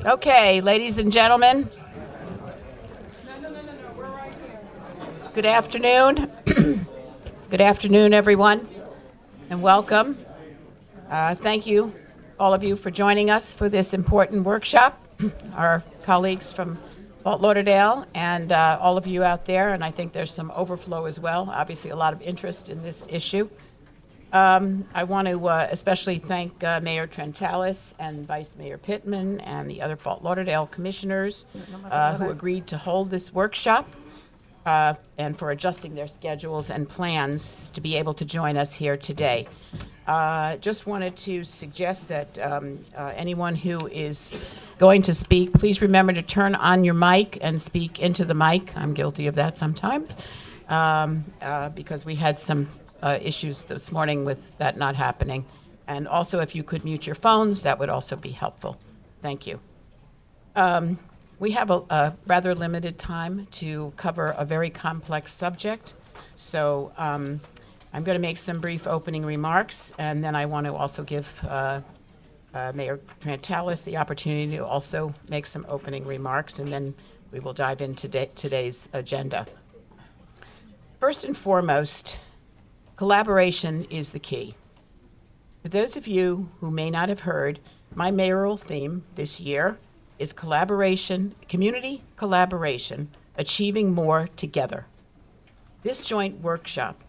Okay, ladies and gentlemen, good afternoon. Good afternoon, everyone, and welcome. Thank you, all of you, for joining us for this important workshop. Our colleagues from Fort Lauderdale and all of you out there, and I think there's some overflow as well. Obviously, a lot of interest in this issue. I want to especially thank Mayor Trentalis and Vice Mayor Pittman and the other Fort Lauderdale commissioners who agreed to hold this workshop and for adjusting their schedules and plans to be able to join us here today. Just wanted to suggest that anyone who is going to speak, please remember to turn on your mic and speak into the mic. I'm guilty of that sometimes because we had some issues this morning with that not happening. And also, if you could mute your phones, that would also be helpful. Thank you. We have a rather limited time to cover a very complex subject. So I'm going to make some brief opening remarks, and then I want to also give Mayor Trentalis the opportunity to also make some opening remarks, and then we will dive into today's agenda. First and foremost, collaboration is the key. For those of you who may not have heard, my mayoral theme this year is collaboration, community collaboration, achieving more together. This joint workshop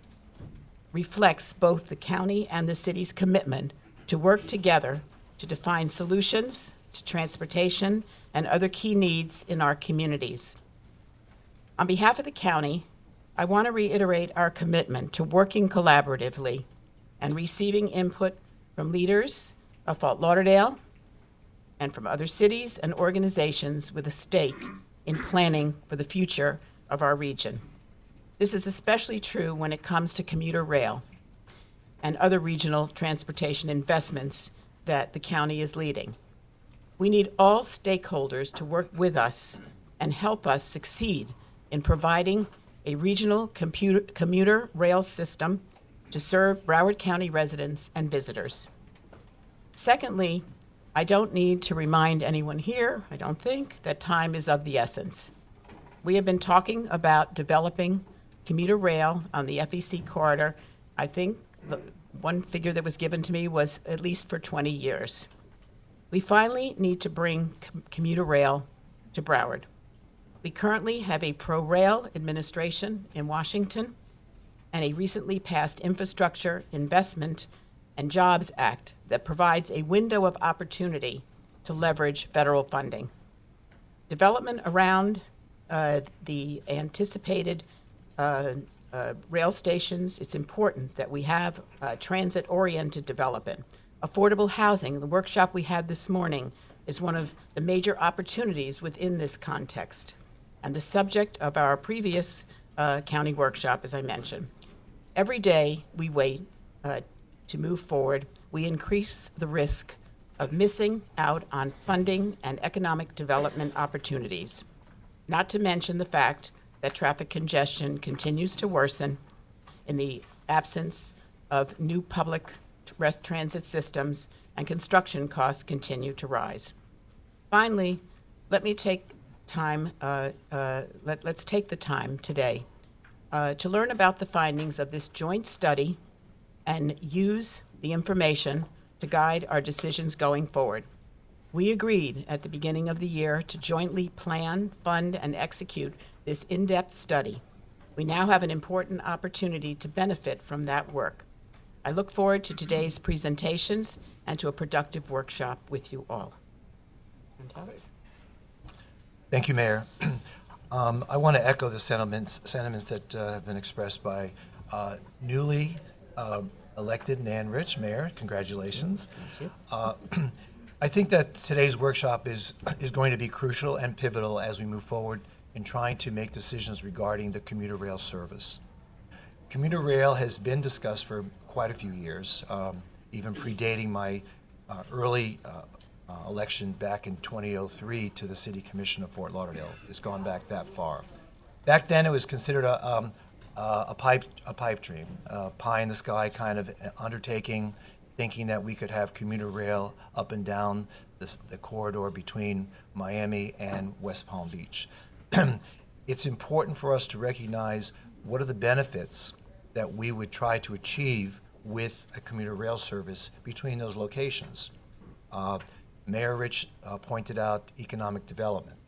reflects both the county and the city's commitment to work together to define solutions to transportation and other key needs in our communities. On behalf of the county, I want to reiterate our commitment to working collaboratively and receiving input from leaders of Fort Lauderdale and from other cities and organizations with a stake in planning for the future of our region. This is especially true when it comes to commuter rail and other regional transportation investments that the county is leading. We need all stakeholders to work with us and help us succeed in providing a regional commuter rail system to serve Broward County residents and visitors. Secondly, I don't need to remind anyone here, I don't think, that time is of the essence. We have been talking about developing commuter rail on the FEC corridor. I think the one figure that was given to me was at least for 20 years. We finally need to bring commuter rail to Broward. We currently have a pro-rail administration in Washington and a recently passed Infrastructure Investment and Jobs Act that provides a window of opportunity to leverage federal funding. Development around the anticipated rail stations, it's important that we have transit-oriented development. Affordable housing, the workshop we had this morning, is one of the major opportunities within this context, and the subject of our previous county workshop, as I mentioned. Every day we wait to move forward, we increase the risk of missing out on funding and economic development opportunities, not to mention the fact that traffic congestion continues to worsen in the absence of new public transit systems, and construction costs continue to rise. Finally, let me take time, let's take the time today to learn about the findings of this joint study and use the information to guide our decisions going forward. We agreed at the beginning of the year to jointly plan, fund, and execute this in-depth study. We now have an important opportunity to benefit from that work. I look forward to today's presentations and to a productive workshop with you all. Thank you, Mayor. I want to echo the sentiments that have been expressed by newly elected Nan Rich, Mayor. Congratulations. Thank you. I think that today's workshop is going to be crucial and pivotal as we move forward in trying to make decisions regarding the commuter rail service. Commuter rail has been discussed for quite a few years, even predating my early election back in 2003 to the City Commission of Fort Lauderdale. It's gone back that far. Back then, it was considered a pipe dream, a pie in the sky kind of undertaking. thinking that we could have commuter rail up and down the corridor between Miami and West Palm Beach. It's important for us to recognize what are the benefits that we would try to achieve with a commuter rail service between those locations. Mayor Rich pointed out economic development.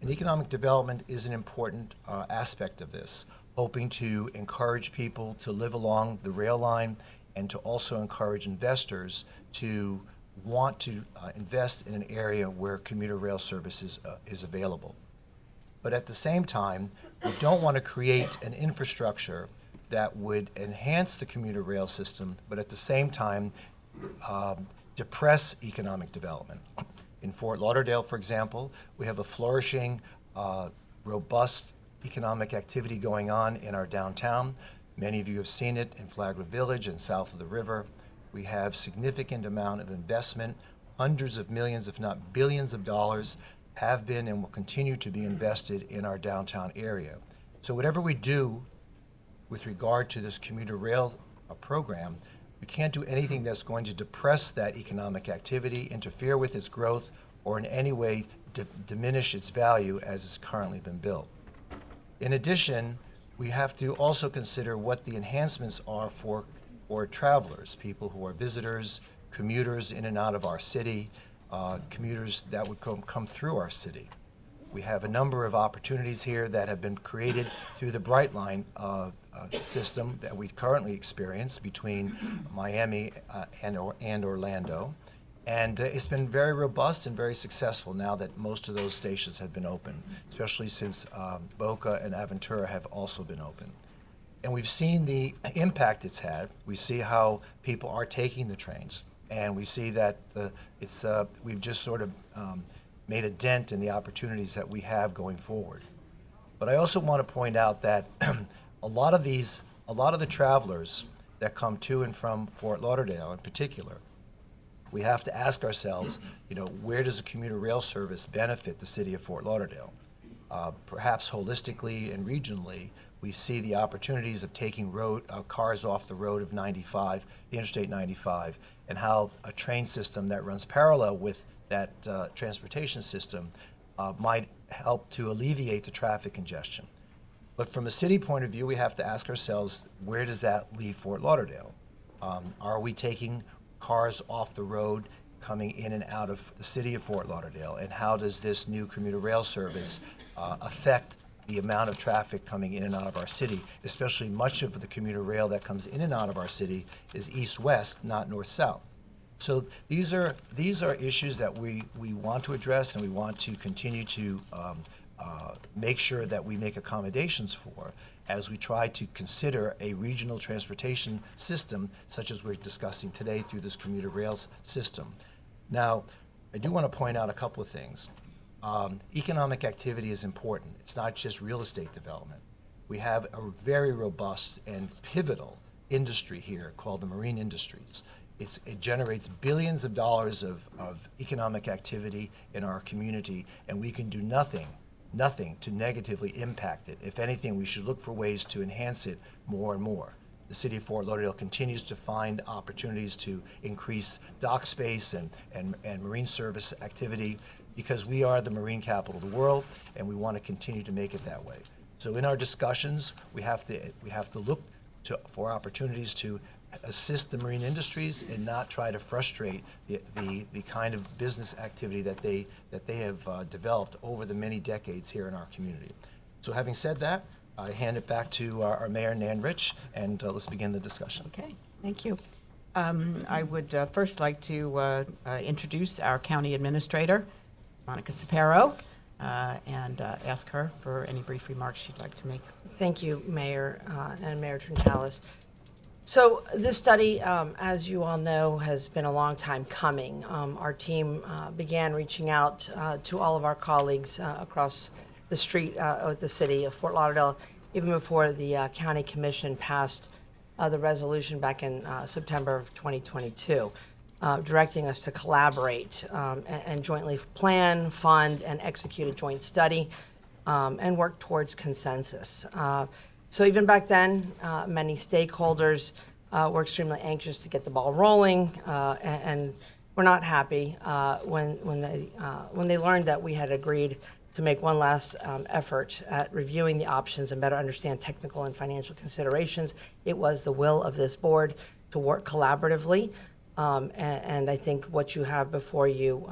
And economic development is an important aspect of this, hoping to encourage people to live along the rail line and to also encourage investors to want to invest in an area where commuter rail service is available. But at the same time, we don't want to create an infrastructure that would enhance the commuter rail system, but at the same time depress economic development. In Fort Lauderdale, for example, we have a flourishing, robust economic activity going on in our downtown. Many of you have seen it in Flagler Village and south of the river. We have significant amount of investment, hundreds of millions, if not billions of dollars have been and will continue to be invested in our downtown area. So whatever we do with regard to this commuter rail program, we can't do anything that's going to depress that economic activity, interfere with its growth, or in any way diminish its value as it's currently been built. In addition, we have to also consider what the enhancements are for travelers, people who are visitors, commuters in and out of our city, commuters that would come through our city. We have a number of opportunities here that have been created through the Brightline system that we currently experience between Miami and Orlando. And it's been very robust and very successful now that most of those stations have been open, especially since Boca and Aventura have also been open. And we've seen the impact it's had. We see how people are taking the trains. And we see that we've just sort of made a dent in the opportunities that we have going forward. But I also want to point out that a lot of the travelers that come to and from Fort Lauderdale in particular, we have to ask ourselves, where does a commuter rail service benefit the city of Fort Lauderdale? Perhaps holistically and regionally, we see the opportunities of taking cars off the road of 95, the Interstate 95, and how a train system that runs parallel with that transportation system might help to alleviate the traffic congestion. But from a city point of view, we have to ask ourselves, where does that leave Fort Lauderdale? Are we taking cars off the road coming in and out of the city of Fort Lauderdale? And how does this new commuter rail service affect the amount of traffic coming in and out of our city? Especially much of the commuter rail that comes in and out of our city is east-west, not north-south. So these are issues that we want to address and we want to continue to make sure that we make accommodations for as we try to consider a regional transportation system such as we're discussing today through this commuter rail system. Now, I do want to point out a couple of things. Economic activity is important. It's not just real estate development. We have a very robust and pivotal industry here called the marine industries. It generates billions of dollars of economic activity in our community, and we can do nothing to negatively impact it. If anything, we should look for ways to enhance it more and more. The city of Fort Lauderdale continues to find opportunities to increase dock space and marine service activity because we are the marine capital of the world, and we want to continue to make it that way. So in our discussions, we have to look for opportunities to assist the marine industries and not try to frustrate the kind of business activity that they have developed over the many decades here in our community. So having said that, I hand it back to our Mayor, Nan Rich, and let's begin the discussion. Okay, thank you. I would first like to introduce our County Administrator, Monica Sapero, and ask her for any brief remarks she'd like to make. Thank you, Mayor and Mayor Trintalis. So this study, as you all know, has been a long time coming. Our team began reaching out to all of our colleagues across the street of the city of Fort Lauderdale, even before the County Commission passed the resolution back in September of 2022, directing us to collaborate and jointly plan, fund, and execute a joint study and work towards consensus. So even back then, many stakeholders we're extremely anxious to get the ball rolling, and we're not happy when they learned that we had agreed to make one last effort at reviewing the options and better understand technical and financial considerations. It was the will of this board to work collaboratively, and I think what you have before you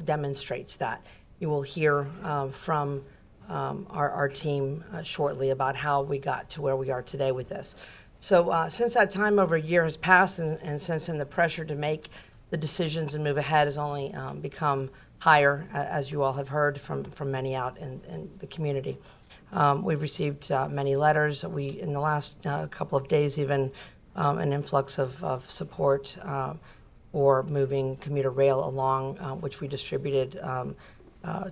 demonstrates that. You will hear from our team shortly about how we got to where we are today with this. So since that time, over a year has passed, and since then the pressure to make the decisions and move ahead has only become higher, as you all have heard from many out in the community. We've received many letters. In the last couple of days, even an influx of support for moving commuter rail along, which we distributed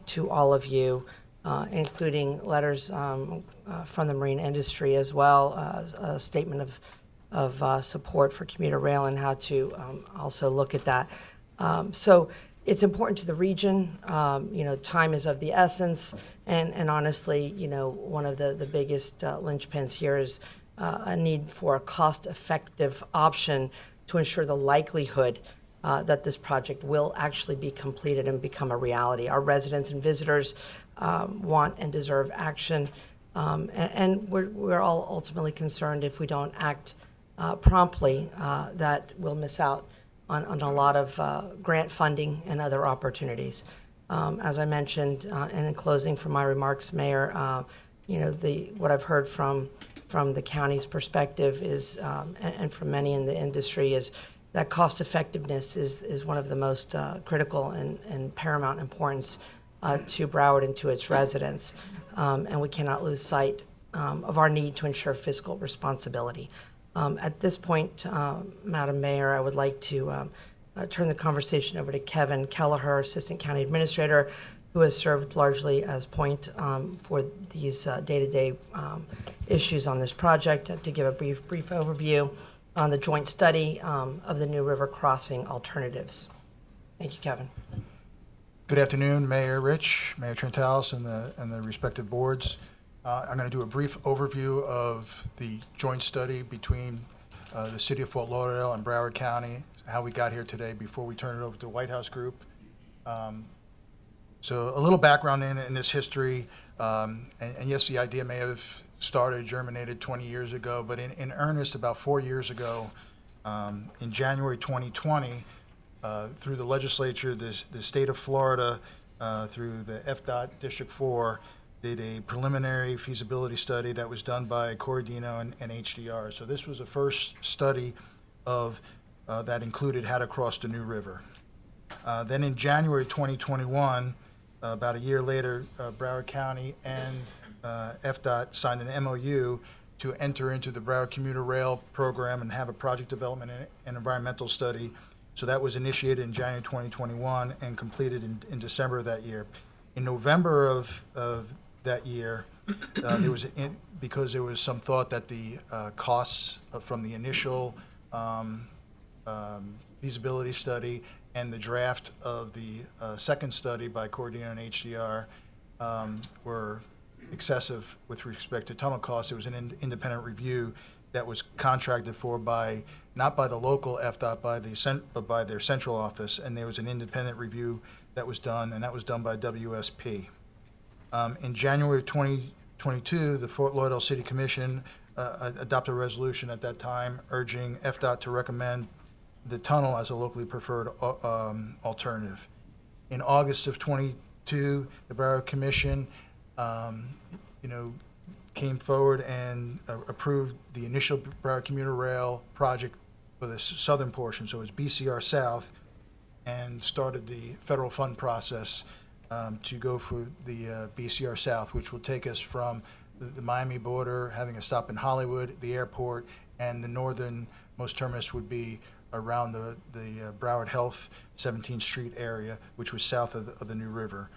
to all of you, including letters from the marine industry as well, a statement of support for commuter rail and how to also look at that. So it's important to the region. Time is of the essence, and honestly, one of the biggest linchpins here is a need for a cost-effective option to ensure the likelihood that this project will actually be completed and become a reality. Our residents and visitors want and deserve action, and we're all ultimately concerned if we don't act promptly that we'll miss out on a lot of grant funding and other opportunities. As I mentioned, and in closing for my remarks, Mayor, what I've heard from the county's perspective is, and from many in the industry, is that cost effectiveness is one of the most critical and paramount importance to Broward and to its residents. And we cannot lose sight of our need to ensure fiscal responsibility. At this point, Madam Mayor, I would like to turn the conversation over to Kevin Kelleher, Assistant County Administrator, who has served largely as point for these day-to-day issues on this project, to give a brief overview on the joint study of the New River Crossing alternatives. Thank you, Kevin. Good afternoon, Mayor Rich, Mayor Trentalis, and the respective boards. I'm going to do a brief overview of the joint study between the City of Fort Lauderdale and Broward County, how we got here today before we turn it over to the White House Group. So a little background in this history, and yes, the idea may have germinated 20 years ago, but in earnest about 4 years ago, in January 2020, through the legislature, the state of Florida, through the FDOT District 4, did a preliminary feasibility study that was done by Corradino and HDR. So this was the first study of that included how to cross the New River. Then in January 2021, about a year later, Broward County and FDOT signed an MOU to enter into the Broward Commuter Rail program and have a project development and environmental study. So that was initiated in January 2021 and completed in December of that year. In November of that year, because there was some thought that the costs from the initial feasibility study and the draft of the second study by Corradino and HDR were excessive with respect to tunnel costs. It was an independent review that was contracted for not by the local FDOT, but by their central office, and there was an independent review that was done, and that was done by WSP. In January of 2022, the Fort Lauderdale City Commission adopted a resolution at that time urging FDOT to recommend the tunnel as a locally preferred alternative. In August of 22, the Broward Commission, came forward and approved the initial Broward Commuter Rail project for the southern portion, so it's BCR South, and started the federal fund process to go for the BCR South, which will take us from the Miami border, having a stop in Hollywood, the airport, and the northernmost terminus would be around the Broward Health 17th Street area, which was south of the New River.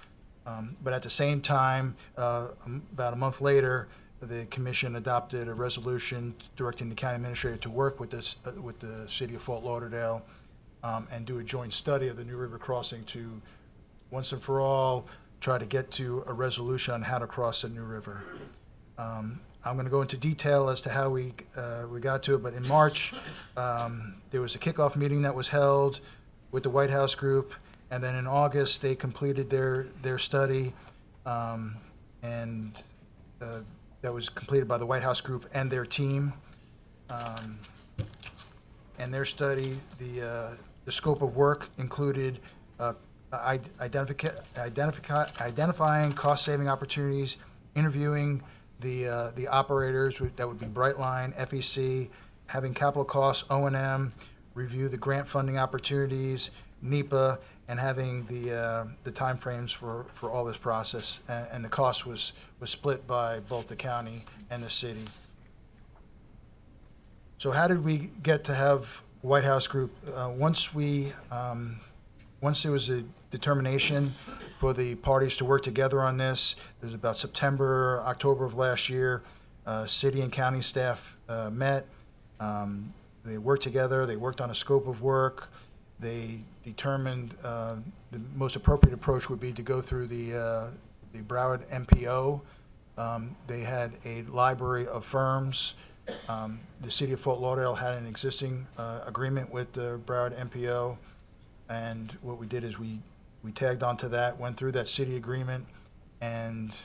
But at the same time, about a month later, the commission adopted a resolution directing the county administrator to work with the city of Fort Lauderdale and do a joint study of the New River crossing to, once and for all, try to get to a resolution on how to cross the New River. I'm going to go into detail as to how we got to it, but in March, there was a kickoff meeting that was held with the White House group, and then in August, they completed their study, and that was completed by the White House group and their team. And their study, the scope of work included identifying cost-saving opportunities, interviewing the operators, that would be Brightline, FEC, having capital costs, O&M, review the grant funding opportunities, NEPA, and having the timeframes for all this process. And the cost was split by both the county and the city. So how did we get to have White House Group? Once there was a determination for the parties to work together on this, it was about September, October of last year. City and county staff met. They worked together. They worked on a scope of work. They determined the most appropriate approach would be to go through the Broward MPO. They had a library of firms. The city of Fort Lauderdale had an existing agreement with the Broward MPO, and what we did is we tagged onto that, went through that city agreement, and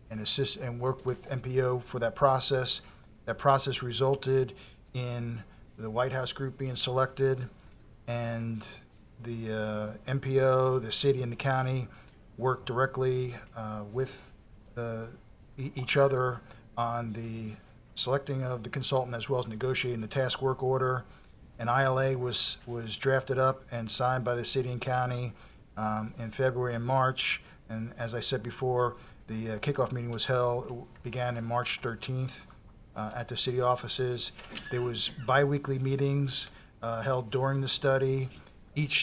assist and work with MPO for that process. That process resulted in the White House group being selected, and the MPO, the city, and the county worked directly with each other on the selecting of the consultant as well as negotiating the task work order. An ILA was drafted up and signed by the city and county in February and March. And as I said before, the kickoff meeting began in March 13th at the city offices. There was biweekly meetings held during the study.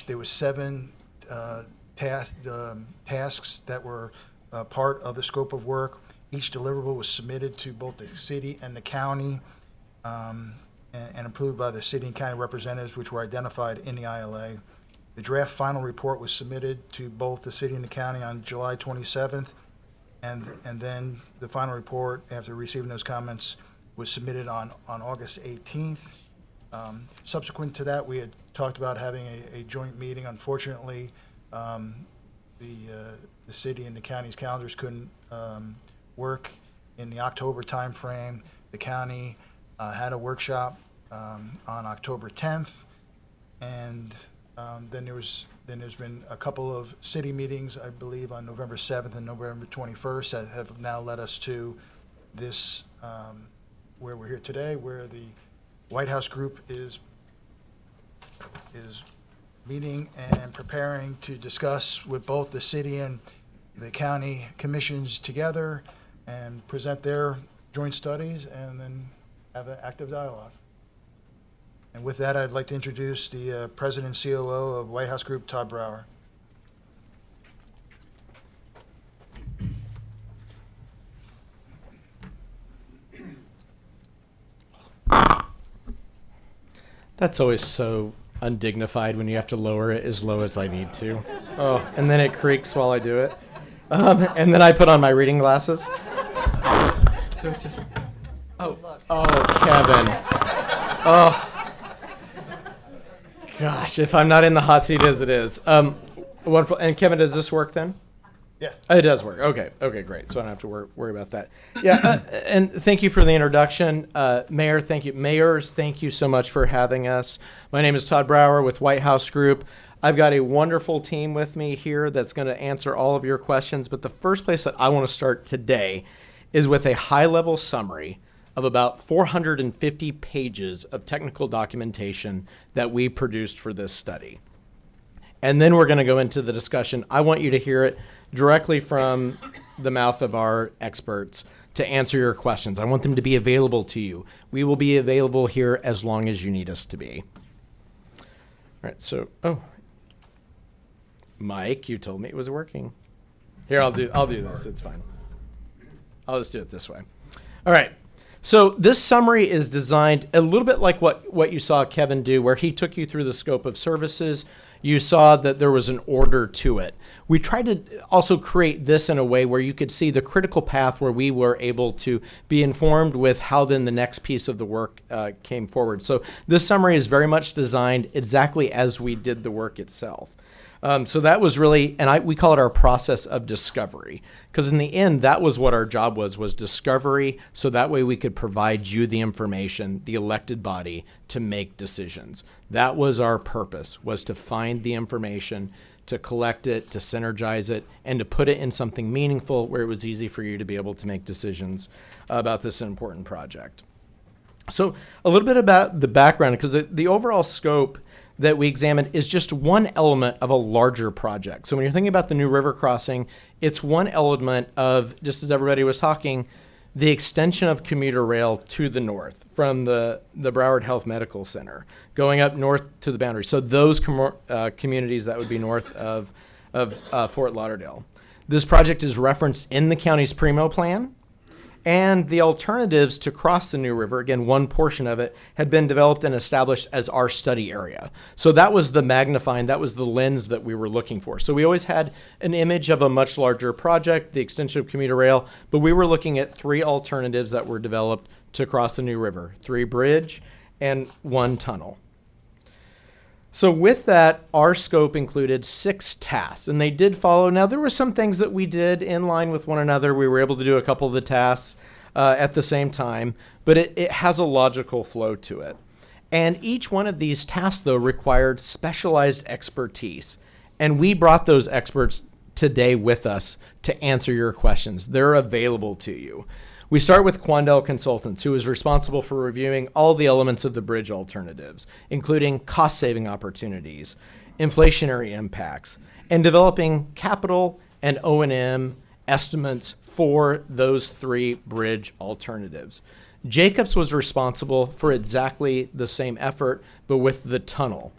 There was 7 tasks that were part of the scope of work. Each deliverable was submitted to both the city and the county and approved by the city and county representatives, which were identified in the ILA. The draft final report was submitted to both the city and the county on July 27th, and then the final report, after receiving those comments, was submitted on August 18th. Subsequent to that, we had talked about having a joint meeting. Unfortunately, the city and the county's calendars couldn't work in the October timeframe. The county had a workshop on October 10th, and then there's been a couple of city meetings, I believe, on November 7th and November 21st that have now led us to this, where we're here today, where the White House group is meeting and preparing to discuss with both the city and the county commissions together and present their joint studies and then have an active dialogue. And with that, I'd like to introduce the President and COO of White House Group, Todd Brower. That's always so undignified when you have to lower it as low as I need to. Oh, and then it creaks while I do it. And then I put on my reading glasses. So it's just, oh, Kevin. Oh, gosh, if I'm not in the hot seat as it is. Wonderful. And Kevin, does this work then? Yeah. It does work. Okay, great. So I don't have to worry about that. Yeah, and thank you for the introduction. Mayor, thank you. Mayors, thank you so much for having us. My name is Todd Brower with White House Group. I've got a wonderful team with me here that's going to answer all of your questions. But the first place that I want to start today is with a high-level summary of about 450 pages of technical documentation that we produced for this study. And then we're going to go into the discussion. I want you to hear it directly from the mouth of our experts to answer your questions. I want them to be available to you. We will be available here as long as you need us to be. All right, so, Mike, you told me it was working. Here, I'll do this. It's fine. I'll just do it this way. All right. So this summary is designed a little bit like what you saw Kevin do, where he took you through the scope of services. You saw that there was an order to it. We tried to also create this in a way where you could see the critical path where we were able to be informed with how then the next piece of the work came forward. So this summary is very much designed exactly as we did the work itself. So that was really, and we call it our process of discovery, because in the end, that was what our job was discovery, so that way we could provide you the information, the elected body, to make decisions. That was our purpose, was to find the information, to collect it, to synergize it, and to put it in something meaningful where it was easy for you to be able to make decisions about this important project. So a little bit about the background, because the overall scope that we examined is just one element of a larger project. So when you're thinking about the new river crossing, it's one element of, just as everybody was talking, the extension of commuter rail to the north from the Broward Health Medical Center, going up north to the boundary. So those communities that would be north of Fort Lauderdale. This project is referenced in the county's Primo plan. And the alternatives to cross the New River, again, one portion of it, had been developed and established as our study area. So that was the magnifying, that was the lens that we were looking for. So we always had an image of a much larger project, the extension of commuter rail, but we were looking at 3 alternatives that were developed to cross the New River, 3 bridge and 1 tunnel. So with that, our scope included 6 tasks, and they did follow. Now, there were some things that we did in line with one another. We were able to do a couple of the tasks at the same time, but it has a logical flow to it. And each one of these tasks, though, required specialized expertise. And we brought those experts today with us to answer your questions. They're available to you. We start with Quandel Consultants, who is responsible for reviewing all the elements of the bridge alternatives, including cost-saving opportunities, inflationary impacts, and developing capital and O&M estimates for those 3 bridge alternatives. Jacobs was responsible for exactly the same effort, but with the tunnel.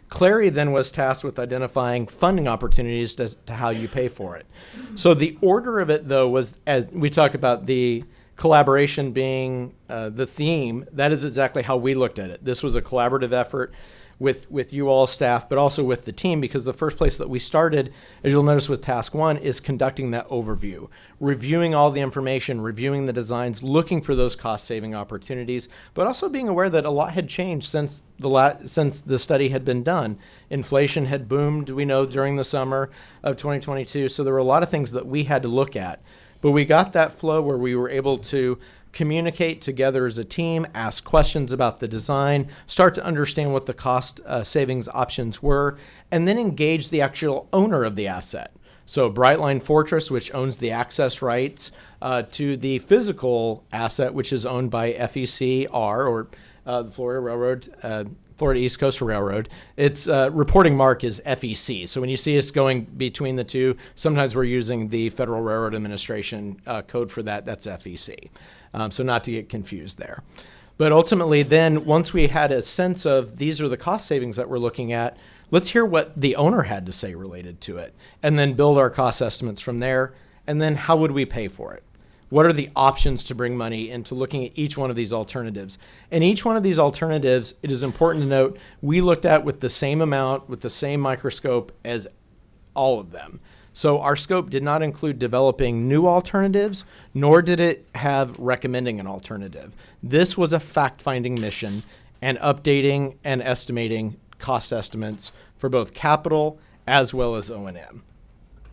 Clary then was tasked with identifying funding opportunities to how you pay for it. So the order of it, though, was, as we talk about the collaboration being the theme, that is exactly how we looked at it. This was a collaborative effort with you all staff, but also with the team, because the first place that we started, as you'll notice with task 1, is conducting that overview, reviewing all the information, reviewing the designs, looking for those cost-saving opportunities, but also being aware that a lot had changed since the study had been done. Inflation had boomed, we know, during the summer of 2022, so there were a lot of things that we had to look at. But we got that flow where we were able to communicate together as a team, ask questions about the design, start to understand what the cost savings options were, and then engage the actual owner of the asset. So Brightline Fortress, which owns the access rights to the physical asset, which is owned by FECR, or the Florida Railroad, Florida East Coast Railroad. Its reporting mark is FEC. So when you see us going between the two, sometimes we're using the Federal Railroad Administration code for that. That's FEC. So not to get confused there. But ultimately, then, once we had a sense of these are the cost savings that we're looking at, let's hear what the owner had to say related to it, and then build our cost estimates from there. And then how would we pay for it? What are the options to bring money into looking at each one of these alternatives? And each one of these alternatives, it is important to note, we looked at with the same amount, with the same microscope as all of them. So our scope did not include developing new alternatives, nor did it have recommending an alternative. This was a fact-finding mission and updating and estimating cost estimates for both capital as well as O&M.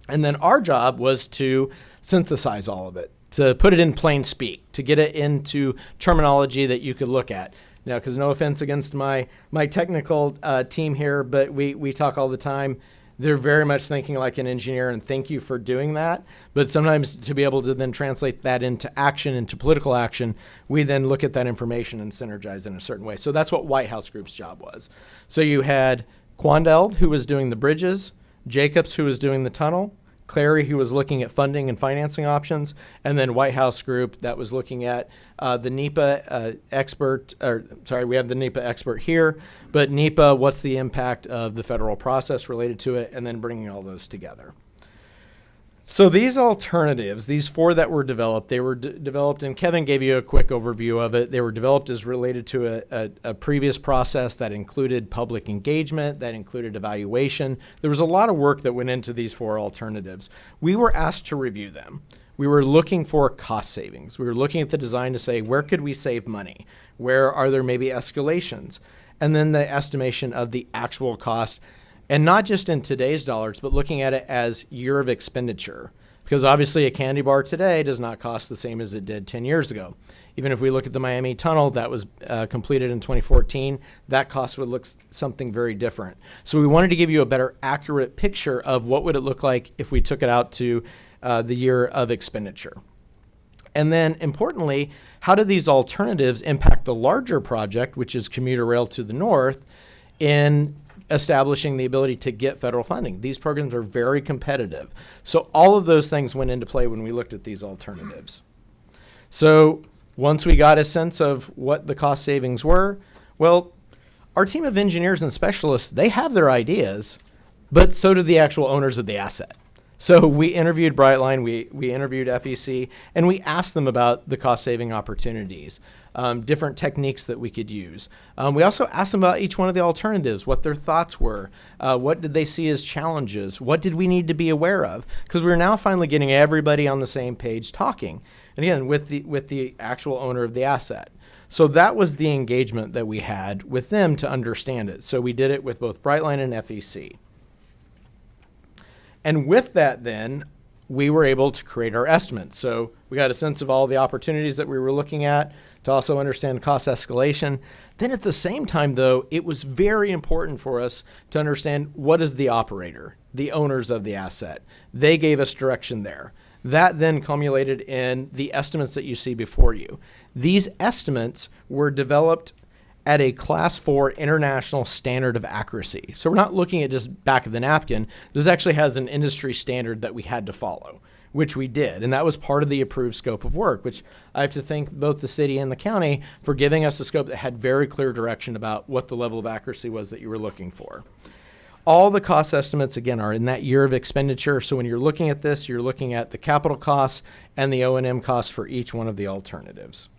And then our job was to synthesize all of it, to put it in plain speak, to get it into terminology that you could look at. Now, because no offense against my technical team here, but we talk all the time. They're very much thinking like an engineer, and thank you for doing that. But sometimes to be able to then translate that into action, into political action, we then look at that information and synergize in a certain way. So that's what White House Group's job was. So you had Quandel, who was doing the bridges, Jacobs, who was doing the tunnel, Clary, who was looking at funding and financing options, and then White House Group that was looking at the NEPA expert, we have the NEPA expert here, but NEPA, what's the impact of the federal process related to it, and then bringing all those together. So these alternatives, these four that were developed, they were developed, and Kevin gave you a quick overview of it. They were developed as related to a previous process that included public engagement, that included evaluation. There was a lot of work that went into these four alternatives. We were asked to review them. We were looking for cost savings. We were looking at the design to say, where could we save money? Where are there maybe escalations? And then the estimation of the actual cost. And not just in today's dollars, but looking at it as year of expenditure. Because obviously a candy bar today does not cost the same as it did 10 years ago. Even if we look at the Miami Tunnel that was completed in 2014, that cost would look something very different. So we wanted to give you a better accurate picture of what would it look like if we took it out to the year of expenditure. And then importantly, how do these alternatives impact the larger project, which is commuter rail to the north, in establishing the ability to get federal funding? These programs are very competitive. So all of those things went into play when we looked at these alternatives. So once we got a sense of what the cost savings were, well, our team of engineers and specialists, they have their ideas, but so do the actual owners of the asset. So we interviewed Brightline, we interviewed FEC, and we asked them about the cost-saving opportunities, different techniques that we could use. We also asked them about each one of the alternatives, what their thoughts were, what did they see as challenges, what did we need to be aware of, because we're now finally getting everybody on the same page talking, and again, with the actual owner of the asset. So that was the engagement that we had with them to understand it. So we did it with both Brightline and FEC. And with that, then, we were able to create our estimate. So we got a sense of all the opportunities that we were looking at to also understand cost escalation. Then at the same time, though, it was very important for us to understand what is the operator, the owners of the asset. They gave us direction there. That then culminated in the estimates that you see before you. These estimates were developed at a Class 4 international standard of accuracy. So we're not looking at just back of the napkin. This actually has an industry standard that we had to follow, which we did. And that was part of the approved scope of work, which I have to thank both the city and the county for giving us a scope that had very clear direction about what the level of accuracy was that you were looking for. All the cost estimates, again, are in that year of expenditure. So when you're looking at this, you're looking at the capital costs and the O&M costs for each one of the alternatives.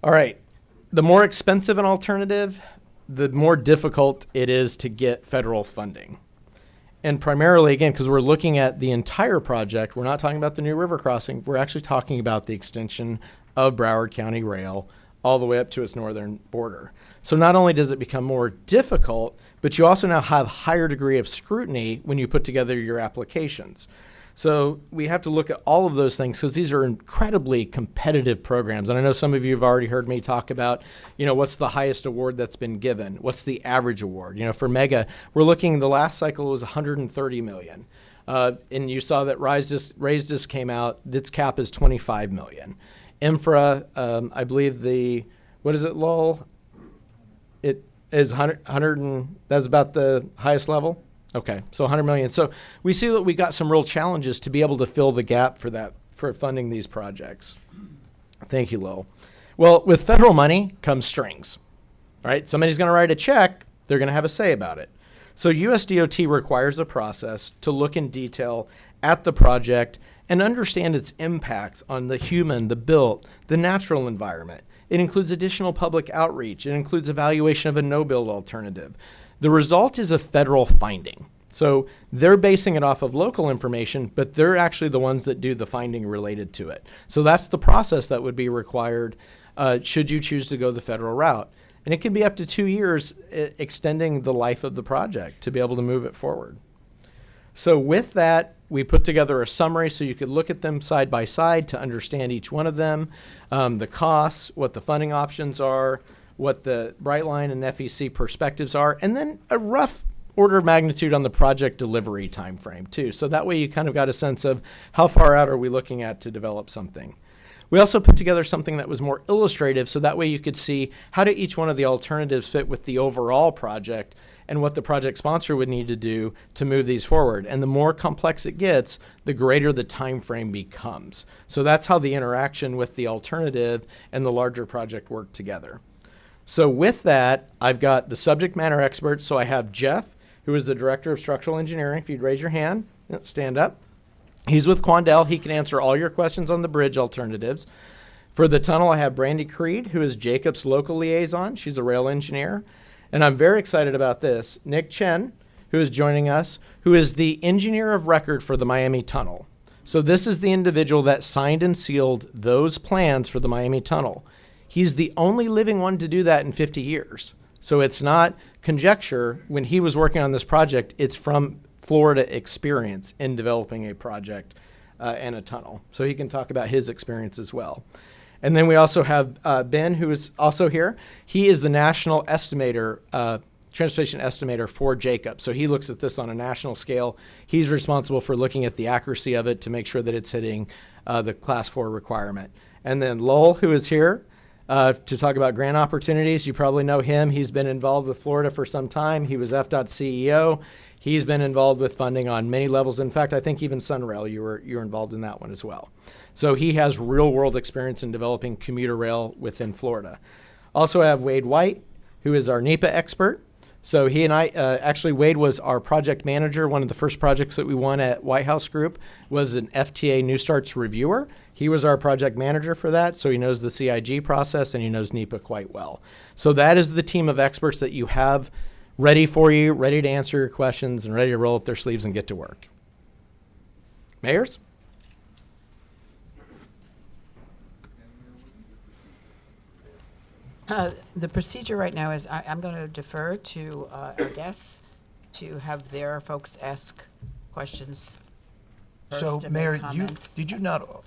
All right. The more expensive an alternative, the more difficult it is to get federal funding. And primarily, again, because we're looking at the entire project, we're not talking about the new river crossing, we're actually talking about the extension of Broward County Rail all the way up to its northern border. So not only does it become more difficult, but you also now have higher degree of scrutiny when you put together your applications. So we have to look at all of those things because these are incredibly competitive programs. And I know some of you have already heard me talk about, what's the highest award that's been given? What's the average award? For Mega, we're looking, the last cycle was $130 million. And you saw that Raised came out, its cap is $25 million. Infra, I believe what is it, Lowell? It is 100 and that's about the highest level? Okay, so 100 million. So we see that we got some real challenges to be able to fill the gap for funding these projects. Thank you, Lowell. Well, with federal money comes strings. All right, somebody's going to write a check. They're going to have a say about it. So USDOT requires a process to look in detail at the project and understand its impacts on the human, the built, the natural environment. It includes additional public outreach. It includes evaluation of a no-build alternative. The result is a federal finding. So they're basing it off of local information, but they're actually the ones that do the finding related to it. So that's the process that would be required should you choose to go the federal route. And it can be up to 2 years extending the life of the project to be able to move it forward. So with that, we put together a summary so you could look at them side by side to understand each one of them, the costs, what the funding options are, what the Brightline and FEC perspectives are, and then a rough order of magnitude on the project delivery time frame too. So that way you kind of got a sense of how far out are we looking at to develop something. We also put together something that was more illustrative, so that way you could see how do each one of the alternatives fit with the overall project and what the project sponsor would need to do to move these forward. And the more complex it gets, the greater the time frame becomes. So that's how the interaction with the alternative and the larger project work together. So with that, I've got the subject matter experts. So I have Jeff, who is the Director of Structural Engineering, if you'd raise your hand. Yeah, stand up. He's with Quandel. He can answer all your questions on the bridge alternatives. For the tunnel, I have Brandy Creed, who is Jacob's local liaison. She's a rail engineer. And I'm very excited about this. Nick Chen, who is joining us, who is the engineer of record for the Miami Tunnel. So this is the individual that signed and sealed those plans for the Miami Tunnel. He's the only living one to do that in 50 years. So it's not conjecture. When he was working on this project, it's from Florida experience in developing a project and a tunnel. So he can talk about his experience as well. And then we also have Ben, who is also here. He is the national estimator, transportation estimator for Jacob. So he looks at this on a national scale. He's responsible for looking at the accuracy of it to make sure that it's hitting the Class 4 requirement. And then Lowell, who is here to talk about grant opportunities. You probably know him. He's been involved with Florida for some time. He was FDOT CEO. He's been involved with funding on many levels. In fact, I think even Sunrail, you were involved in that one as well. So he has real world experience in developing commuter rail within Florida. Also I have Wade White, who is our NEPA expert. So he and I, actually Wade was our project manager. One of the first projects that we won at White House Group was an FTA New Starts reviewer. He was our project manager for that, so he knows the CIG process and he knows NEPA quite well. So that is the team of experts that you have ready for you, ready to answer your questions and ready to roll up their sleeves and get to work. Mayors? The procedure right now is I'm going to defer to our guests to have their folks ask questions first So, and make Mayor, comments. did you not,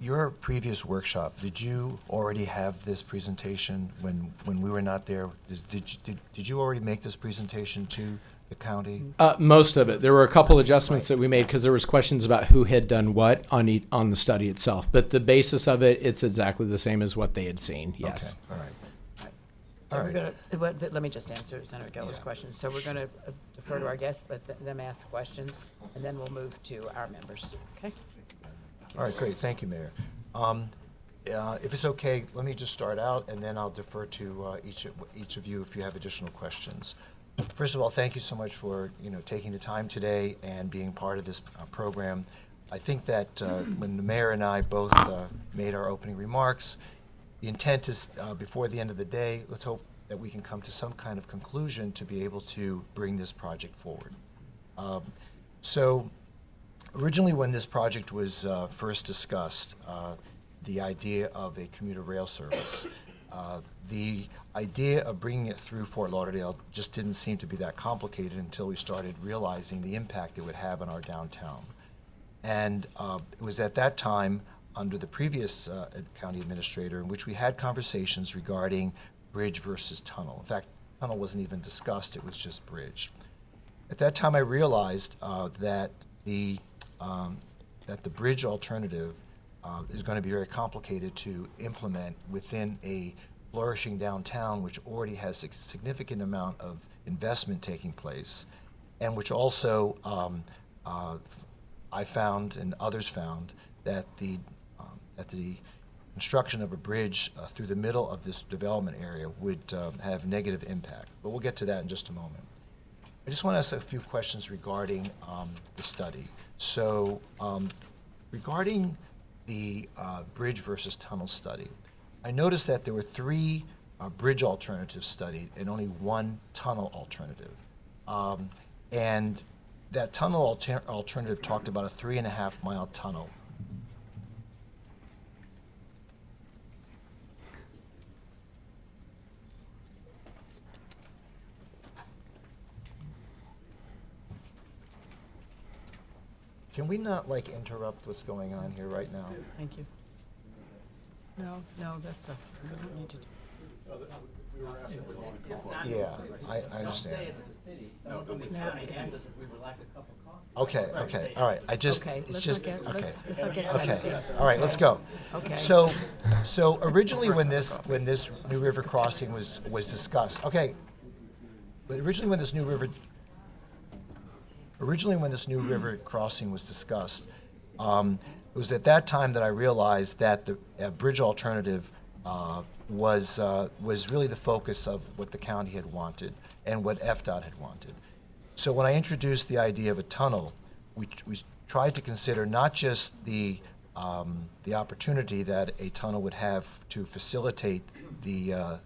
your previous workshop, did you already have this presentation when we were not there? Did you already make this presentation to the county? Most of it. There were a couple adjustments that we made because there was questions about who had done what on the study itself. But the basis of it, it's exactly the same as what they had seen. Yes. Okay, all right. So All we're right. going to, let me just answer Senator Geller's questions. So we're going to defer to our guests, let them ask questions, and then we'll move to our members, okay? All right, great, thank you, Mayor. If it's okay, let me just start out, and then I'll defer to each of you if you have additional questions. First of all, thank you so much for taking the time today and being part of this program. I think that when the mayor and I both made our opening remarks, the intent is before the end of the day, let's hope that we can come to some kind of conclusion to be able to bring this project forward. So originally when this project was first discussed, the idea of a commuter rail service, the idea of bringing it through Fort Lauderdale just didn't seem to be that complicated until we started realizing the impact it would have on our downtown. And it was at that time, under the previous county administrator, in which we had conversations regarding bridge versus tunnel. In fact, tunnel wasn't even discussed, it was just bridge. At that time, I realized that the bridge alternative is going to be very complicated to implement within a flourishing downtown, which already has a significant amount of investment taking place, and which also I found and others found that the construction of a bridge through the middle of this development area would have negative impact. But we'll get to that in just a moment. I just want to ask a few questions regarding the study. So regarding the bridge versus tunnel study, I noticed that there were 3 bridge alternatives studied and only 1 tunnel alternative. And that tunnel alternative talked about a 3.5-mile tunnel. Can we not interrupt what's going on here right now? Thank you. No, that's us. We don't need to do. Yeah, I understand. Okay, all right. Okay, It's let's just, not get, okay. let's not get Okay, testy. all right, let's go. Okay. So originally when this New River crossing was discussed, okay, but originally when this New River crossing was discussed, it was at that time that I realized that the bridge alternative was really the focus of what the county had wanted and what FDOT had wanted. So when I introduced the idea of a tunnel, we tried to consider not just the opportunity that a tunnel would have to facilitate the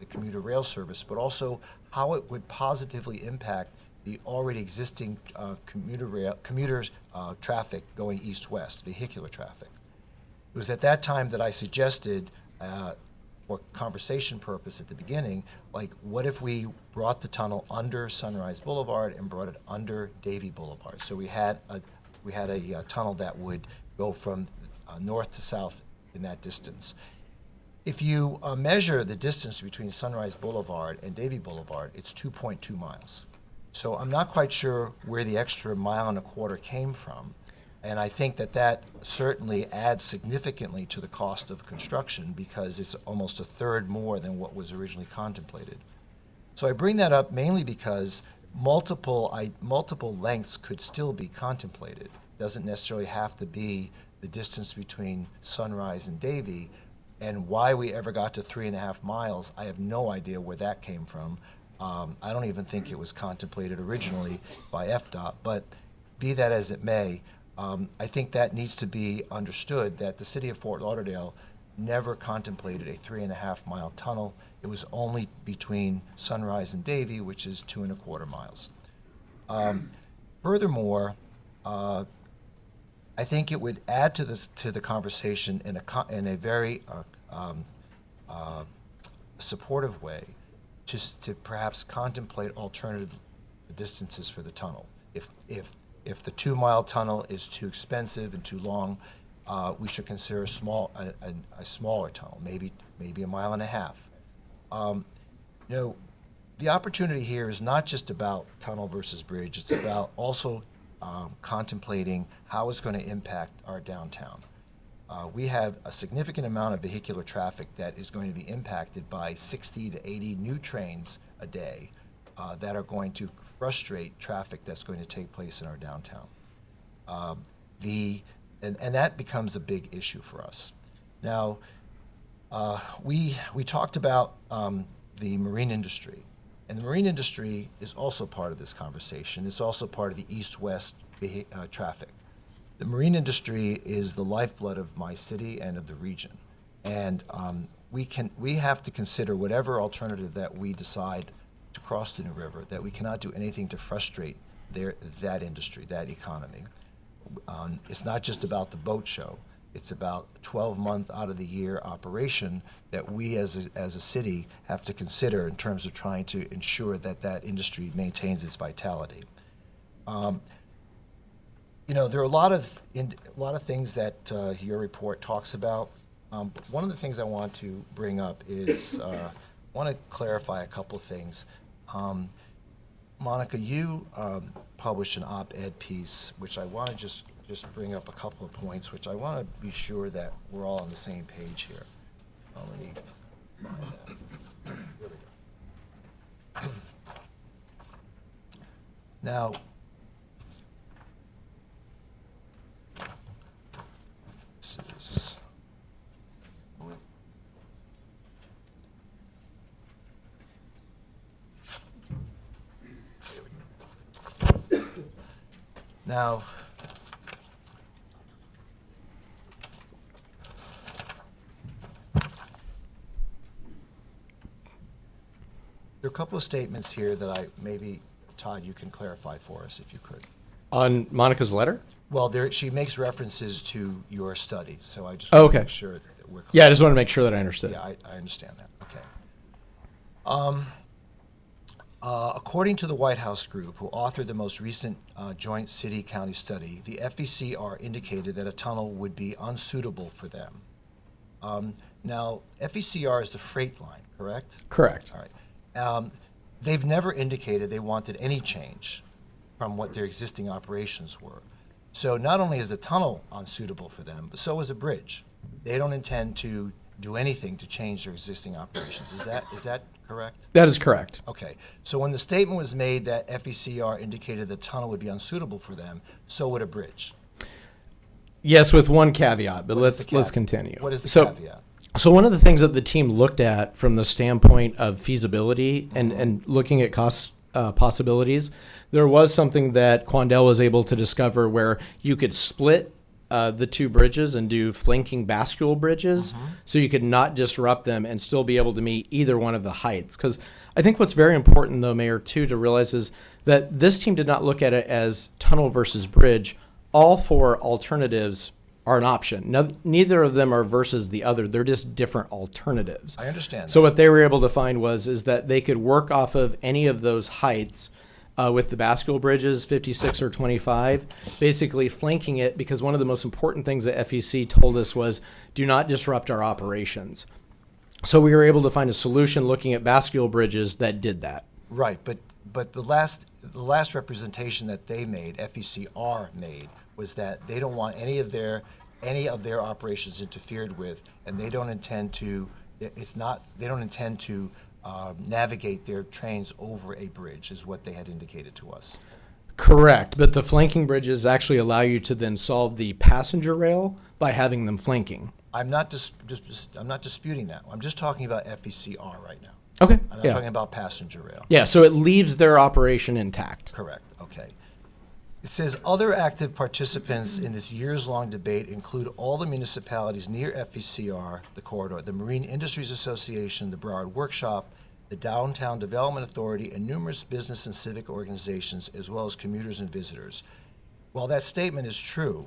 commuter rail service, but also how it would positively impact the already existing commuters traffic going east-west, vehicular traffic. It was at that time that I suggested, for conversation purpose at the beginning, like, what if we brought the tunnel under Sunrise Boulevard and brought it under Davie Boulevard? So we had a tunnel that would go from north to south in that distance. If you measure the distance between Sunrise Boulevard and Davie Boulevard, it's 2.2 miles. So I'm not quite sure where the extra mile and a quarter came from. And I think that certainly adds significantly to the cost of construction, because it's almost a third more than what was originally contemplated. So I bring that up mainly because multiple lengths could still be contemplated. It doesn't necessarily have to be the distance between Sunrise and Davie. And why we ever got to 3.5 miles, I have no idea where that came from. I don't even think it was contemplated originally by FDOT, but be that as it may, I think that needs to be understood, that the city of Fort Lauderdale never contemplated a 3.5-mile tunnel. It was only between Sunrise and Davie, which is 2.25 miles. Furthermore, I think it would add to the conversation in a very supportive way, just to perhaps contemplate alternative distances for the tunnel. If the 2-mile tunnel is too expensive and too long, we should consider a smaller tunnel, maybe 1.5 miles. The opportunity here is not just about tunnel versus bridge. It's about also contemplating how it's going to impact our downtown. We have a significant amount of vehicular traffic that is going to be impacted by 60 to 80 new trains a day that are going to frustrate traffic that's going to take place in our downtown. And that becomes a big issue for us. Now, we talked about the marine industry, and the marine industry is also part of this conversation. It's also part of the east-west traffic. The marine industry is the lifeblood of my city and of the region, and we have to consider whatever alternative that we decide to cross the New River, that we cannot do anything to frustrate that industry, that economy. It's not just about the boat show. It's about a 12-month out of the year operation that we as a city have to consider in terms of trying to ensure that industry maintains its vitality. There are a lot of things that your report talks about. But one of the things I want to bring up is I want to clarify a couple of things. Monica, you published an op-ed piece, which I want to just bring up a couple of points, which I want to be sure that we're all on the same page here. Let me find that. Here we go. Now, this is... Now, there are a couple of statements here that maybe, Todd, you can clarify for us if you could. On Monica's letter? Well, she makes references to your study, so I just want to make sure that we're clear. Yeah, I just want to make sure that I understood. Yeah, I understand that. Okay. According to the White House group, who authored the most recent joint city-county study, the FECR indicated that a tunnel would be unsuitable for them. Now, FECR is the freight line, correct? Correct. All right. They've never indicated they wanted any change from what their existing operations were. So not only is a tunnel unsuitable for them, but so is a bridge. They don't intend to do anything to change their existing operations. Is that correct? That is correct. Okay. So when the statement was made that FECR indicated the tunnel would be unsuitable for them, so would a bridge. Yes, with one caveat, but let's continue. What is the caveat? So one of the things that the team looked at from the standpoint of feasibility and looking at cost possibilities. There was something that Quandel was able to discover where you could split the two bridges and do flanking bascule bridges, so you could not disrupt them and still be able to meet either one of the heights. Because I think what's very important, though, Mayor, too, to realize is that this team did not look at it as tunnel versus bridge. All four alternatives are an option. Now, neither of them are versus the other. They're just different alternatives. I understand So that. what they were able to find is that they could work off of any of those heights with the bascule bridges, 56 or 25, basically flanking it, because one of the most important things that FEC told us was do not disrupt our operations. So we were able to find a solution looking at bascule bridges that did that. Right, but the last representation that they made, FECR made, was that they don't want any of their operations interfered with, and they don't intend to. They don't intend to navigate their trains over a bridge, is what they had indicated to us. Correct, but the flanking bridges actually allow you to then solve the passenger rail by having them flanking. I'm not disputing that. I'm just talking about FECR right now. Okay. I'm not talking about passenger rail. Yeah, so it leaves their operation intact. Correct. Okay. It says other active participants in this years-long debate include all the municipalities near FECR, the corridor, the Marine Industries Association, the Broward Workshop, the Downtown Development Authority, and numerous business and civic organizations, as well as commuters and visitors. While that statement is true,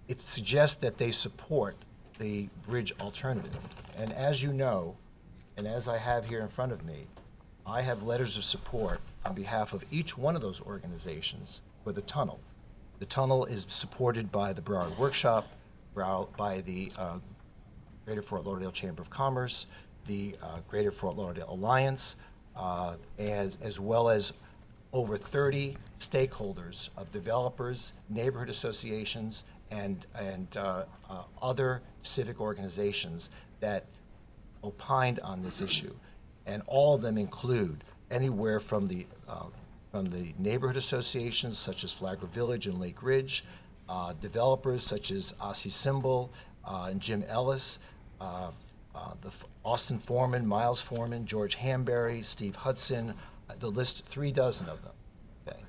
it suggests that they support the bridge alternative. And as you know, and as I have here in front of me, I have letters of support on behalf of each one of those organizations for the tunnel. The tunnel is supported by the Broward Workshop, by the Greater Fort Lauderdale Chamber of Commerce, the Greater Fort Lauderdale Alliance, as well as over 30 stakeholders of developers, neighborhood associations, and other civic organizations that opined on this issue. And all of them include anywhere from the neighborhood associations such as Flagler Village and Lake Ridge, developers such as Ossie Symbol and Jim Ellis, Austin Foreman, Miles Foreman, George Hamberry, Steve Hudson, the list 3 dozen of them. Okay.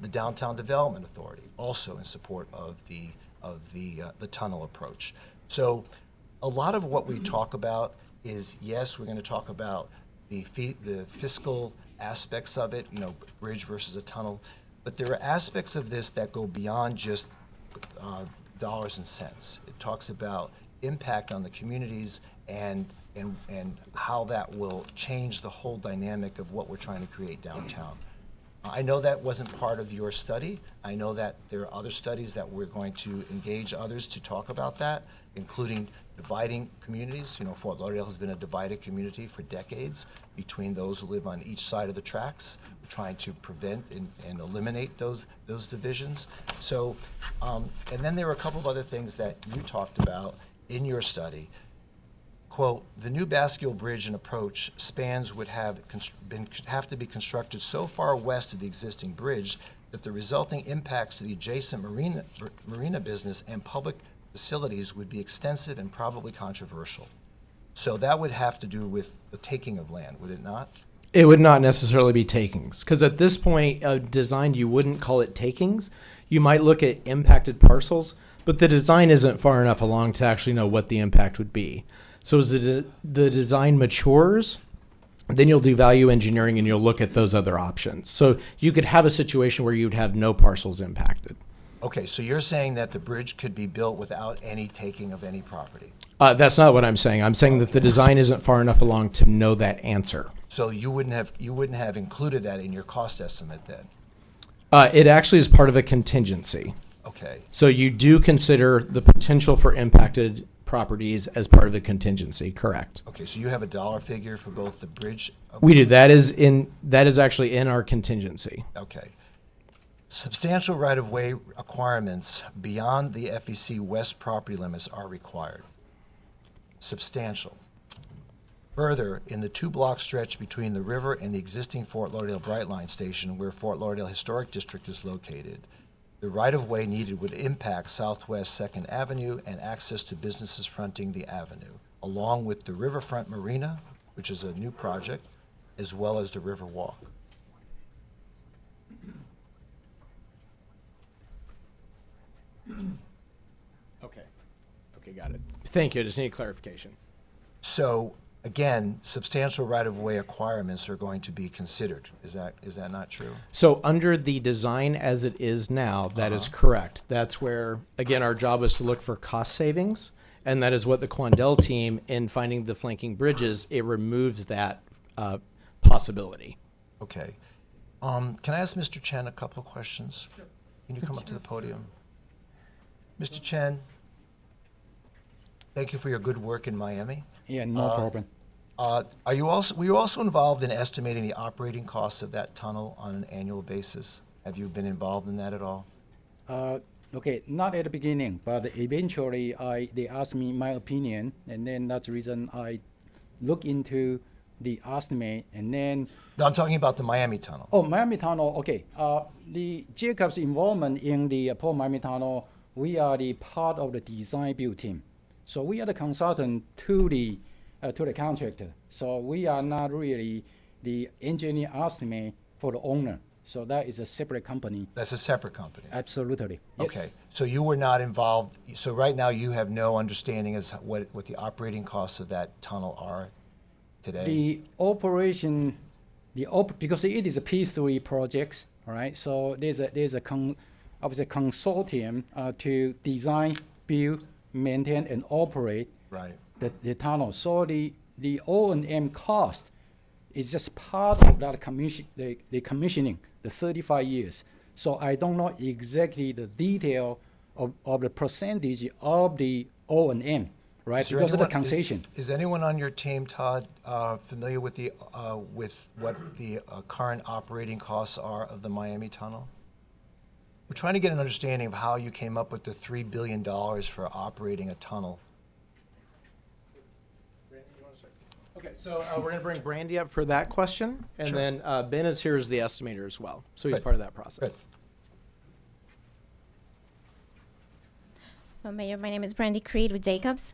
The Downtown Development Authority, also in support of the tunnel approach. So a lot of what we talk about is, yes, we're going to talk about the fiscal aspects of it, bridge versus a tunnel, but there are aspects of this that go beyond just dollars and cents. It talks about impact on the communities and how that will change the whole dynamic of what we're trying to create downtown. I know that wasn't part of your study. I know that there are other studies that we're going to engage others to talk about that, including dividing communities. Fort Lauderdale has been a divided community for decades between those who live on each side of the tracks. We're trying to prevent and eliminate those divisions. So, and then there were a couple of other things that you talked about in your study. Quote, the new bascule bridge and approach spans would have to be constructed so far west of the existing bridge that the resulting impacts to the adjacent marina business and public facilities would be extensive and probably controversial. So that would have to do with the taking of land, would it not? It would not necessarily be takings, because at this point of design, you wouldn't call it takings. You might look at impacted parcels, but the design isn't far enough along to actually know what the impact would be. So as the design matures, then you'll do value engineering and you'll look at those other options. So you could have a situation where you'd have no parcels impacted. Okay, so you're saying that the bridge could be built without any taking of any property? That's not what I'm saying. I'm saying that the design isn't far enough along to know that answer. So you wouldn't have included that in your cost estimate then? It actually is part of a contingency. Okay. So you do consider the potential for impacted properties as part of the contingency, correct? Okay, so you have a dollar figure for both the bridge? We do. That is actually in our contingency. Okay. Substantial right-of-way requirements beyond the FEC West property limits are required. Substantial. Further, in the 2-block stretch between the river and the existing Fort Lauderdale Brightline station, where Fort Lauderdale Historic District is located, the right-of-way needed would impact Southwest 2nd Avenue and access to businesses fronting the avenue, along with the Riverfront Marina, which is a new project, as well as the River Walk. got it. Thank you. I just need clarification. So again, substantial right-of-way requirements are going to be considered. Is that not true? So under the design as it is now, that is correct. That's where, again, our job is to look for cost savings, and that is what the Quandel team, in finding the flanking bridges, it removes that possibility. Okay. Can I ask Mr. Chen a couple of questions? Sure. Can you come up to the podium? Mr. Chen, thank you for your good work in Miami. Yeah, no problem. Were you also involved in estimating the operating costs of that tunnel on an annual basis? Have you been involved in that at all? Okay, not at the beginning, but eventually they asked me my opinion, and then that's the reason I look into the estimate, and then. No, I'm talking about the Miami tunnel. Oh, Miami Tunnel, okay. The Jacob's involvement in the Port Miami Tunnel, we are the part of the design build team. So we are the consultant to the contractor. So we are not really the engineer estimate for the owner. So that is a separate company. That's a separate company. Absolutely. Yes. Okay, so you were not involved, so right now you have no understanding as what the operating costs of that tunnel are today? The operation, because it is a P3 project, all right? So there's a obviously consortium to design, build, maintain, and operate Right. the tunnel. So the O&M cost is just part of that the commissioning, the 35 years. So I don't know exactly the detail of the percentage of the O&M, right? Is there Because of the anyone- concession. Is anyone on your team, Todd, familiar with what the current operating costs are of the Miami tunnel? We're trying to get an understanding of how you came up with the $3 billion for operating a tunnel. Okay, so we're going to bring Brandy up for that question, and Sure. then Ben is here as the estimator as well, so he's Good. part of that process. Good. Well, Mayor, my name is Brandy Creed with Jacobs.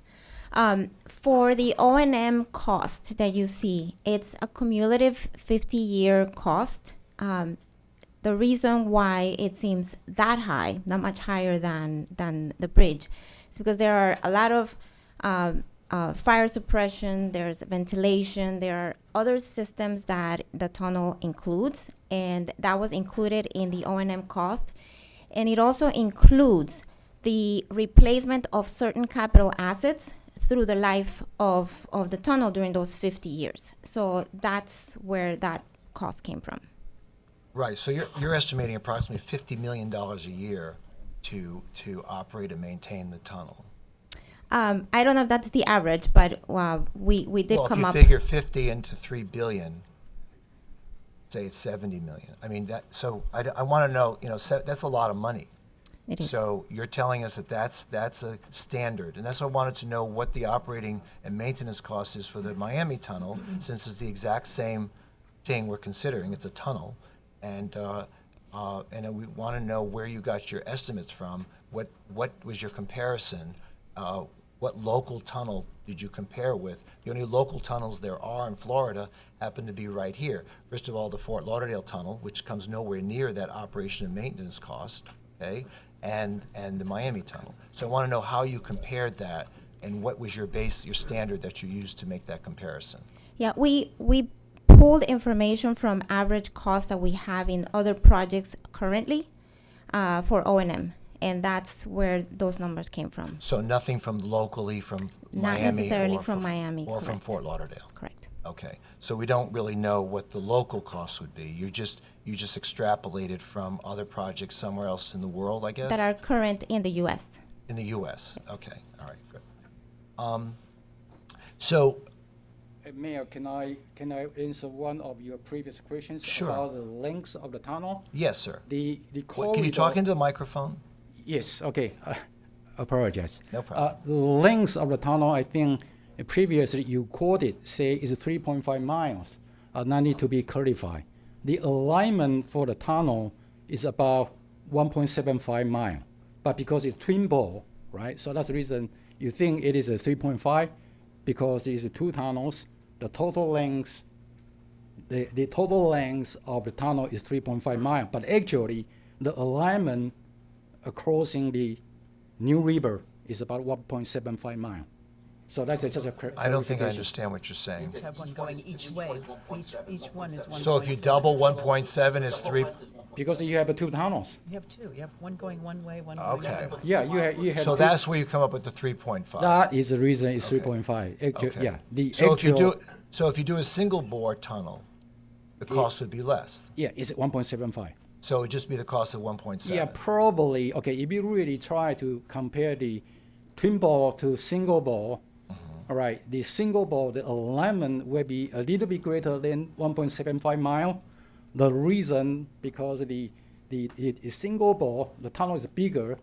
For the O&M cost that you see, it's a cumulative 50-year cost. The reason why it seems that high, not much higher than the bridge, is because there are a lot of fire suppression, there's ventilation, there are other systems that the tunnel includes, and that was included in the O&M cost. And it also includes the replacement of certain capital assets through the life of the tunnel during those 50 years. So that's where that cost came from. Right, so you're estimating approximately $50 million a year to operate and maintain the tunnel. I don't know if that's the average, but we did Well, if come you up. figure 50 into 3 billion, say it's 70 million. I mean, I want to know, that's a lot of money. It is. So you're telling us that that's a standard, and that's why I wanted to know what the operating and maintenance cost is for the Miami tunnel, since it's the exact same thing we're considering. It's a tunnel, and we want to know where you got your estimates from. What was your comparison? What local tunnel did you compare with? The only local tunnels there are in Florida happen to be right here. First of all, the Fort Lauderdale tunnel, which comes nowhere near that operation and maintenance cost, okay, and the Miami tunnel. So I want to know how you compared that, and what was your standard that you used to make that comparison. Yeah, we pulled information from average costs that we have in other projects currently for O&M. And that's where those numbers came from. So nothing from locally from Not Miami necessarily or from Miami, or from correct. Fort Lauderdale. Correct. Okay, so we don't really know what the local costs would be. You just extrapolated from other projects somewhere else in the world, I guess? That are current in the U.S. In the U.S., okay, all right, good. So, Mayor, can I answer one of your previous questions Sure. about the length of the tunnel? yes, sir. The Can you talk into the microphone? Yes, okay. Apologize. No problem. The length of the tunnel, I think previously you quoted, say, is 3.5 miles. Now need to be clarified. The alignment for the tunnel is about 1.75 mile, but because it's twin bowl, right? So that's the reason you think it is a 3.5, because it's two tunnels. The total length, the total length of the tunnel is 3.5 mile, but actually the alignment crossing the New River is about 1.75 mile. So that's just a I don't think I clarification. understand what you're saying. Have one going each way. Each one is one. So if you double 1.7 is 3, Because you have two tunnels. You have two. You have one going one way, one going the okay. other. Yeah, you have So two. that's where you come up with the 3.5. That is the reason it's 3.5. Actually, Okay. yeah, the So actual, if you do a single bore tunnel, the cost would be less. yeah, it's 1.75. So it would just be the cost of 1.7. Yeah, probably. Okay, if you really try to compare the twin bore to single bore, all right, the single bore, the alignment will be a little bit greater than 1.75 mile. The reason because the single bore, the tunnel is bigger.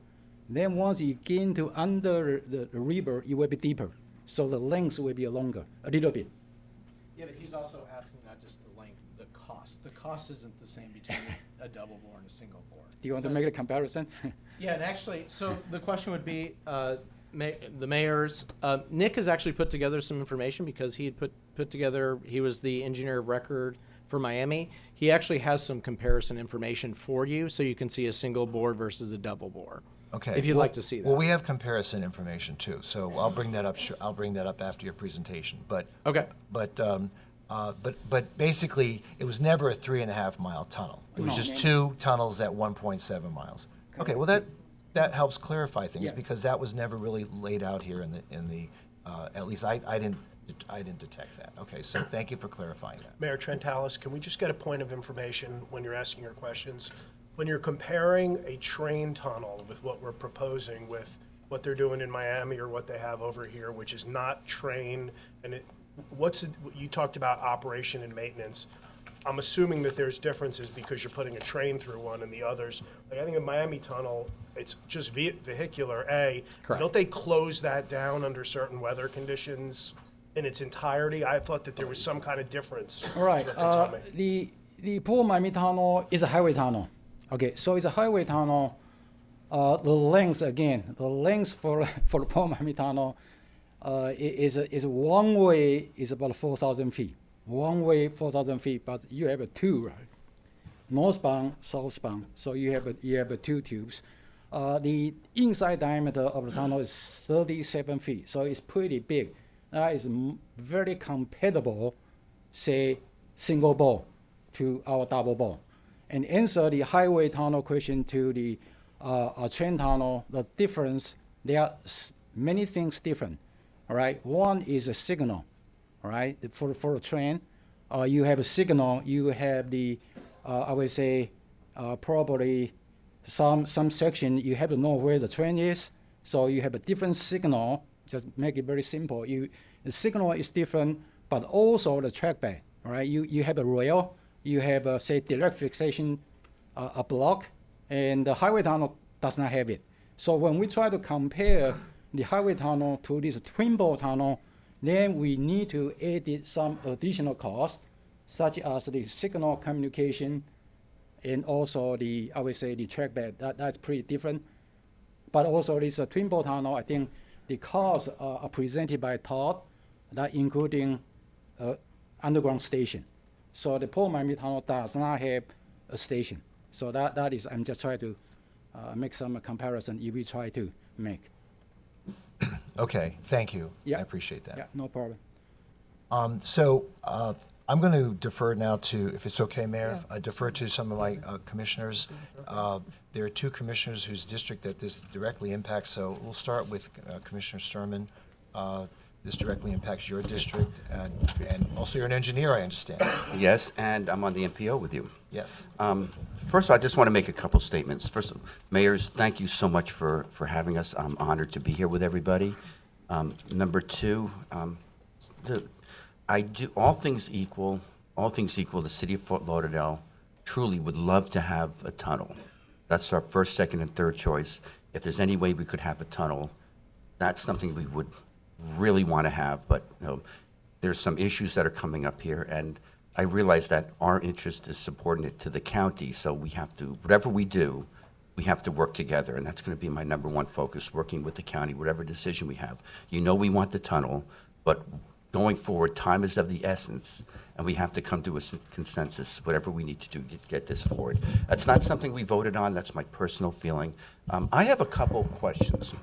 Then once you get into under the river, it will be deeper. So the length will be longer, a little bit. Yeah, but he's also asking not just the length, the cost. The cost isn't the same between a double bore and a single bore. Do you want to make a comparison? Yeah, and actually, so the question would be, the mayor's, Nick has actually put together some information because he had put together, he was the engineer of record for Miami. He actually has some comparison information for you, so you can see a single bore versus a double bore. Okay. If you'd Well- like to see that. Well, we have comparison information too, so I'll bring that up. I'll bring that up after your presentation. But Okay. But basically, it was never a 3.5 mile tunnel. It was just two tunnels at 1.7 miles. Okay. Well, that helps clarify things Yeah. because that was never really laid out here in the at least I didn't detect that. Okay. So thank you for clarifying that. Mayor Trentalis, can we just get a point of information when you're asking your questions? When you're comparing a train tunnel with what we're proposing with what they're doing in Miami or what they have over here, which is not train, and you talked about operation and maintenance. I'm assuming that there's differences because you're putting a train through one and the others. Like I think a Miami tunnel, it's just vehicular, A. Correct. Don't they close that down under certain weather conditions in its entirety? I thought that there was some kind of difference. All right. That they told me. The Port Miami Tunnel is a highway tunnel. Okay, so it's a highway tunnel. The length for the Port Miami Tunnel is one way is about 4,000 feet. One way 4,000 feet, but you have two, right? Northbound, southbound. So you have two tubes. The inside diameter of the tunnel is 37 feet, so it's pretty big. That is very compatible, say, single bore to our double bore. And answer the highway tunnel question to the train tunnel, the difference, there are many things different, all right? One is a signal, all right? For a train, you have a signal, you have the, I would say, probably some section, you have to know where the train is, so you have a different signal, just make it very simple. The signal is different, but also the track back, all right? You have a rail, you have, say, direct fixation, a block, and the highway tunnel does not have it. So when we try to compare the highway tunnel to this twin bore tunnel, then we need to add some additional cost, such as the signal communication and also the, I would say, the track bed. That's pretty different. But also this twin bore tunnel, I think the costs are presented by Todd, that including underground station. So the Port Miami Tunnel does not have a station. So that is, I'm just trying to make some comparison if we try to make. Okay. Thank you. Yeah. I appreciate that. Yeah, no problem. So I'm going to defer now to, if it's okay, Mayor, I defer to some of my commissioners. There are two commissioners whose district that this directly impacts, so we'll start with Commissioner Sturman. This directly impacts your district, and also you're an engineer, I understand. Yes, and I'm on the MPO with you. Yes. First of all, I just want to make a couple statements. First, mayors, thank you so much for having us. I'm honored to be here with everybody. Number two, all things equal, the city of Fort Lauderdale truly would love to have a tunnel. That's our first, second, and third choice. If there's any way we could have a tunnel, that's something we would really want to have, but there's some issues that are coming up here, and I realize that our interest is subordinate to the county, so we have to, whatever we do, we have to work together, and that's going to be my number one focus, working with the county, whatever decision we have. We want the tunnel, but going forward, time is of the essence, and we have to come to a consensus, whatever we need to do to get this forward. That's not something we voted on, that's my personal feeling. I have a couple questions.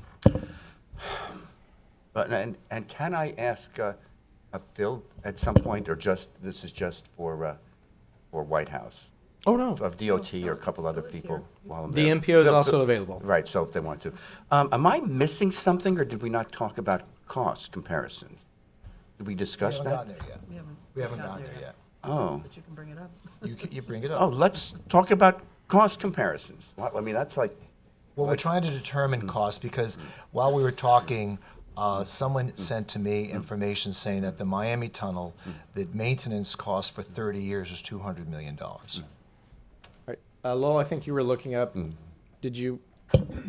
But, and can I ask Phil at some point, or just, this is just for White House? Oh, no. Of DOT or a couple other people while I'm The there. MPO is Phil- also Phil- available. Right, so if they want to. Am I missing something, or did we not talk about cost comparisons? Did we We discuss haven't gotten that? there yet. We haven't gotten there yet. Oh, But you can bring it up. You bring it oh, up. let's talk about cost comparisons. Well, I mean, that's like, Well, we're trying to determine cost because while we were talking, someone sent to me information saying that the Miami tunnel, the maintenance cost for 30 years is $200 million. Right. Lowell, I think you were looking up. Did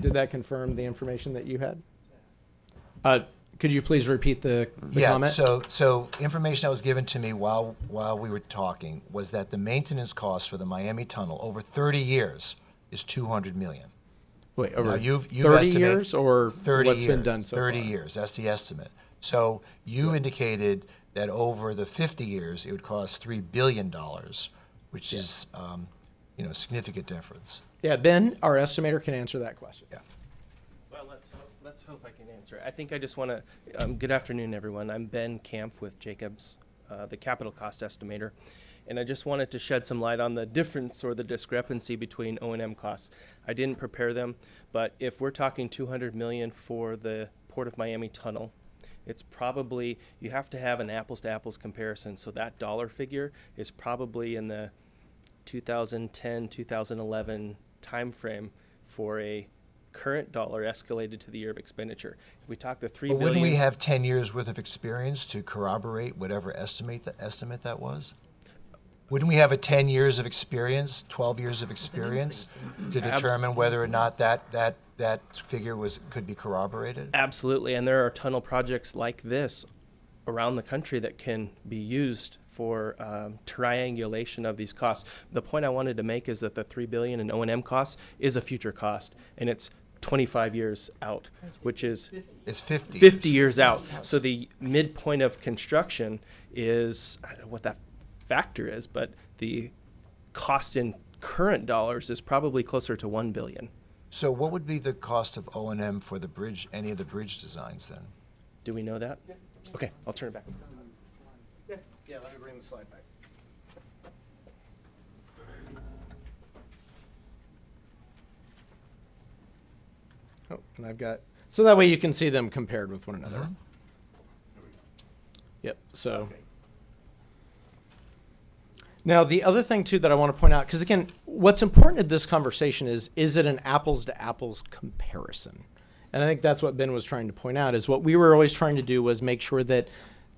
that confirm the information that you had? Could you please repeat the Yeah, comment? so information that was given to me while we were talking was that the maintenance cost for the Miami tunnel over 30 years is $200 million. Wait, over Now, you've 30 estimated years or 30 what's years, been done so 30 far? years, that's the estimate. So you indicated that over the 50 years, it would cost $3 billion, which is, a significant difference. Yeah, Ben, our estimator, can answer that question. Yeah. Well, let's hope I can answer it. I think I just want to, good afternoon, everyone. I'm Ben Kampf with Jacobs, the capital cost estimator. And I just wanted to shed some light on the difference or the discrepancy between O&M costs. I didn't prepare them, but if we're talking $200 million for the Port of Miami tunnel, it's probably, you have to have an apples to apples comparison. So that dollar figure is probably in the 2010, 2011 timeframe for a current dollar escalated to the year of expenditure. If we talk the $3 But billion. wouldn't we have 10 years worth of experience to corroborate whatever estimate that was? Wouldn't we have a 10 years of experience, 12 years of experience to determine whether or not that figure could be corroborated? Absolutely, and there are tunnel projects like this around the country that can be used for triangulation of these costs. The point I wanted to make is that the $3 billion in O&M costs is a future cost, and it's 25 years out, which is It's 50. 50 years out. So the midpoint of construction is, I don't know what that factor is, but the cost in current dollars is probably closer to $1 billion. So what would be the cost of O&M for the bridge, any of the bridge designs then? Do we know that? Okay, I'll turn it back. Yeah, let me bring the slide back. Oh, and I've got, so that way you can see them compared with one another. Yep, so. Now, the other thing too that I want to point out, because again, what's important in this conversation is it an apples to apples comparison? And I think that's what Ben was trying to point out, is what we were always trying to do was make sure that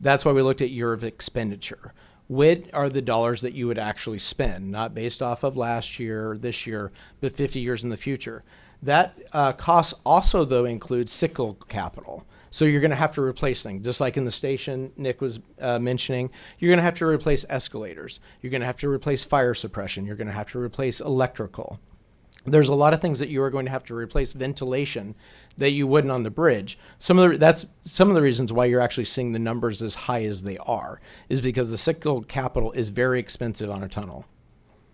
that's why we looked at year of expenditure. What are the dollars that you would actually spend, not based off of last year or this year, but 50 years in the future? That cost also, though, includes cyclical capital. So you're going to have to replace things, just like in the station Nick was mentioning. You're going to have to replace escalators. You're going to have to replace fire suppression. You're going to have to replace electrical. There's a lot of things that you are going to have to replace, ventilation, that you wouldn't on the bridge. That's some of the reasons why you're actually seeing the numbers as high as they are, is because the cyclical capital is very expensive on a tunnel.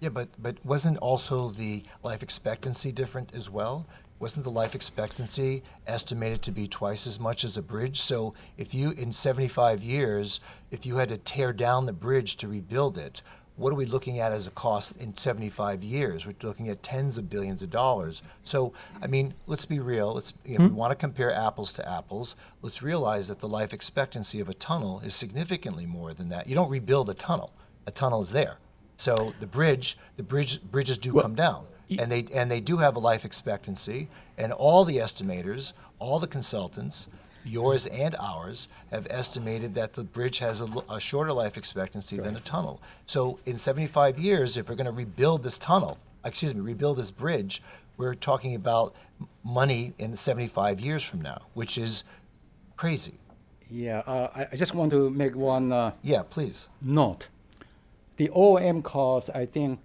Yeah, but wasn't also the life expectancy different as well? Wasn't the life expectancy estimated to be twice as much as a bridge? So if you, in 75 years, if you had to tear down the bridge to rebuild it, what are we looking at as a cost in 75 years? We're looking at tens of billions of dollars. So, I mean, let's be real. If we want to compare apples to apples, let's realize that the life expectancy of a tunnel is significantly more than that. You don't rebuild a tunnel. A tunnel is there. So bridges do come down, and they do have a life expectancy. And all the estimators, all the consultants, yours and ours, have estimated that the bridge has a shorter life expectancy than a tunnel. So in 75 years, if we're going to rebuild this bridge, we're talking about money in 75 years from now, which is crazy. Yeah, I just want to make one Yeah, please. note. The O&M cost, I think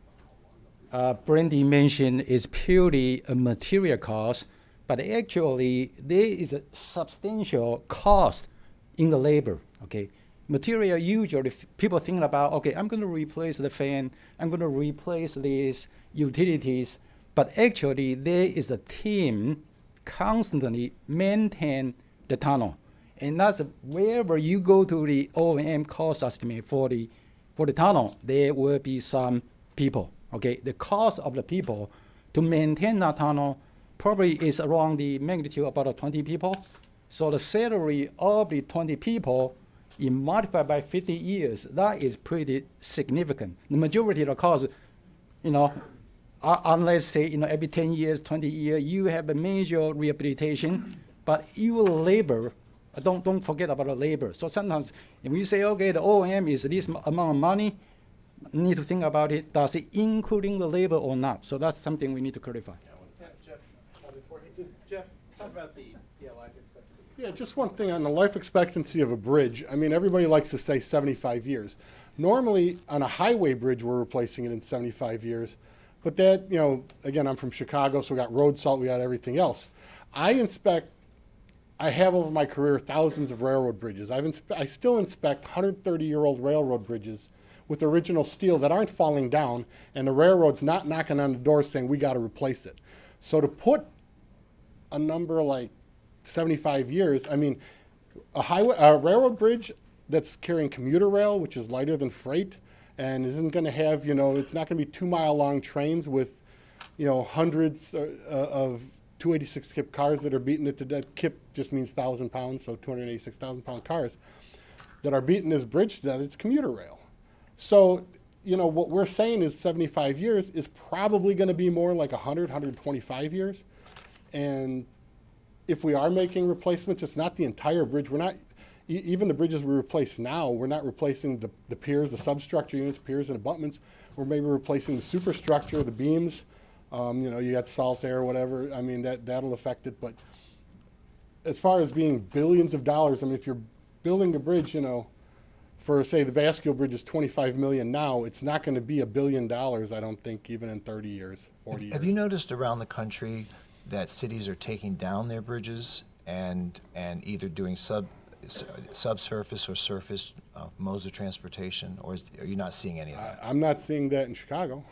Brandy mentioned, is purely a material cost, but actually there is a substantial cost in the labor, okay? Material usually, people think about, okay, I'm going to replace the fan, I'm going to replace these utilities, but actually there is a team constantly maintain the tunnel. And that's wherever you go to the O&M cost estimate for the tunnel, there will be some people, okay? The cost of the people to maintain that tunnel probably is around the magnitude about 20 people. So the salary of the 20 people, in multiplied by 50 years, that is pretty significant. The majority of the cost, unless say, every 10 years, 20 years, you have a major rehabilitation, but your labor, don't forget about the labor. So sometimes if we say, okay, the O&M is this amount of money, need to think about it. Does it including the labor or not? So that's something we need to clarify. Jeff, talk about the life expectancy. Yeah, just one thing on the life expectancy of a bridge. I mean, everybody likes to say 75 years. Normally, on a highway bridge, we're replacing it in 75 years. But that, again, I'm from Chicago, so we got road salt, we got everything else. I have over my career thousands of railroad bridges. I still inspect 130-year-old railroad bridges with original steel that aren't falling down, and the railroad's not knocking on the door saying, we got to replace it. So to put a number like 75 years, I mean, a railroad bridge that's carrying commuter rail, which is lighter than freight, and isn't going to have, it's not going to be 2-mile-long trains with, hundreds of 286 kip cars that are beating it to death. Kip just means 1,000 pounds, so 286,000-pound cars that are beating this bridge to death. It's commuter rail. So, what we're saying is 75 years is probably going to be more like 100, 125 years. And if we are making replacements, it's not the entire bridge. We're not, even the bridges we replace now, we're not replacing the piers, the substructure units, piers and abutments. We're maybe replacing the superstructure, the beams. You got salt there or whatever. I mean, that'll affect it. But as far as being billions of dollars, I mean, if you're building a bridge, for, say, the Bascule Bridge is $25 million now, it's not going to be $1 billion, I don't think, even in 30 years, 40 years. Have you noticed around the country that cities are taking down their bridges and either doing subsurface or surface modes of transportation, or are you not seeing any of that? I'm not seeing that in Chicago.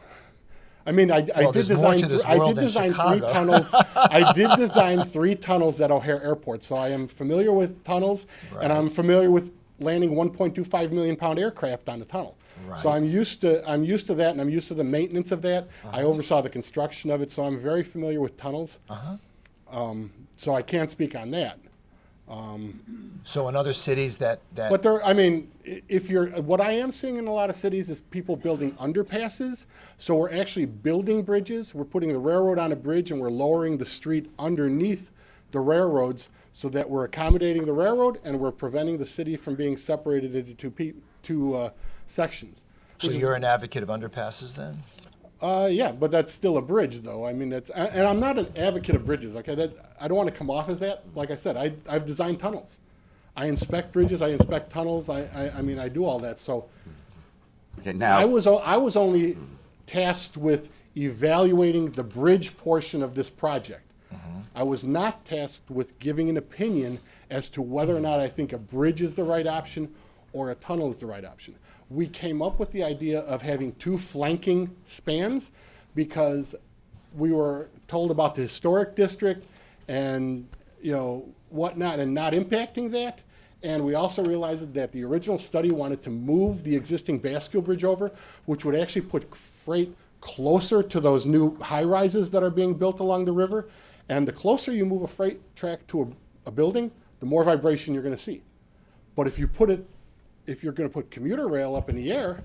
I mean, I did design three tunnels. I did design 3 tunnels at O'Hare Airport, so I am familiar with tunnels, and I'm familiar with landing 1.25 million pound aircraft on the tunnel. Right. So I'm used to that, and I'm used to the maintenance of that. I oversaw the construction of it, so I'm very familiar with tunnels. So I can't speak on that. So in other cities that But what I am seeing in a lot of cities is people building underpasses. So we're actually building bridges. We're putting the railroad on a bridge, and we're lowering the street underneath the railroads, so that we're accommodating the railroad and we're preventing the city from being separated into two sections. So you're an advocate of underpasses then? Yeah, but that's still a bridge, though. I mean, and I'm not an advocate of bridges. Okay, I don't want to come off as that. Like I said, I've designed tunnels. I inspect bridges. I inspect tunnels. I do all that. So Okay, now, I was only tasked with evaluating the bridge portion of this project. I was not tasked with giving an opinion as to whether or not I think a bridge is the right option or a tunnel is the right option. We came up with the idea of having 2 flanking spans because we were told about the historic district and whatnot, and not impacting that. And we also realized that the original study wanted to move the existing Bascule Bridge over, which would actually put freight closer to those new high-rises that are being built along the river. And the closer you move a freight track to a building, the more vibration you're going to see. But if you're going to put commuter rail up in the air,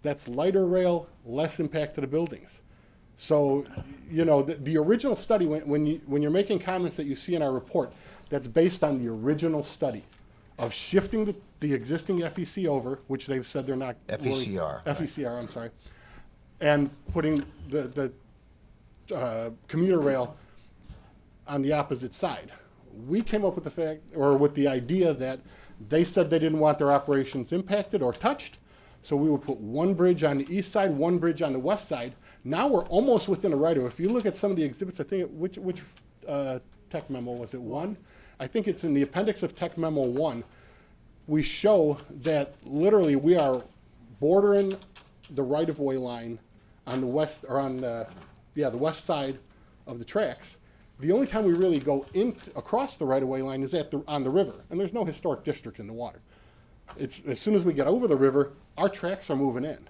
that's lighter rail, less impact to the buildings. So, the original study, when you're making comments that you see in our report, that's based on the original study of shifting the existing FEC over, which they've said they're not. FECR. FECR, I'm sorry. And putting the commuter rail on the opposite side. We came up with the idea that they said they didn't want their operations impacted or touched, so we would put 1 bridge on the east side, 1 bridge on the west side. Now we're almost within a right-of-way. If you look at some of the exhibits, I think, which tech memo was it, 1? I think it's in the appendix of tech memo 1. We show that literally we are bordering the right-of-way line on the west, or on the west side of the tracks. The only time we really go across the right-of-way line is on the river, and there's no historic district in the water. It's as soon as we get over the river, our tracks are moving in.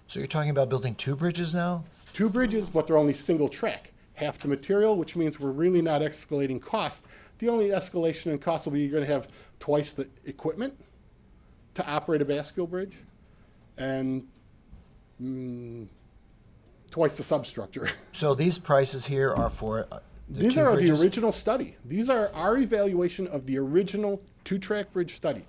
So you're talking about building 2 bridges now? 2 bridges, but they're only single track. Half the material, which means we're really not escalating cost. The only escalation in cost will be you're going to have twice the equipment to operate a bascule bridge, and twice the substructure. So these prices here are for These two are bridges? the original study. These are our evaluation of the original 2-track bridge study.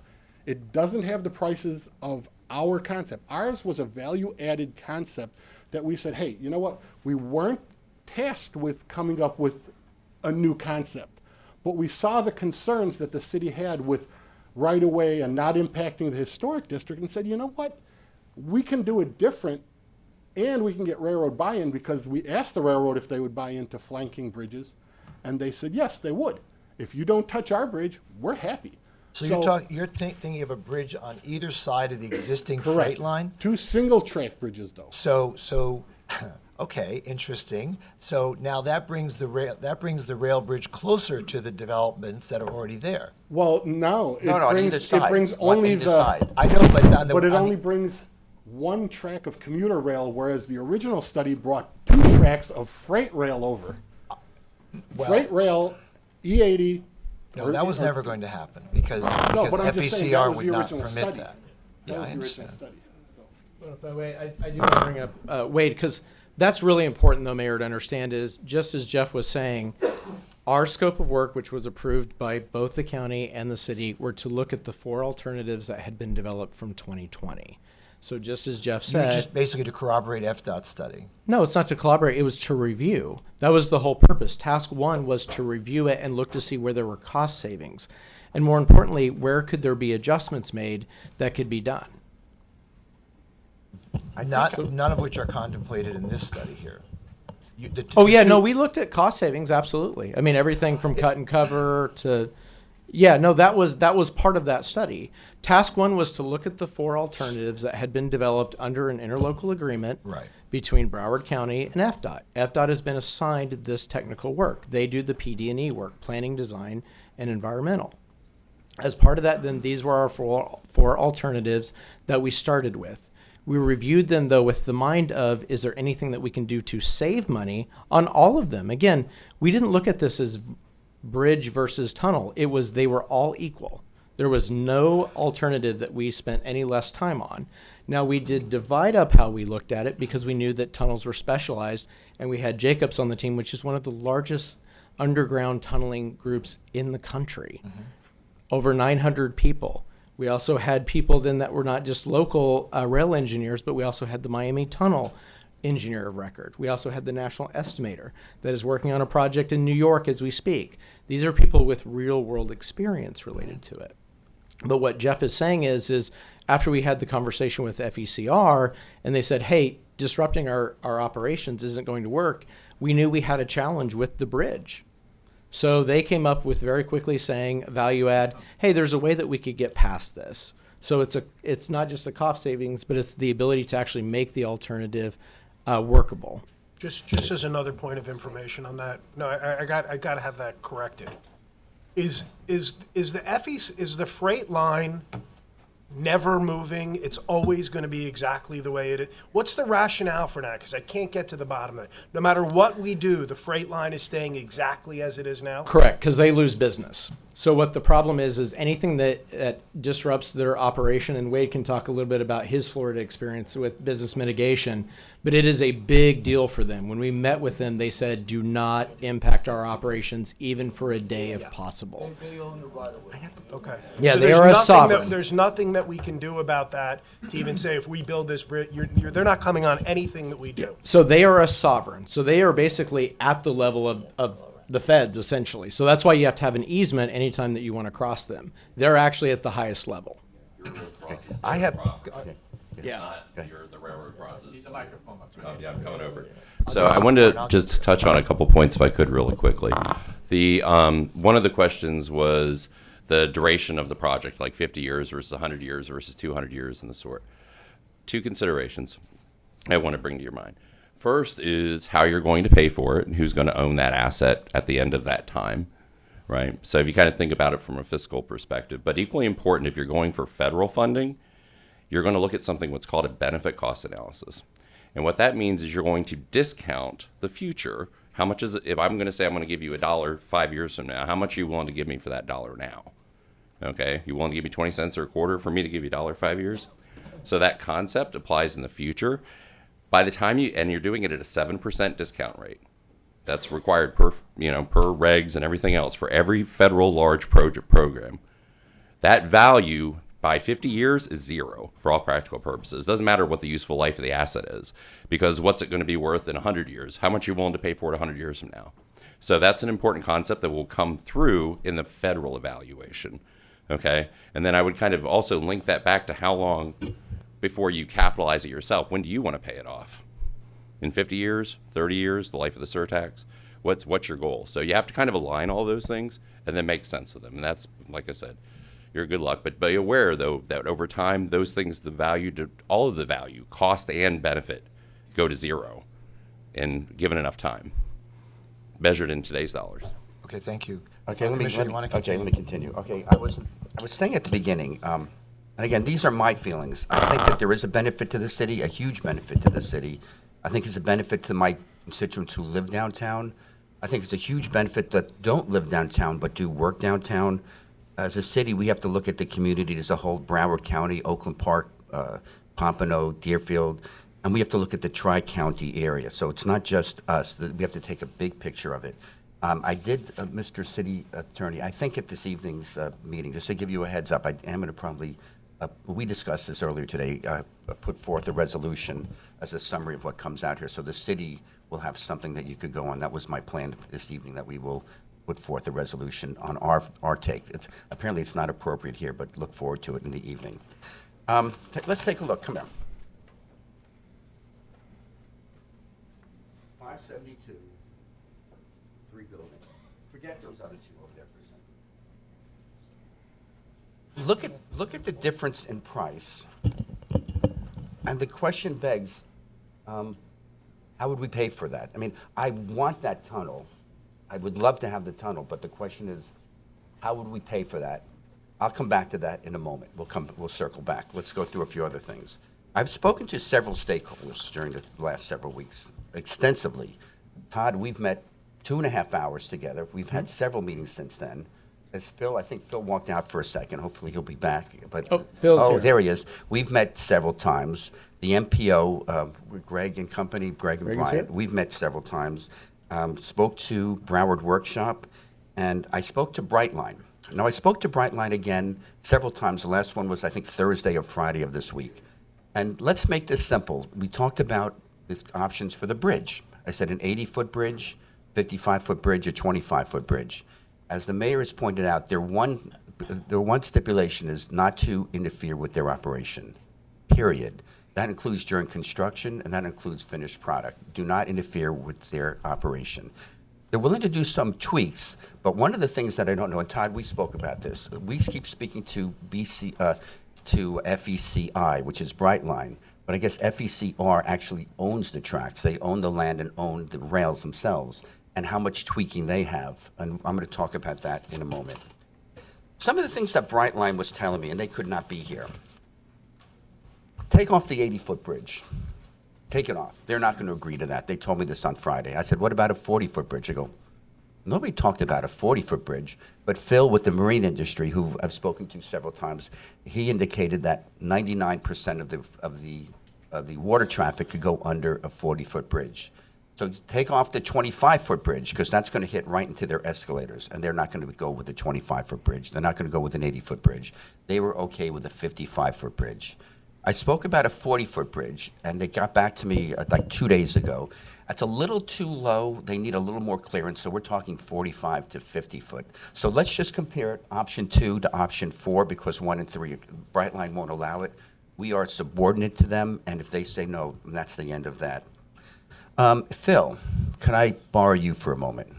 It doesn't have the prices of our concept. Ours was a value-added concept that we said, hey, you know what? We weren't tasked with coming up with a new concept, but we saw the concerns that the city had with right-of-way and not impacting the historic district and said, you know what? We can do it different, and we can get railroad buy-in, because we asked the railroad if they would buy into flanking bridges, and they said yes, they would. If you don't touch our bridge, we're happy. So you're thinking of a bridge on either side of the existing Correct. freight line? 2 single-track bridges, though. So, okay, interesting. So now that brings the rail bridge closer to the developments that are already there. Well, no, No, on either side. it brings What, only either the, side? I know, but on the but it on only the- brings 1 track of commuter rail, whereas the original study brought 2 tracks of freight rail over. well, Freight rail, E80. No, that was never going to happen because No, but I'm just saying that FECR was would the not original permit study. that. That Yeah, was I the original understand. study. Well, if I may, I do want to bring up Wade, because that's really important, though, Mayor, to understand is, just as Jeff was saying, our scope of work, which was approved by both the county and the city, were to look at the 4 alternatives that had been developed from 2020. So just as Jeff You said, just basically to corroborate FDOT's study. no, it's not to collaborate. It was to review. That was the whole purpose. Task 1 was to review it and look to see where there were cost savings. And more importantly, where could there be adjustments made that could be done? None of which are contemplated in this study here. Oh, yeah, no, we looked at cost savings, absolutely. I mean, everything from cut and cover to, yeah, no, that was part of that study. Task 1 was to look at the 4 alternatives that had been developed under an interlocal agreement Right. between Broward County and FDOT. FDOT has been assigned this technical work. They do the PD&E work, planning, design, and environmental. As part of that, then these were our four alternatives that we started with. We reviewed them, though, with the mind of, is there anything that we can do to save money on all of them? Again, we didn't look at this as bridge versus tunnel. It was, they were all equal. There was no alternative that we spent any less time on. Now, we did divide up how we looked at it because we knew that tunnels were specialized, and we had Jacobs on the team, which is one of the largest underground tunneling groups in the country. Over 900 people. We also had people then that were not just local rail engineers, but we also had the Miami Tunnel engineer of record. We also had the national estimator that is working on a project in New York as we speak. These are people with real world experience related to it. But what Jeff is saying is after we had the conversation with FECR and they said, hey, disrupting our operations isn't going to work, we knew we had a challenge with the bridge. So they came up with very quickly saying, value add, hey, there's a way that we could get past this. So it's not just a cost savings, but it's the ability to actually make the alternative workable. Just as another point of information on that, no, I got to have that corrected. Is the freight line never moving? It's always going to be exactly the way it is. What's the rationale for that? Because I can't get to the bottom of it. No matter what we do, the freight line is staying exactly as it is now? Correct, because they lose business. So what the problem is anything that disrupts their operation, and Wade can talk a little bit about his Florida experience with business mitigation, but it is a big deal for them. When we met with them, they said, do not impact our operations even for a day if possible. Okay. Yeah, So they there's are a nothing sovereign. There's nothing that we can do about that to even say if we build this bridge, they're not coming on anything that we do. So they are a sovereign. So they are basically at the level of the feds, essentially. So that's why you have to have an easement anytime that you want to cross them. They're actually at the highest level. I have, Yeah. You're the railroad process. Yeah, I'm coming over. So I wanted to just touch on a couple points if I could really quickly. The one of the questions was the duration of the project, like 50 years versus 100 years versus 200 years and the sort. 2 considerations I want to bring to your mind. First is how you're going to pay for it and who's going to own that asset at the end of that time, right? So if you kind of think about it from a fiscal perspective, but equally important, if you're going for federal funding, you're going to look at something what's called a benefit cost analysis. And what that means is you're going to discount the future. How much is it, if I'm going to say I'm going to give you $1 5 years from now, how much are you willing to give me for that dollar now? Okay, you willing to give me 20 cents or a quarter for me to give you $1 5 years? So that concept applies in the future. By the time you're doing it at a 7% discount rate. That's required per regs and everything else for every federal large project program. That value by 50 years is zero for all practical purposes. Doesn't matter what the useful life of the asset is, because what's it going to be worth in 100 years? How much are you willing to pay for it 100 years from now? So that's an important concept that will come through in the federal evaluation. Okay, and then I would kind of also link that back to how long before you capitalize it yourself. When do you want to pay it off? In 50 years, 30 years, the life of the surtax? What's your goal? So you have to kind of align all those things and then make sense of them. And that's, like I said, your good luck. But be aware, though, that over time, those things, all of the value, cost and benefit, go to zero, and given enough time, measured in today's dollars. Okay, thank you. Okay, let me Commissioner, continue. Okay, I was saying at the beginning, and again, these are my feelings. I think that there is a benefit to the city, a huge benefit to the city. I think it's a benefit to my constituents who live downtown. I think it's a huge benefit that don't live downtown but do work downtown. As a city, we have to look at the community as a whole, Broward County, Oakland Park, Pompano, Deerfield, and we have to look at the tri-county area. So it's not just us. We have to take a big picture of it. I did, Mr. City Attorney, I think at this evening's meeting, just to give you a heads up, I am going to probably, we discussed this earlier today, put forth a resolution as a summary of what comes out here. So the city will have something that you could go on. That was my plan this evening, that we will put forth a resolution on our take. Apparently it's not appropriate here, but look forward to it in the evening. Let's take a look. Come here. 572, 3 buildings. Forget those other two over there for a second. Look at the difference in price. And the question begs, how would we pay for that? I mean, I want that tunnel. I would love to have the tunnel, but the question is, how would we pay for that? I'll come back to that in a moment. We'll circle back. Let's go through a few other things. I've spoken to several stakeholders during the last several weeks, extensively. Todd, we've met 2.5 hours together. We've had several meetings since then. As Phil, I think Phil walked out for a second. Hopefully he'll be back. But Phil's here. There he is. We've met several times. The MPO, with Greg and company, Greg and Brian, we've met several times. Spoke to Broward Workshop, and I spoke to Brightline. Now, I spoke to Brightline again several times. The last one was, I think, Thursday or Friday of this week. And let's make this simple. We talked about the options for the bridge. I said an 80-foot bridge, 55-foot bridge, a 25-foot bridge. As the mayor has pointed out, their one stipulation is not to interfere with their operation, period. That includes during construction, and that includes finished product. Do not interfere with their operation. They're willing to do some tweaks, but one of the things that I don't know, and Todd, we spoke about this. We keep speaking to FECI, which is Brightline, but I guess FECR actually owns the tracks. They own the land and own the rails themselves, and how much tweaking they have. And I'm going to talk about that in a moment. Some of the things that Brightline was telling me, and they could not be here. Take off the 80-foot bridge. Take it off. They're not going to agree to that. They told me this on Friday. I said, what about a 40-foot bridge? I go, nobody talked about a 40-foot bridge, but Phil with the marine industry, who I've spoken to several times, he indicated that 99% of the water traffic could go under a 40-foot bridge. So take off the 25-foot bridge, because that's going to hit right into their escalators, and they're not going to go with the 25-foot bridge. They're not going to go with an 80-foot bridge. They were okay with a 55-foot bridge. I spoke about a 40-foot bridge, and they got back to me like 2 days ago. That's a little too low. They need a little more clearance, so we're talking 45 to 50 foot. So let's just compare option 2 to option 4, because 1 and 3, Brightline won't allow it. We are subordinate to them, and if they say no, that's the end of that. Phil, can I borrow you for a moment?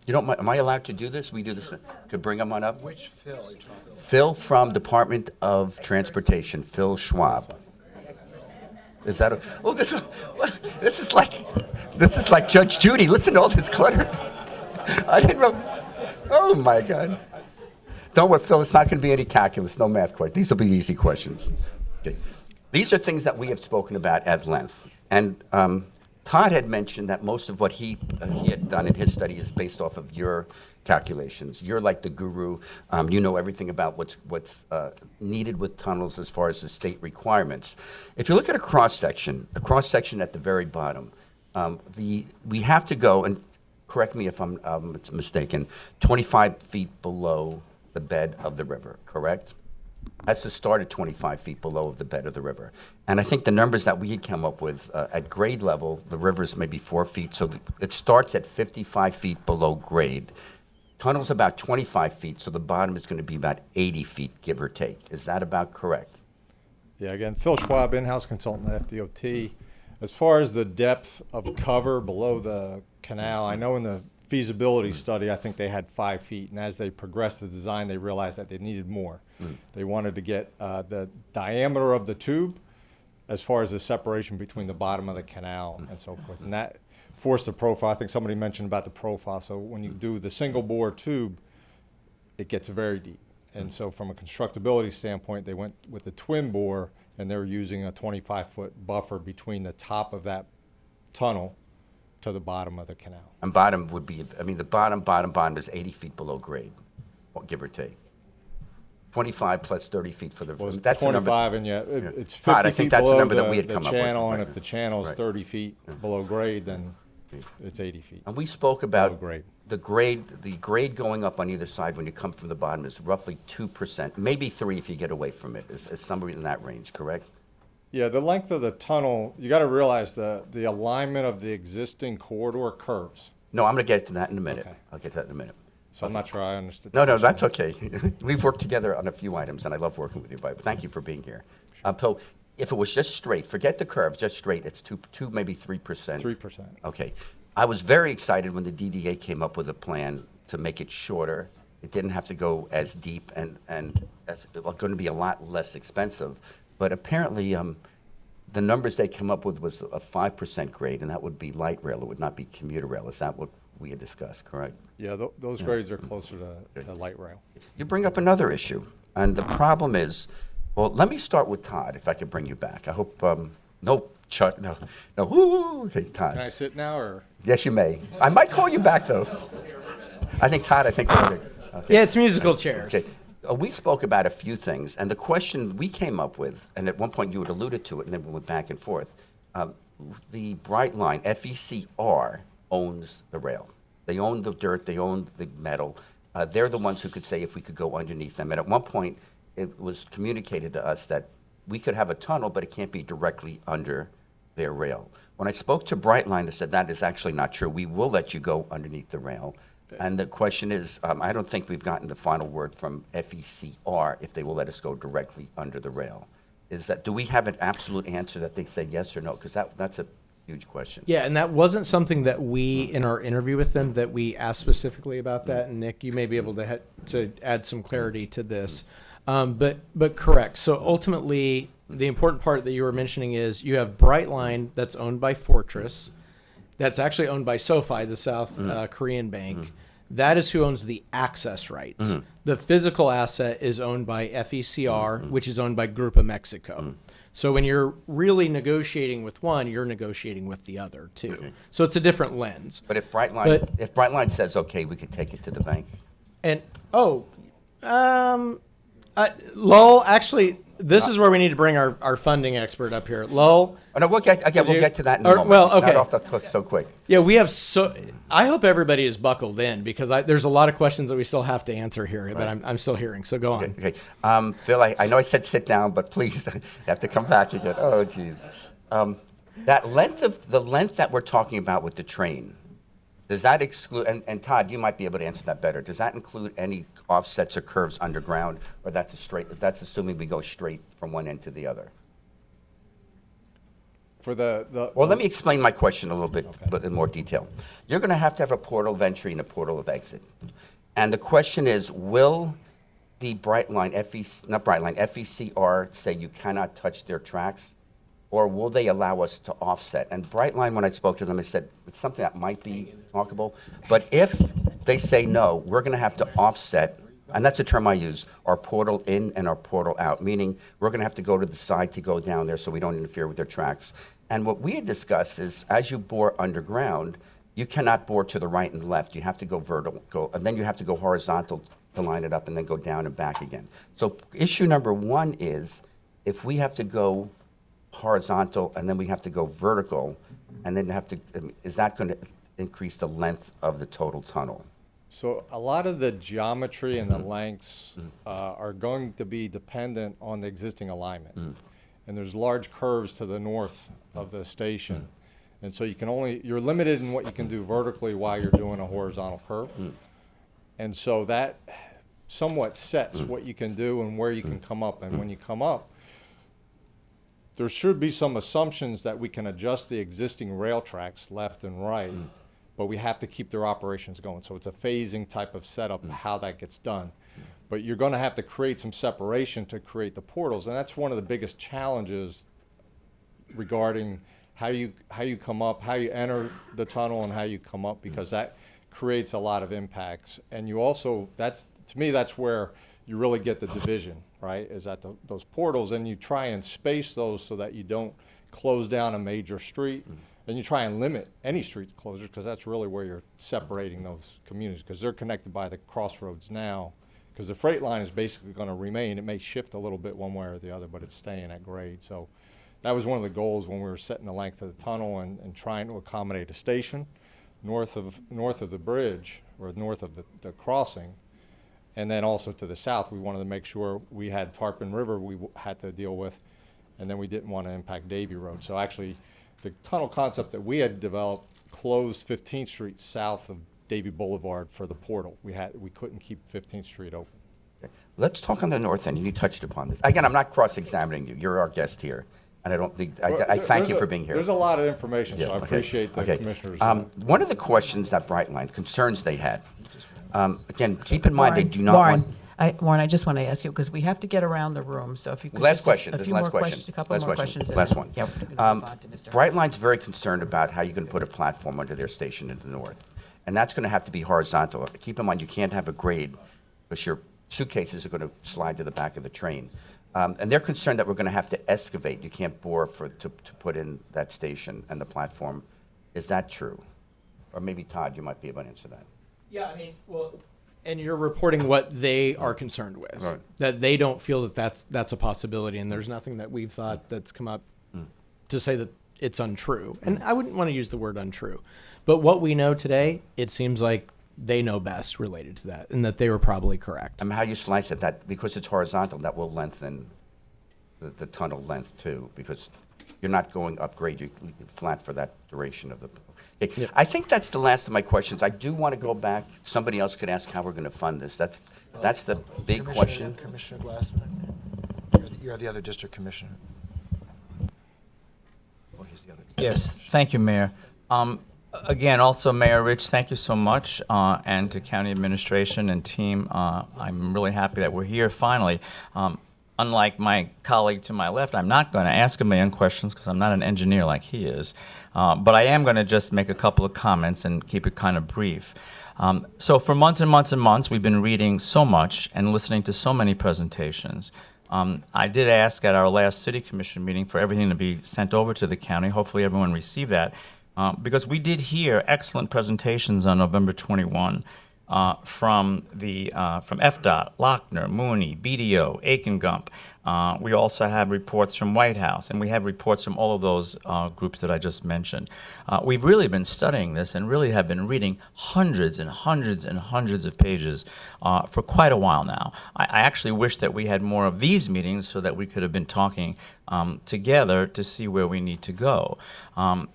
You don't, am I allowed to do this? We do this. Could bring him on up? Which Phil are you talking about? Phil from Department of Transportation, Phil Schwab. Is that oh, this is like Judge Judy. Listen to all this clutter. I didn't know. Oh, my God. Don't worry, Phil, it's not going to be any calculus, no math questions. These will be easy questions. Okay. These are things that we have spoken about at length. And Todd had mentioned that most of what he had done in his study is based off of your calculations. You're like the guru. You know everything about what's needed with tunnels as far as the state requirements. If you look at a cross-section at the very bottom, we have to go, and correct me if I'm mistaken, 25 feet below the bed of the river, correct? That's to start at 25 feet below the bed of the river. And I think the numbers that we had come up with at grade level, the river's maybe 4 feet, so it starts at 55 feet below grade. Tunnel's about 25 feet, so the bottom is going to be about 80 feet, give or take. Is that about correct? Yeah, again, Phil Schwab, in-house consultant at FDOT. As far as the depth of cover below the canal, I know in the feasibility study, I think they had 5 feet, and as they progressed the design, they realized that they needed more. They wanted to get the diameter of the tube as far as the separation between the bottom of the canal and so forth, and that forced the profile. I think somebody mentioned about the profile, so when you do the single bore tube, it gets very deep. And so from a constructability standpoint, they went with the twin bore, and they're using a 25-foot buffer between the top of that tunnel to the bottom of the canal. And bottom would be, I mean, the bottom is 80 feet below grade, give or take. 25 plus 30 feet for the, Well, that's the number. 25, and yet it's 50 Todd, I feet think that's the below number that we had the come up with. channel, and Right. if the channel is Right. 30 feet below grade, then it's 80 feet. And we spoke about grade. the grade going up on either side when you come from the bottom is roughly 2%, maybe 3 if you get away from it, is somewhere in that range, correct? Yeah, the length of the tunnel, you got to realize the alignment of the existing corridor curves. No, I'm going to get to that in a minute. Okay. I'll get to that in a minute. So I'm not sure I understood. No, the question. that's okay. We've worked together on a few items, and I love working with you, but thank you for being here. So if it was just straight, forget the curves, just straight, it's 2 maybe 3%. 3%. Okay. I was very excited when the DDA came up with a plan to make it shorter. It didn't have to go as deep, and it's going to be a lot less expensive. But apparently, the numbers they came up with was a 5% grade, and that would be light rail. It would not be commuter rail. Is that what we had discussed, correct? Yeah, those grades are closer to light rail. You bring up another issue, and the problem is, well, let me start with Todd, if I could bring you back. I hope, no, Chuck, no, woo, okay, Todd. Can I sit now, or? Yes, you may. I might call you back, though. Todd, we're okay. Yeah, it's musical chairs. Okay. We spoke about a few things, and the question we came up with, and at one point you had alluded to it, and then we went back and forth. The Bright Line, FECR, owns the rail. They own the dirt, they own the metal. They're the ones who could say if we could go underneath them. And at one point, it was communicated to us that we could have a tunnel, but it can't be directly under their rail. When I spoke to Brightline, they said that is actually not true. We will let you go underneath the rail. And the question is, I don't think we've gotten the final word from FECR if they will let us go directly under the rail. Do we have an absolute answer that they say yes or no? Because that's a huge question. Yeah, and that wasn't something that we, in our interview with them, that we asked specifically about that. And Nick, you may be able to add some clarity to this. But correct. So ultimately, the important part that you were mentioning is you have Brightline that's owned by Fortress, that's actually owned by SoFi, the South Korean bank. That is who owns the access rights. The physical asset is owned by FECR, which is owned by Grupo Mexico. So when you're really negotiating with one, you're negotiating with the other too. So it's a different lens. But if Brightline says, okay, we could take it to the bank. And Lowell, actually, this is where we need to bring our funding expert up here. Lowell. Oh, no, we'll get to that in a moment. Well, It's okay. not off the hook so quick. Yeah, I hope everybody is buckled in because there's a lot of questions that we still have to answer here that I'm still hearing. So go on. Okay. Phil, I know I said sit down, but please, you have to come back again. Oh, geez. The length that we're talking about with the train, does that exclude, and Todd, you might be able to answer that better, does that include any offsets or curves underground, or that's assuming we go straight from one end to the other? For Well, let me explain my question a little bit but in more detail. You're going to have a portal of entry and a portal of exit. And the question is, will the FECR say you cannot touch their tracks? or will they allow us to offset? And Brightline, when I spoke to them, I said, it's something that might be talkable, but if they say no, we're going to have to offset, and that's a term I use, our portal in and our portal out, meaning we're going to have to go to the side to go down there so we don't interfere with their tracks. And what we had discussed is, as you bore underground, you cannot bore to the right and left. You have to go vertical, and then you have to go horizontal to line it up and then go down and back again. So issue number one is, if we have to go horizontal and then we have to go vertical, and then have to, is that going to increase the length of the total tunnel? So a lot of the geometry and the lengths are going to be dependent on the existing alignment. And there's large curves to the north of the station. And so you're limited in what you can do vertically while you're doing a horizontal curve. And so that somewhat sets what you can do and where you can come up. And when you come up, there should be some assumptions that we can adjust the existing rail tracks left and right, but we have to keep their operations going. So it's a phasing type of setup, how that gets done. But you're going to have to create some separation to create the portals, and that's one of the biggest challenges regarding how you come up, how you enter the tunnel, and how you come up, because that creates a lot of impacts. And you also, to me, that's where you really get the division, right? Is at those portals, and you try and space those so that you don't close down a major street, and you try and limit any street closures, because that's really where you're separating those communities, because they're connected by the crossroads now. Because the freight line is basically going to remain. It may shift a little bit one way or the other, but it's staying at grade. So that was one of the goals when we were setting the length of the tunnel and trying to accommodate a station north of the bridge, or north of the crossing. And then also to the south, we wanted to make sure we had Tarpon River we had to deal with, and then we didn't want to impact Davie Road. So actually, the tunnel concept that we had developed closed 15th Street south of Davie Boulevard for the portal. We couldn't keep 15th Street open. Let's talk on the north end. You touched upon this. Again, I'm not cross-examining you. You're our guest here, and I don't think I thank you for being here. There's a lot of information, so I appreciate the commissioners. One of the questions that Brightline, concerns they had, again, keep in mind they do not want. Warren, I just want to ask you, because we have to get around the room, so if you could Last just question. a This few last more question. questions, a couple Last more question. questions. and Last then- one. Yeah, we're gonna move on to Mr. Brightline's very concerned about how you can put a platform under their station in the north, and that's going to have to be horizontal. Keep in mind, you can't have a grade, because your suitcases are going to slide to the back of the train. And they're concerned that we're going to have to excavate. You can't bore to put in that station and the platform. Is that true? Or maybe Todd, you might be able to answer that. Yeah, I mean, well, and you're reporting what they are concerned with. Right. That they don't feel that that's a possibility, and there's nothing that we've thought that's come up to say that it's untrue. And I wouldn't want to use the word untrue. But what we know today, it seems like they know best related to that, and that they were probably correct. I mean, how you slice it, that because it's horizontal, that will lengthen the tunnel length too, because you're not going upgrade, you're flat for that duration of the. Okay. I think that's the last of my questions. I do want to go back. Somebody else could ask how we're going to fund this. That's the big question. Commissioner Glassman, you're the other district commissioner. Oh, he's the other. Yes, thank you, Mayor. Again, also Mayor Rich, thank you so much, and to county administration and team. I'm really happy that we're here finally. Unlike my colleague to my left, I'm not going to ask a million questions because I'm not an engineer like he is. But I am going to just make a couple of comments and keep it kind of brief. So for months and months and months, we've been reading so much and listening to so many presentations. I did ask at our last city commission meeting for everything to be sent over to the county. Hopefully everyone received that. Because we did hear excellent presentations on November 21 from FDOT, Lochner, Mooney, BDO, Aikengump. We also have reports from White House, and we have reports from all of those groups that I just mentioned. We've really been studying this and really have been reading hundreds and hundreds and hundreds of pages for quite a while now. I actually wish that we had more of these meetings so that we could have been talking together to see where we need to go.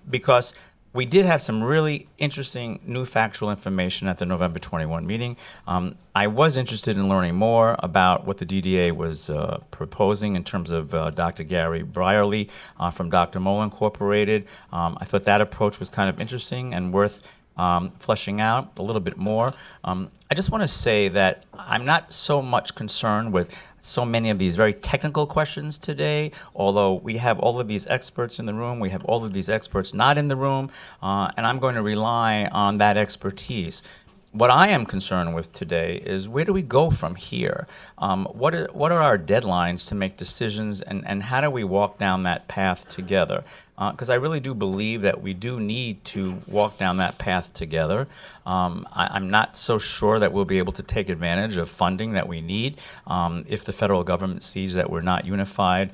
Because we did have some really interesting new factual information at the November 21 meeting. I was interested in learning more about what the DDA was proposing in terms of Dr. Gary Brierly from Dr. Moll Incorporated. I thought that approach was kind of interesting and worth fleshing out a little bit more. I just want to say that I'm not so much concerned with so many of these very technical questions today, although we have all of these experts in the room, we have all of these experts not in the room, and I'm going to rely on that expertise. What I am concerned with today is where do we go from here? What are our deadlines to make decisions, and how do we walk down that path together? Because I really do believe that we do need to walk down that path together. I'm not so sure that we'll be able to take advantage of funding that we need if the federal government sees that we're not unified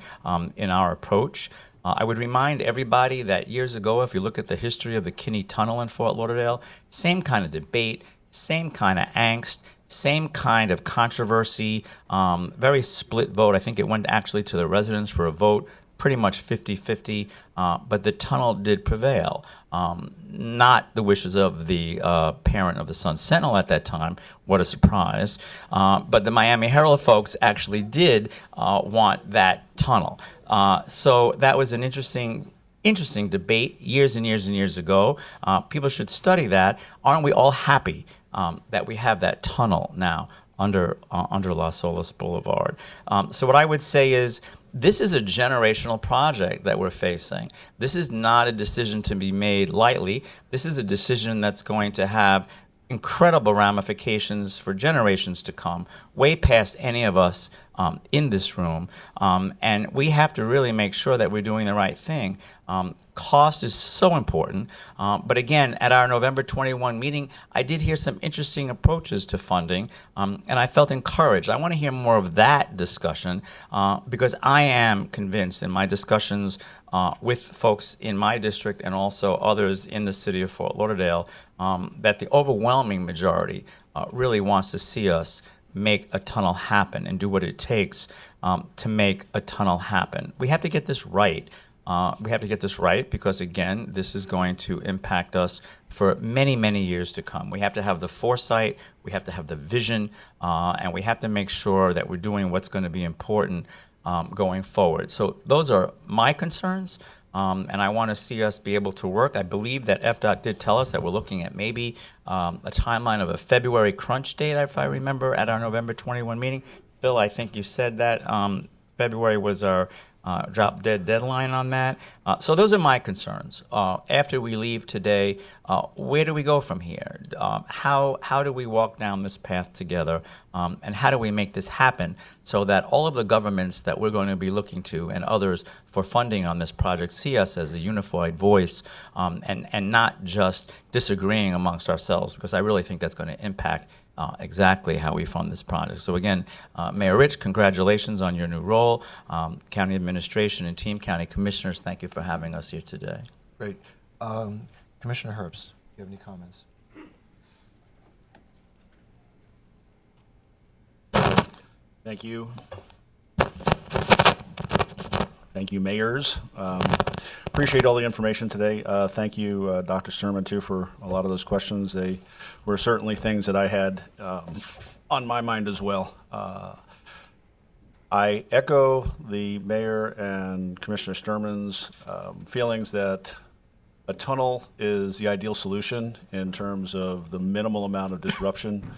in our approach. I would remind everybody that years ago, if you look at the history of the Kinney Tunnel in Fort Lauderdale, same kind of debate, same kind of angst, same kind of controversy, very split vote. I think it went actually to the residents for a vote, pretty much 50-50, but the tunnel did prevail. Not the wishes of the parent of the Sun Sentinel at that time, what a surprise, but the Miami Herald folks actually did want that tunnel. So that was an interesting debate years and years and years ago. People should study that. Aren't we all happy that we have that tunnel now under Las Olas Boulevard? So what I would say is this is a generational project that we're facing. This is not a decision to be made lightly. This is a decision that's going to have incredible ramifications for generations to come, way past any of us in this room. And we have to really make sure that we're doing the right thing. Cost is so important. But again, at our November 21 meeting, I did hear some interesting approaches to funding, and I felt encouraged. I want to hear more of that discussion because I am convinced in my discussions with folks in my district and also others in the city of Fort Lauderdale that the overwhelming majority really wants to see us make a tunnel happen and do what it takes to make a tunnel happen. We have to get this right. We have to get this right because, again, this is going to impact us for many, many years to come. We have to have the foresight, we have to have the vision, and we have to make sure that we're doing what's going to be important going forward. So those are my concerns, and I want to see us be able to work. I believe that FDOT did tell us that we're looking at maybe a timeline of a February crunch date, if I remember, at our November 21 meeting. Bill, I think you said that February was our drop dead deadline on that. So those are my concerns. After we leave today, where do we go from here? How do we walk down this path together? And how do we make this happen so that all of the governments that we're going to be looking to and others for funding on this project see us as a unified voice and not just disagreeing amongst ourselves, because I really think that's going to impact exactly how we fund this project. So again, Mayor Rich, congratulations on your new role. County administration and team, county commissioners, thank you for having us here today. Great. Commissioner Herbst, do you have any comments? Thank you. Thank you, mayors. Appreciate all the information today. Thank you, Dr. Sturman, too, for a lot of those questions. They were certainly things that I had on my mind as well. I echo the mayor and Commissioner Sturman's feelings that a tunnel is the ideal solution in terms of the minimal amount of disruption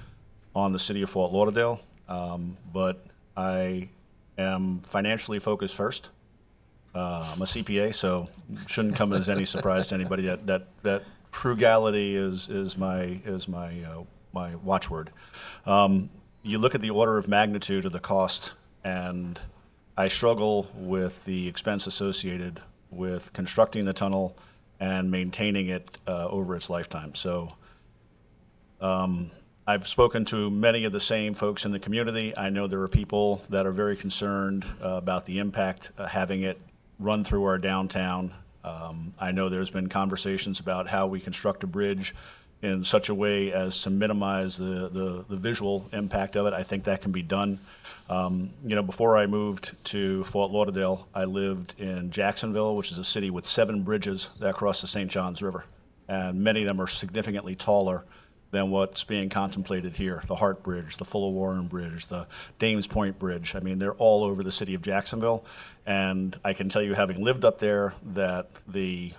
on the city of Fort Lauderdale. But I am financially focused first. I'm a CPA, so shouldn't come as any surprise to anybody that frugality is my watchword. You look at the order of magnitude of the cost, and I struggle with the expense associated with constructing the tunnel and maintaining it over its lifetime. So I've spoken to many of the same folks in the community. I know there are people that are very concerned about the impact having it run through our downtown. I know there's been conversations about how we construct a bridge in such a way as to minimize the visual impact of it. I think that can be done. Before I moved to Fort Lauderdale, I lived in Jacksonville, which is a city with 7 bridges that cross the St. Johns River. And many of them are significantly taller than what's being contemplated here. The Hart Bridge, the Fuller Warren Bridge, the Dames Point Bridge. I mean, they're all over the city of Jacksonville. And I can tell you, having lived up there, that the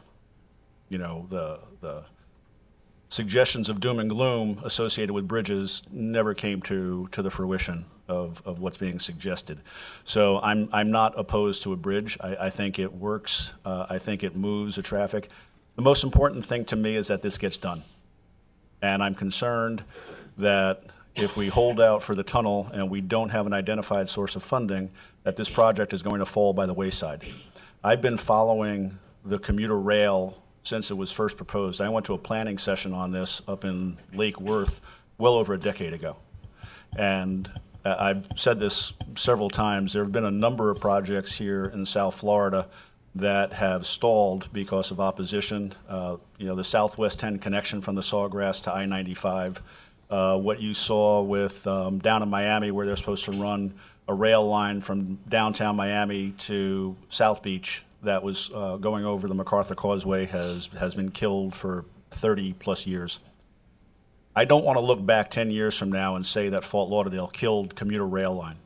suggestions of doom and gloom associated with bridges never came to the fruition of what's being suggested. So I'm not opposed to a bridge. I think it works. I think it moves the traffic. The most important thing to me is that this gets done. And I'm concerned that if we hold out for the tunnel and we don't have an identified source of funding, that this project is going to fall by the wayside. I've been following the commuter rail since it was first proposed. I went to a planning session on this up in Lake Worth well over a decade ago. And I've said this several times, there have been a number of projects here in South Florida that have stalled because of opposition. The Southwest 10 connection from the Sawgrass to I-95. What you saw with down in Miami, where they're supposed to run a rail line from downtown Miami to South Beach that was going over the MacArthur Causeway has been killed for 30 plus years. I don't want to look back 10 years from now and say that Fort Lauderdale killed commuter rail line.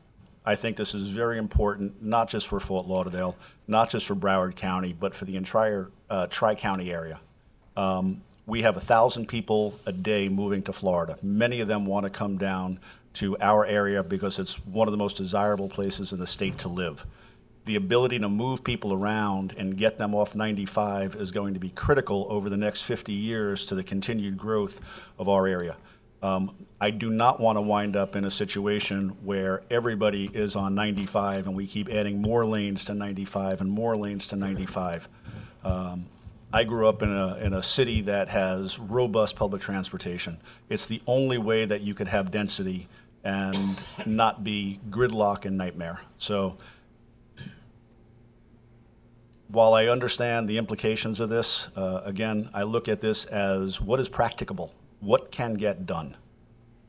I think this is very important, not just for Fort Lauderdale, not just for Broward County, but for the entire Tri-County area. We have 1,000 people a day moving to Florida. Many of them want to come down to our area because it's one of the most desirable places in the state to live. The ability to move people around and get them off 95 is going to be critical over the next 50 years to the continued growth of our area. I do not want to wind up in a situation where everybody is on 95 and we keep adding more lanes to 95 and more lanes to 95. I grew up in a city that has robust public transportation. It's the only way that you could have density and not be gridlock and nightmare. So while I understand the implications of this, again, I look at this as what is practicable, what can get done.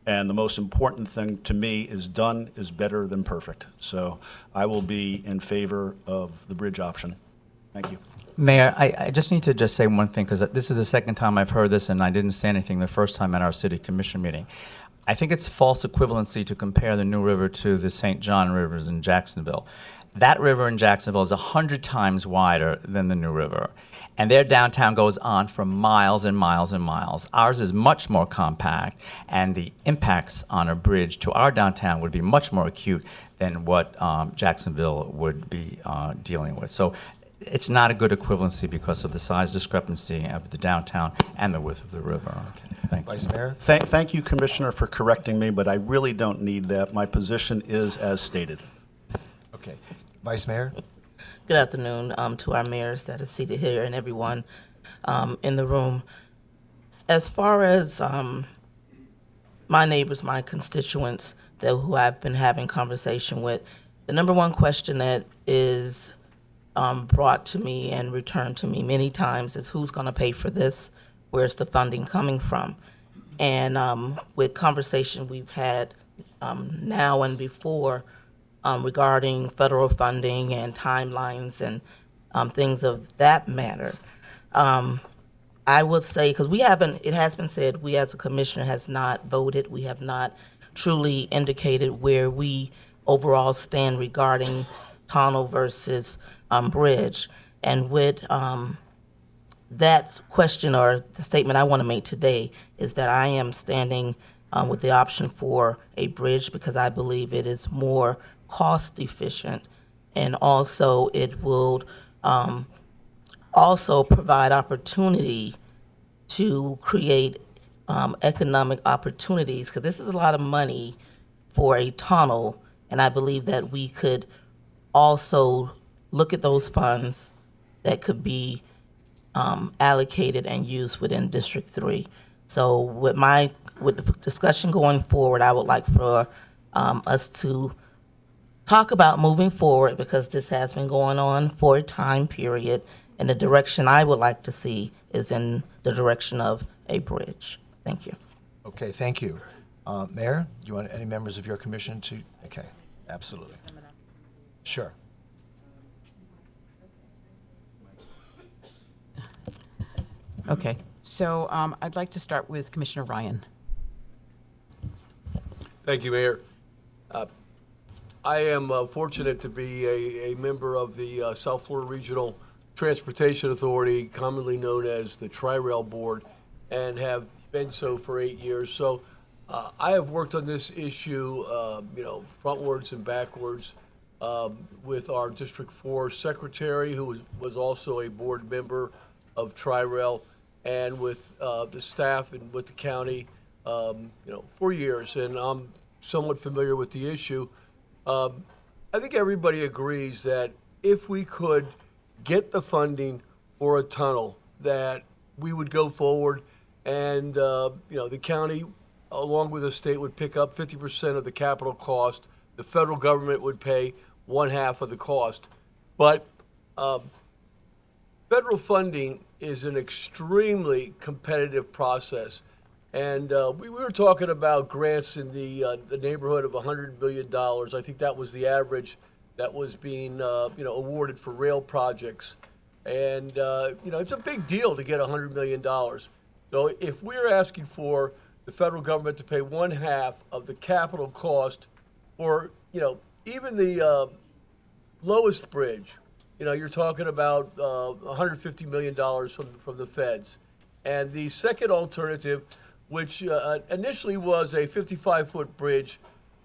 And the most important thing to me is done is better than perfect. So I will be in favor of the bridge option. Thank you. Mayor, I just need to just say one thing, because this is the second time I've heard this, and I didn't say anything the first time at our city commission meeting. I think it's false equivalency to compare the New River to the St. John rivers in Jacksonville. That river in Jacksonville is 100 times wider than the New River, and their downtown goes on for miles and miles and miles. Ours is much more compact, and the impacts on a bridge to our downtown would be much more acute than what Jacksonville would be dealing with. So it's not a good equivalency because of the size discrepancy of the downtown and the width of the river. Okay, thank you. Vice Mayor? Thank you, Commissioner, for correcting me, but I really don't need that. My position is as stated. Okay. Vice Mayor? Good afternoon to our mayors that are seated here and everyone in the room. As far as my neighbors, my constituents who I've been having conversation with, the number one question that is brought to me and returned to me many times is who's going to pay for this? Where's the funding coming from? And with conversation we've had now and before regarding federal funding and timelines and things of that matter, I would say, because it has been said, we as a commissioner has not voted. We have not truly indicated where we overall stand regarding tunnel versus bridge. And with that question or the statement I want to make today is that I am standing with the option for a bridge because I believe it is more cost efficient, and also it will also provide opportunity to create economic opportunities, because this is a lot of money for a tunnel, and I believe that we could also look at those funds that could be allocated and used within District 3. So with the discussion going forward, I would like for us to talk about moving forward, because this has been going on for a time period, and the direction I would like to see is in the direction of a bridge. Thank you. Okay, thank you. Mayor, do you want any members of your commission to? Okay, absolutely. Sure. Okay, so I'd like to start with Commissioner Ryan. Thank you, Mayor. I am fortunate to be a member of the South Florida Regional Transportation Authority, commonly known as the Tri-Rail Board, and have been so for 8 years. So I have worked on this issue, frontwards and backwards with our District 4 secretary, who was also a board member of Tri-Rail, and with the staff and with the county, for years. And I'm somewhat familiar with the issue. I think everybody agrees that if we could get the funding for a tunnel, that we would go forward, and the county, along with the state, would pick up 50% of the capital cost. The federal government would pay 1/2 of the cost. But federal funding is an extremely competitive process. And we were talking about grants in the neighborhood of $100 billion. I think that was the average that was being awarded for rail projects. And it's a big deal to get $100 million. So if we're asking for the federal government to pay 1/2 of the capital cost for even the lowest bridge, you're talking about $150 million from the feds. And the second alternative, which initially was a 55-foot bridge,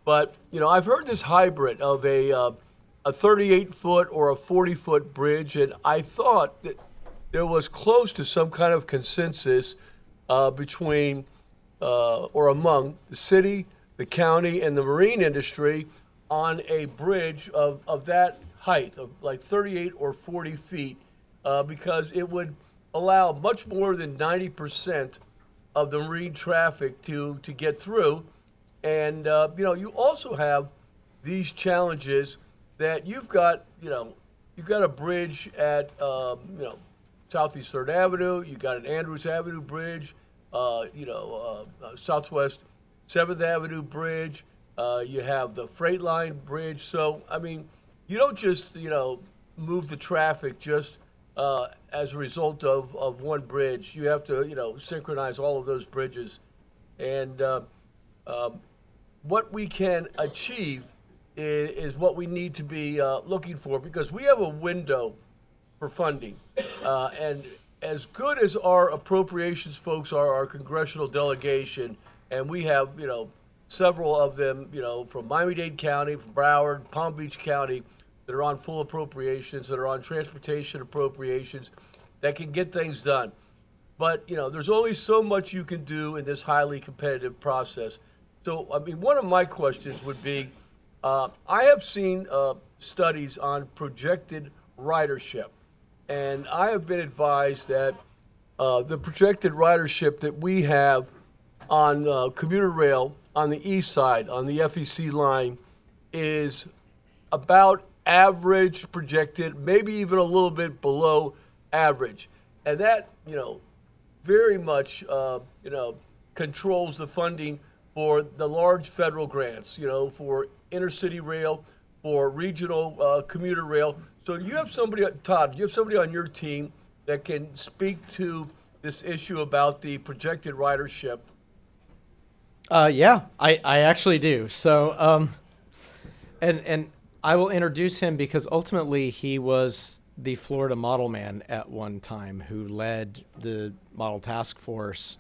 but I've heard this hybrid of a 38-foot or a 40-foot bridge, and I thought that there was close to some kind of consensus between or among the city, the county, and the marine industry on a bridge of that height, of like 38 or 40 feet, because it would allow much more than 90% of the marine traffic to get through. And you also have these challenges that you've got a bridge at Southeast 3rd Avenue, you've got an Andrews Avenue bridge, Southwest 7th Avenue bridge, you have the Freight Line bridge. So you don't just move the traffic just as a result of one bridge. You have to synchronize all of those bridges. And what we can achieve is what we need to be looking for, because we have a window for funding. And as good as our appropriations folks are, our congressional delegation, and we have several of them from Miami-Dade County, from Broward, Palm Beach County, that are on full appropriations, that are on transportation appropriations, that can get things done. But there's only so much you can do in this highly competitive process. So one of my questions would be, I have seen studies on projected ridership, and I have been advised that the projected ridership that we have on commuter rail on the east side, on the FEC line, is about average projected, maybe even a little bit below average. And that, very much, controls the funding for the large federal grants, for intercity rail, for regional commuter rail. So you have somebody, Todd, you have somebody on your team that can speak to this issue about the projected ridership. Yeah, I actually do. So, and I will introduce him because ultimately he was the Florida model man at one time who led the model task force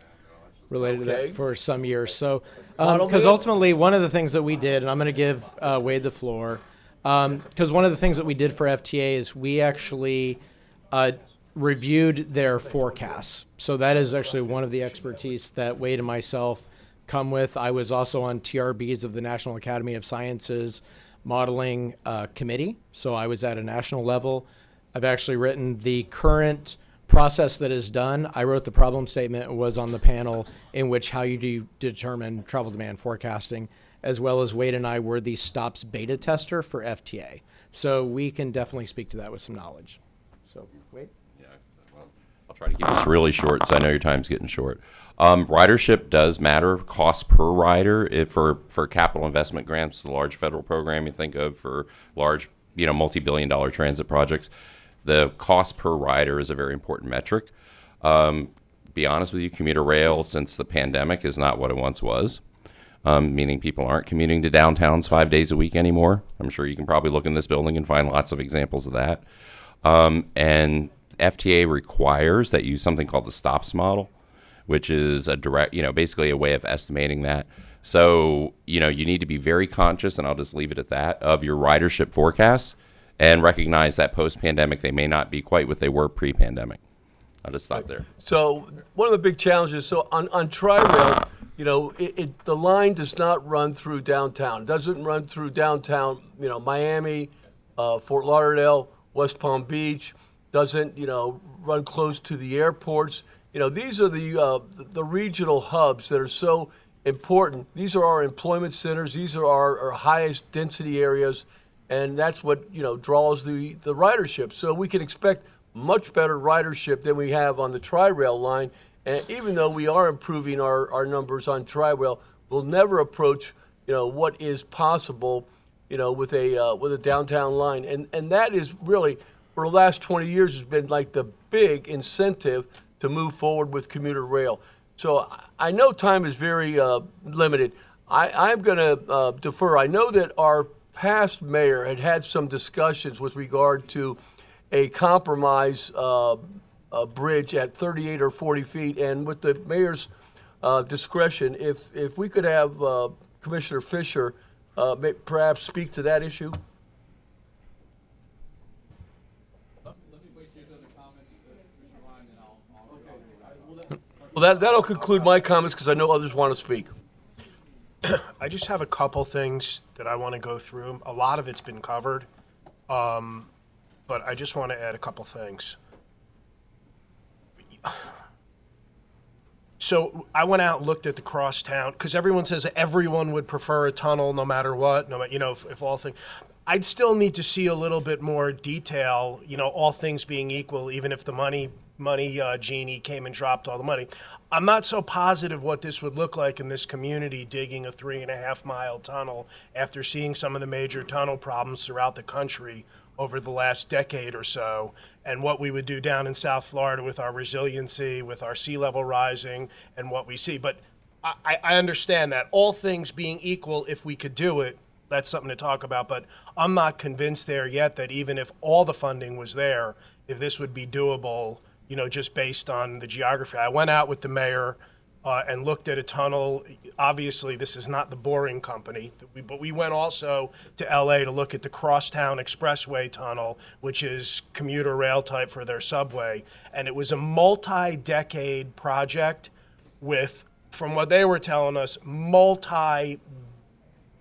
related to that for some years. So, because ultimately one of the things that we did, and I'm going to give Wade the floor, because one of the things that we did for FTA is we actually reviewed their forecasts. So that is actually one of the expertise that Wade and myself come with. I was also on TRBs of the National Academy of Sciences modeling committee. So I was at a national level. I've actually written the current process that is done. I wrote the problem statement and was on the panel in which how you do determine travel demand forecasting, as well as Wade and I were the STOPS beta tester for FTA. So we can definitely speak to that with some knowledge. So, Wade? Yeah, well, I'll try to keep this really short because I know your time's getting short. Ridership does matter, cost per rider. For capital investment grants, the large federal program you think of for large, multi-billion-dollar transit projects, the cost per rider is a very important metric. Be honest with you, commuter rail since the pandemic is not what it once was, meaning people aren't commuting to downtowns 5 days a week anymore. I'm sure you can probably look in this building and find lots of examples of that. And FTA requires that you use something called the STOPS model, which is a direct, basically a way of estimating that. So, you need to be very conscious, and I'll just leave it at that, of your ridership forecasts and recognize that post-pandemic they may not be quite what they were pre-pandemic. I'll just stop there. So one of the big challenges, so on Tri-Rail, the line does not run through downtown. It doesn't run through downtown, Miami, Fort Lauderdale, West Palm Beach, doesn't, run close to the airports. These are the regional hubs that are so important. These are our employment centers. These are our highest density areas, and that's what, draws the ridership. So we can expect much better ridership than we have on the Tri-Rail line. And even though we are improving our numbers on Tri-Rail, we'll never approach, what is possible, with a downtown line. And that is really, for the last 20 years, has been like the big incentive to move forward with commuter rail. So I know time is very limited. I'm going to defer. I know that our past mayor had some discussions with regard to a compromise bridge at 38 or 40 feet, and with the mayor's discretion, if we could have Commissioner Fisher perhaps speak to that issue. Well, that'll conclude my comments because I know others want to speak. I just have a couple things that I want to go through. A lot of it's been covered, but I just want to add a couple things. So I went out and looked at the crosstown because everyone says everyone would prefer a tunnel no matter what, if all things. I'd still need to see a little bit more detail, all things being equal, even if the money genie came and dropped all the money. I'm not so positive what this would look like in this community digging a 3.5-mile tunnel after seeing some of the major tunnel problems throughout the country over the last decade or so, and what we would do down in South Florida with our resiliency, with our sea level rising, and what we see. But I understand that. All things being equal, if we could do it, that's something to talk about. But I'm not convinced there yet that even if all the funding was there, if this would be doable, just based on the geography. I went out with the mayor and looked at a tunnel. Obviously, this is not the Boring Company, but we went also to LA to look at the Crosstown Expressway Tunnel, which is commuter rail type for their subway. And it was a multi-decade project with, from what they were telling us,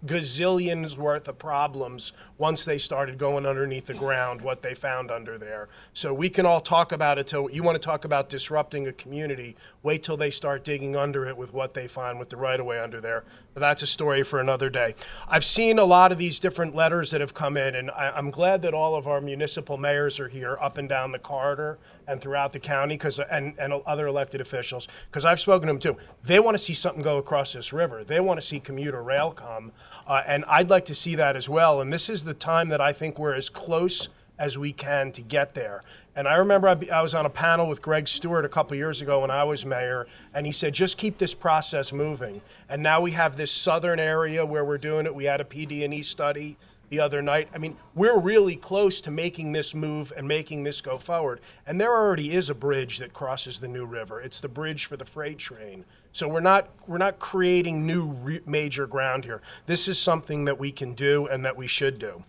gazillions worth of problems once they started going underneath the ground, what they found under there. So we can all talk about it till you want to talk about disrupting a community, wait till they start digging under it with what they find with the right of way under there. But that's a story for another day. I've seen a lot of these different letters that have come in, and I'm glad that all of our municipal mayors are here up and down the corridor and throughout the county, and other elected officials, because I've spoken to them too. They want to see something go across this river. They want to see commuter rail come, and I'd like to see that as well. And this is the time that I think we're as close as we can to get there. And I remember I was on a panel with Greg Stewart a couple years ago when I was mayor, and he said, just keep this process moving. And now we have this southern area where we're doing it. We had a PD&E study the other night. I mean, we're really close to making this move and making this go forward. And there already is a bridge that crosses the New River. It's the bridge for the freight train. So we're not creating new major ground here. This is something that we can do and that we should do.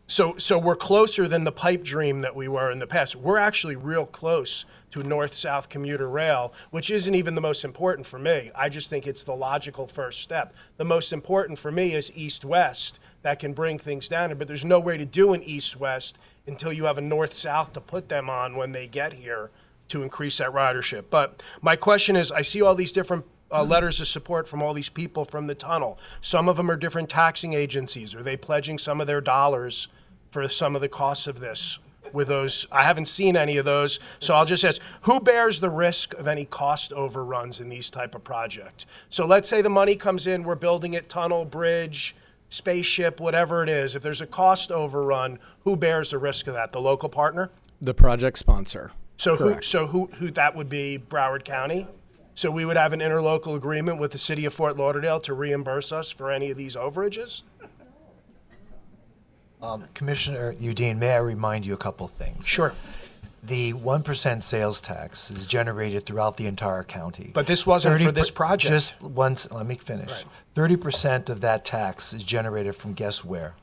So we're closer than the pipe dream that we were in the past. We're actually real close to north-south commuter rail, which isn't even the most important for me. I just think it's the logical first step. The most important for me is east-west that can bring things down, but there's no way to do an east-west until you have a north-south to put them on when they get here to increase that ridership. But my question is, I see all these different letters of support from all these people from the tunnel. Some of them are different taxing agencies. Are they pledging some of their dollars for some of the costs of this? With those, I haven't seen any of those, so I'll just ask, who bears the risk of any cost overruns in these type of projects? So let's say the money comes in, we're building it, tunnel, bridge, spaceship, whatever it is. If there's a cost overrun, who bears the risk of that? The local partner? The project sponsor. So who that would be Broward County? So we would have an interlocal agreement with the city of Fort Lauderdale to reimburse us for any of these overages? Commissioner Udine, may I remind you a couple things? Sure. the 1% sales tax is generated throughout the entire county. But this wasn't for 30 this project. Just once, let me finish. Right. 30% of that tax is generated from guess where?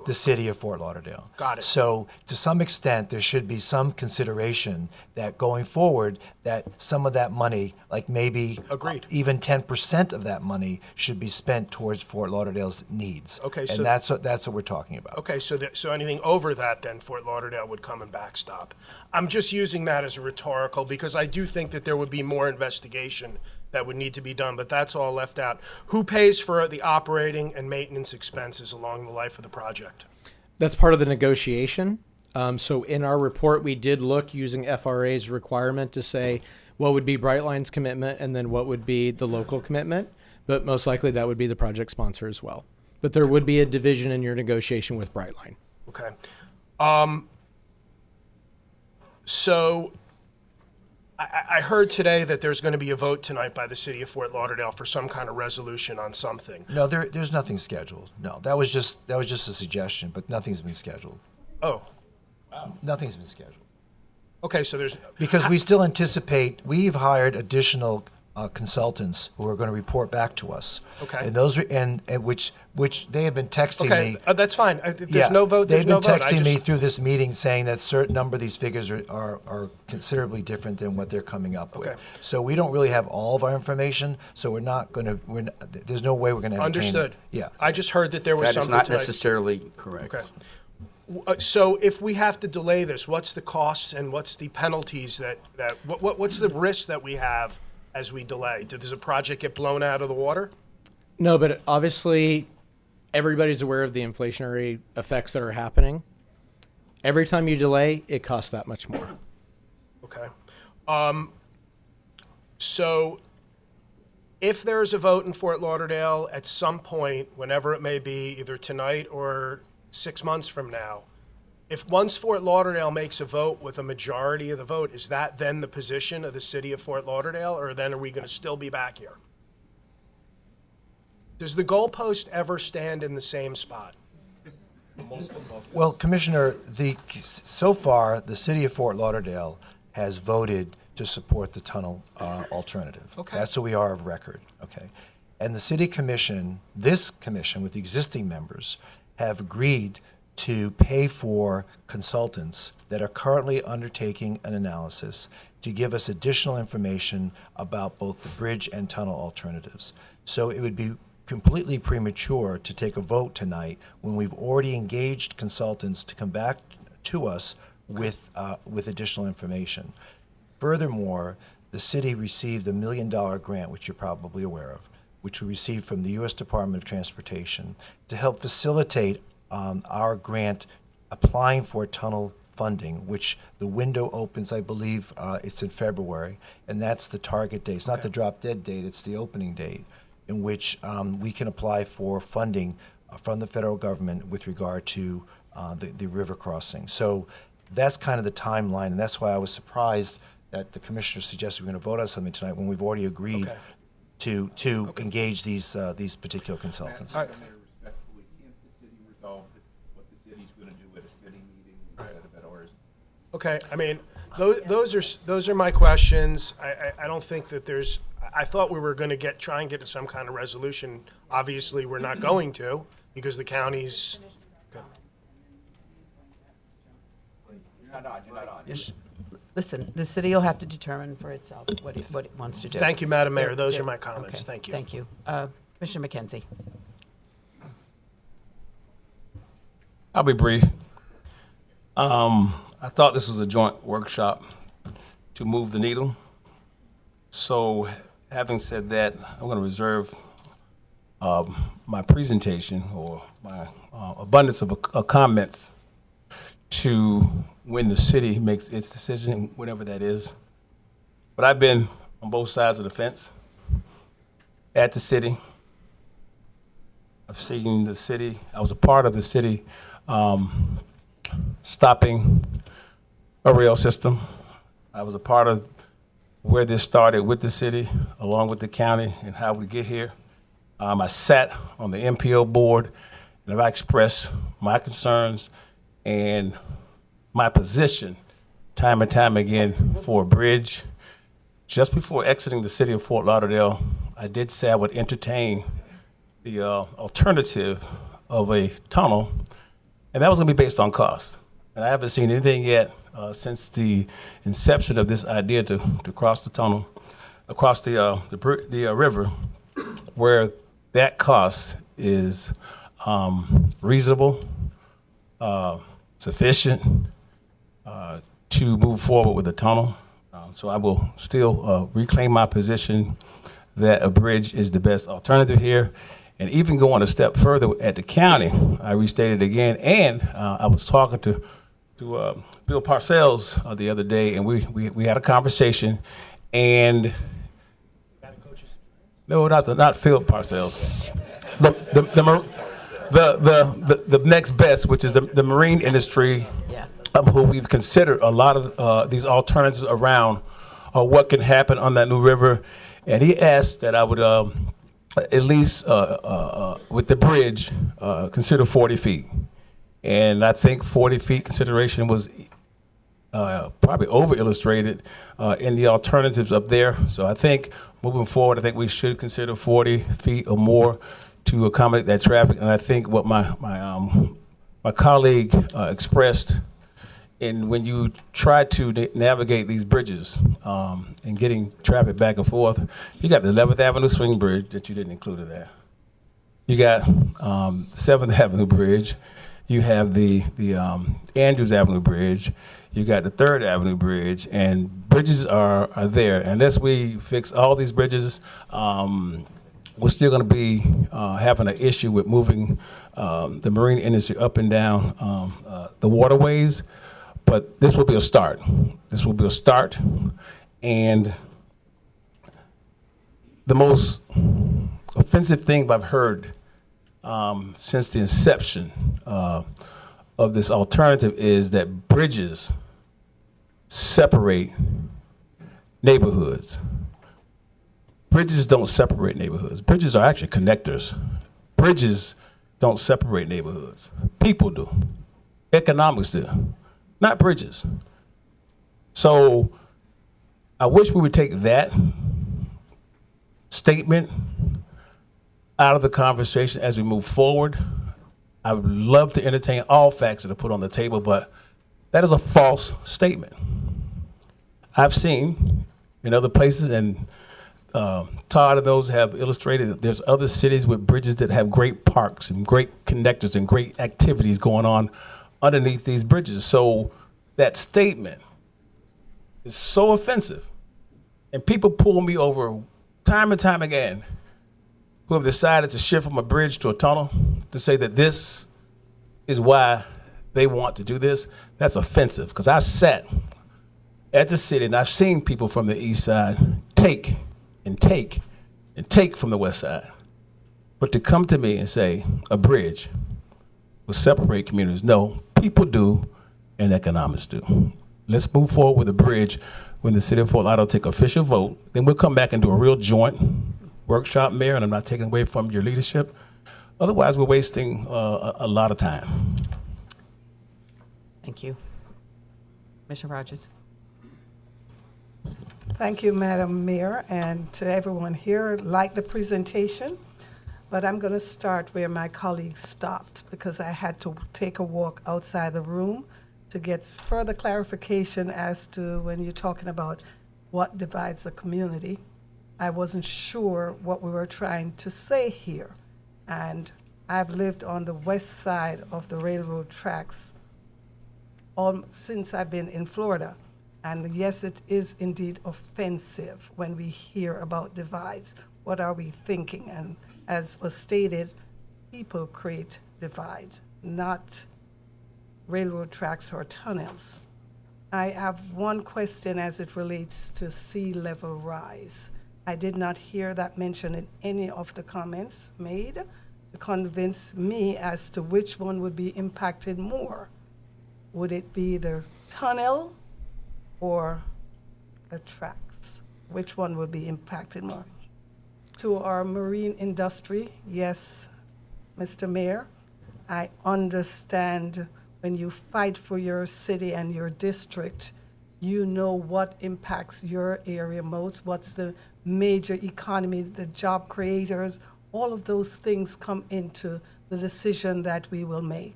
The city of Fort Lauderdale. Got it. So to some extent, there should be some consideration that going forward, that some of that money, like maybe Agreed. even 10% of that money should be spent towards Fort Lauderdale's needs. Okay, and so- that's what we're talking about. Okay, so anything over that, then Fort Lauderdale would come and backstop. I'm just using that as a rhetorical because I do think that there would be more investigation that would need to be done, but that's all left out. Who pays for the operating and maintenance expenses along the life of the project? That's part of the negotiation. So in our report, we did look using FRA's requirement to say what would be Brightline's commitment and then what would be the local commitment. But most likely that would be the project sponsor as well. But there would be a division in your negotiation with Brightline. Okay. So I heard today that there's going to be a vote tonight by the city of Fort Lauderdale for some kind of resolution on something. No, there's nothing scheduled. No, that was just a suggestion, but nothing's been scheduled. Oh, Nothing's been scheduled. okay, so there's... Because we still anticipate, we've hired additional consultants who are going to report back to us. Okay. And those and which they have been texting Okay, me. that's fine. If there's no vote, there's they've no been vote. texting me through this meeting saying that certain number of these figures are considerably different than what they're coming up with. Okay. So we don't really have all of our information. So we're not going to. There's no way we're going to entertain it. Understood. Yeah. I just heard that there was That is something not tonight. necessarily correct. Okay. So if we have to delay this, what's the costs and what's the penalties what's the risk that we have as we delay? Does a project get blown out of the water? No, but obviously everybody's aware of the inflationary effects that are happening. Every time you delay, it costs that much more. Okay. So if there's a vote in Fort Lauderdale at some point, whenever it may be, either tonight or 6 months from now, if once Fort Lauderdale makes a vote with a majority of the vote, is that then the position of the city of Fort Lauderdale, or then are we going to still be back here? Does the goalpost ever stand in the same spot? Well, Commissioner, so far the city of Fort Lauderdale has voted to support the tunnel alternative. Okay. That's what we are of record. Okay, and the city commission, this commission with the existing members, have agreed to pay for consultants that are currently undertaking an analysis to give us additional information about both the bridge and tunnel alternatives. So it would be completely premature to take a vote tonight when we've already engaged consultants to come back to us with additional information. Furthermore, the city received a $1 million grant, which you're probably aware of, which we received from the U.S. Department of Transportation to help facilitate our grant applying for tunnel funding, which the window opens, I believe, it's in February, and that's the target date. It's not the drop dead date, it's the opening date, in which we can apply for funding from the federal government with regard to the river crossing. So that's kind of the timeline, and that's why I was surprised that the commissioner suggested we're going to vote on something tonight when we've already agreed to engage these particular consultants. All right. Okay, I mean, those are my questions. I don't think that there's, I thought we were going to try and get to some kind of resolution. Obviously, we're not going to because the county's. You're not on. Listen, the city will have to determine for itself what it wants to do. Thank you, Madam Mayor. They're- Those they're- are my comments. okay, Thank you. Thank you. Commissioner McKenzie. I'll be brief. I thought this was a joint workshop to move the needle. So having said that, I'm going to reserve my presentation or my abundance of comments to when the city makes its decision, whatever that is. But I've been on both sides of the fence at the city. I've seen the city. I was a part of the city stopping a rail system. I was a part of where this started with the city, along with the county, and how we get here. I sat on the MPO board, and I expressed my concerns and my position time and time again for a bridge. Just before exiting the city of Fort Lauderdale, I did say I would entertain the alternative of a tunnel, and that was going to be based on cost. And I haven't seen anything yet since the inception of this idea to cross the tunnel, across the river, where that cost is reasonable, sufficient to move forward with the tunnel. So I will still reclaim my position that a bridge is the best alternative here. And even going a step further at the county, I restated again, and I was talking to Bill Parcells the other day, and we had a conversation, and no, not Phil Parcells, the next best, which is the marine industry, who we've considered a lot of these alternatives around what can happen on that new river, and he asked that I would at least with the bridge consider 40 feet, and I think 40 feet consideration was probably over illustrated in the alternatives up there. So I think moving forward, I think we should consider 40 feet or more to accommodate that traffic. And I think what my colleague expressed, and when you try to navigate these bridges and getting traffic back and forth, you got the 11th Avenue Swing Bridge that you didn't include in there. You got 7th Avenue Bridge. You have the Andrews Avenue Bridge. You got the 3rd Avenue Bridge, and bridges are there. Unless we fix all these bridges, we're still going to be having an issue with moving the marine industry up and down the waterways. But this will be a start. This will be a start. And the most offensive thing I've heard since the inception of this alternative is that bridges separate neighborhoods. Bridges don't separate neighborhoods. Bridges are actually connectors. Bridges don't separate neighborhoods. People do. Economics do. Not bridges. So I wish we would take that statement out of the conversation as we move forward. I would love to entertain all facts that are put on the table, but that is a false statement. I've seen in other places, and Todd and those have illustrated that there's other cities with bridges that have great parks and great connectors and great activities going on underneath these bridges. So that statement is so offensive. And people pull me over time and time again who have decided to shift from a bridge to a tunnel to say that this is why they want to do this. That's offensive, because I sat at the city and I've seen people from the east side take and take and take from the west side. But to come to me and say a bridge will separate communities, no, people do and economics do. Let's move forward with a bridge when the city of Fort Lauderdale take official vote. Then we'll come back and do a real joint workshop, Mayor, and I'm not taking away from your leadership. Otherwise, we're wasting a lot of time. Thank you. Commissioner Rogers. Thank you, Madam Mayor, and to everyone here. Like the presentation, but I'm going to start where my colleagues stopped because I had to take a walk outside the room to get further clarification as to when you're talking about what divides the community. I wasn't sure what we were trying to say here. And I've lived on the west side of the railroad tracks since I've been in Florida. And yes, it is indeed offensive when we hear about divides. What are we thinking? And as was stated, people create divides, not railroad tracks or tunnels. I have one question as it relates to sea level rise. I did not hear that mentioned in any of the comments made to convince me as to which one would be impacted more. Would it be the tunnel or the tracks? Which one would be impacted more? To our marine industry, yes, Mr. Mayor, I understand when you fight for your city and your district, you know what impacts your area most, what's the major economy, the job creators, all of those things come into the decision that we will make.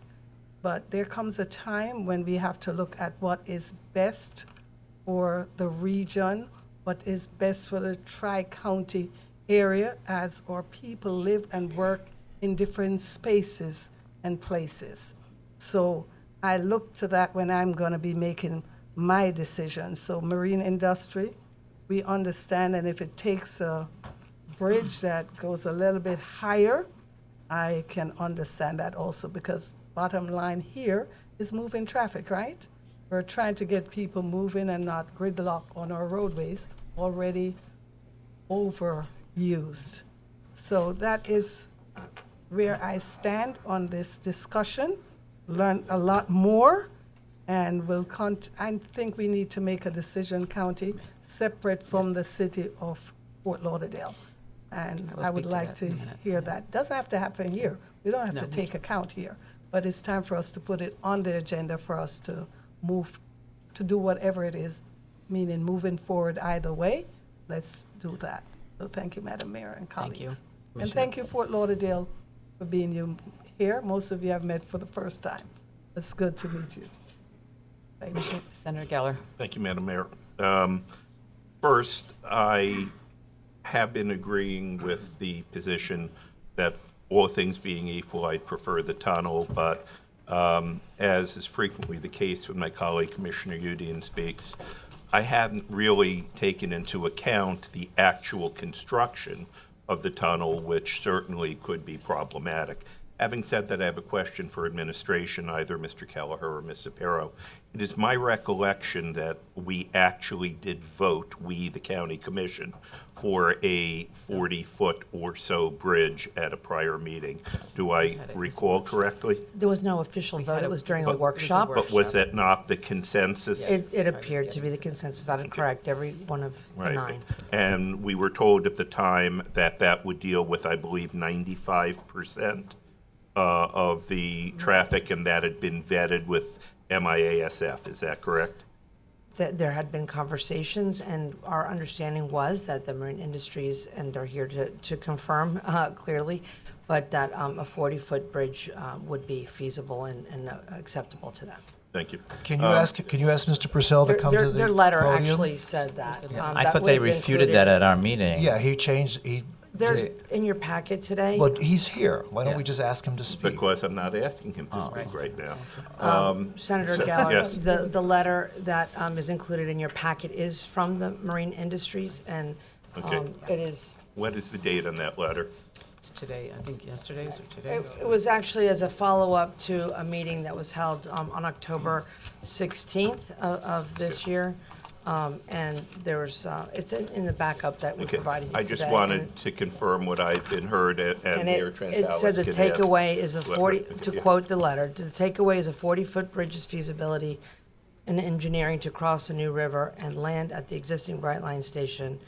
But there comes a time when we have to look at what is best for the region, what is best for the tri-county area as our people live and work in different spaces and places. So I look to that when I'm going to be making my decision. So marine industry, we understand, and if it takes a bridge that goes a little bit higher, I can understand that also, because bottom line here is moving traffic, right? We're trying to get people moving and not gridlock on our roadways already overused. So that is where I stand on this discussion. Learn a lot more, and I think we need to make a decision, county, separate from the city of Fort Lauderdale. And I will I would speak to like that to in a minute. hear that. Doesn't have to happen here. We don't have No. to take account here, but it's time for us to put it on the agenda for us to move, to do whatever it is, meaning moving forward either way. Let's do that. So thank you, Madam Mayor and colleagues. Thank you. And Commissioner. thank you, Fort Lauderdale, for being here. Most of you have met for the first time. It's good to meet you. Thank you. Senator Geller. Thank you, Madam Mayor. First, I have been agreeing with the position that all things being equal, I prefer the tunnel, but as is frequently the case when my colleague Commissioner Udine speaks, I haven't really taken into account the actual construction of the tunnel, which certainly could be problematic. Having said that, I have a question for administration, either Mr. Kelleher or Ms. Zapiro. It is my recollection that we actually did vote, we, the county commission, for a 40-foot or so bridge at a prior meeting. Do I recall correctly? There was no official vote. It was during a workshop. But was that not the consensus? It appeared to be the consensus. That is correct, every one of the Right. 9. And we were told at the time that that would deal with, I believe, 95% of the traffic, and that had been vetted with MIASF. Is that correct? That there had been conversations, and our understanding was that the marine industries, and they're here to confirm clearly, but that a 40-foot bridge would be feasible and acceptable to them. Thank you. Can you ask Mr. Purcell to come to the Their letter podium? actually said that. I thought they refuted that at our meeting. Yeah, he They're in your packet today. But he's here. Why don't we just ask him to speak? Because I'm not asking him to speak right now. Senator so- Geller, yes. the letter that is included in your packet is from the marine industries, and Okay. it is. What is the date on that letter? It's today, I think yesterday's or today. It was actually as a follow-up to a meeting that was held on October 16th of this year. And there was, it's in the backup that we Okay. provided you I today. just wanted to confirm what I've been heard, and And Mayor it Trentalis said the can ask takeaway is a what- 40, okay, to yeah. quote the letter, the takeaway is a 40-foot bridge's feasibility and engineering to cross a new river and land at the existing Brightline station.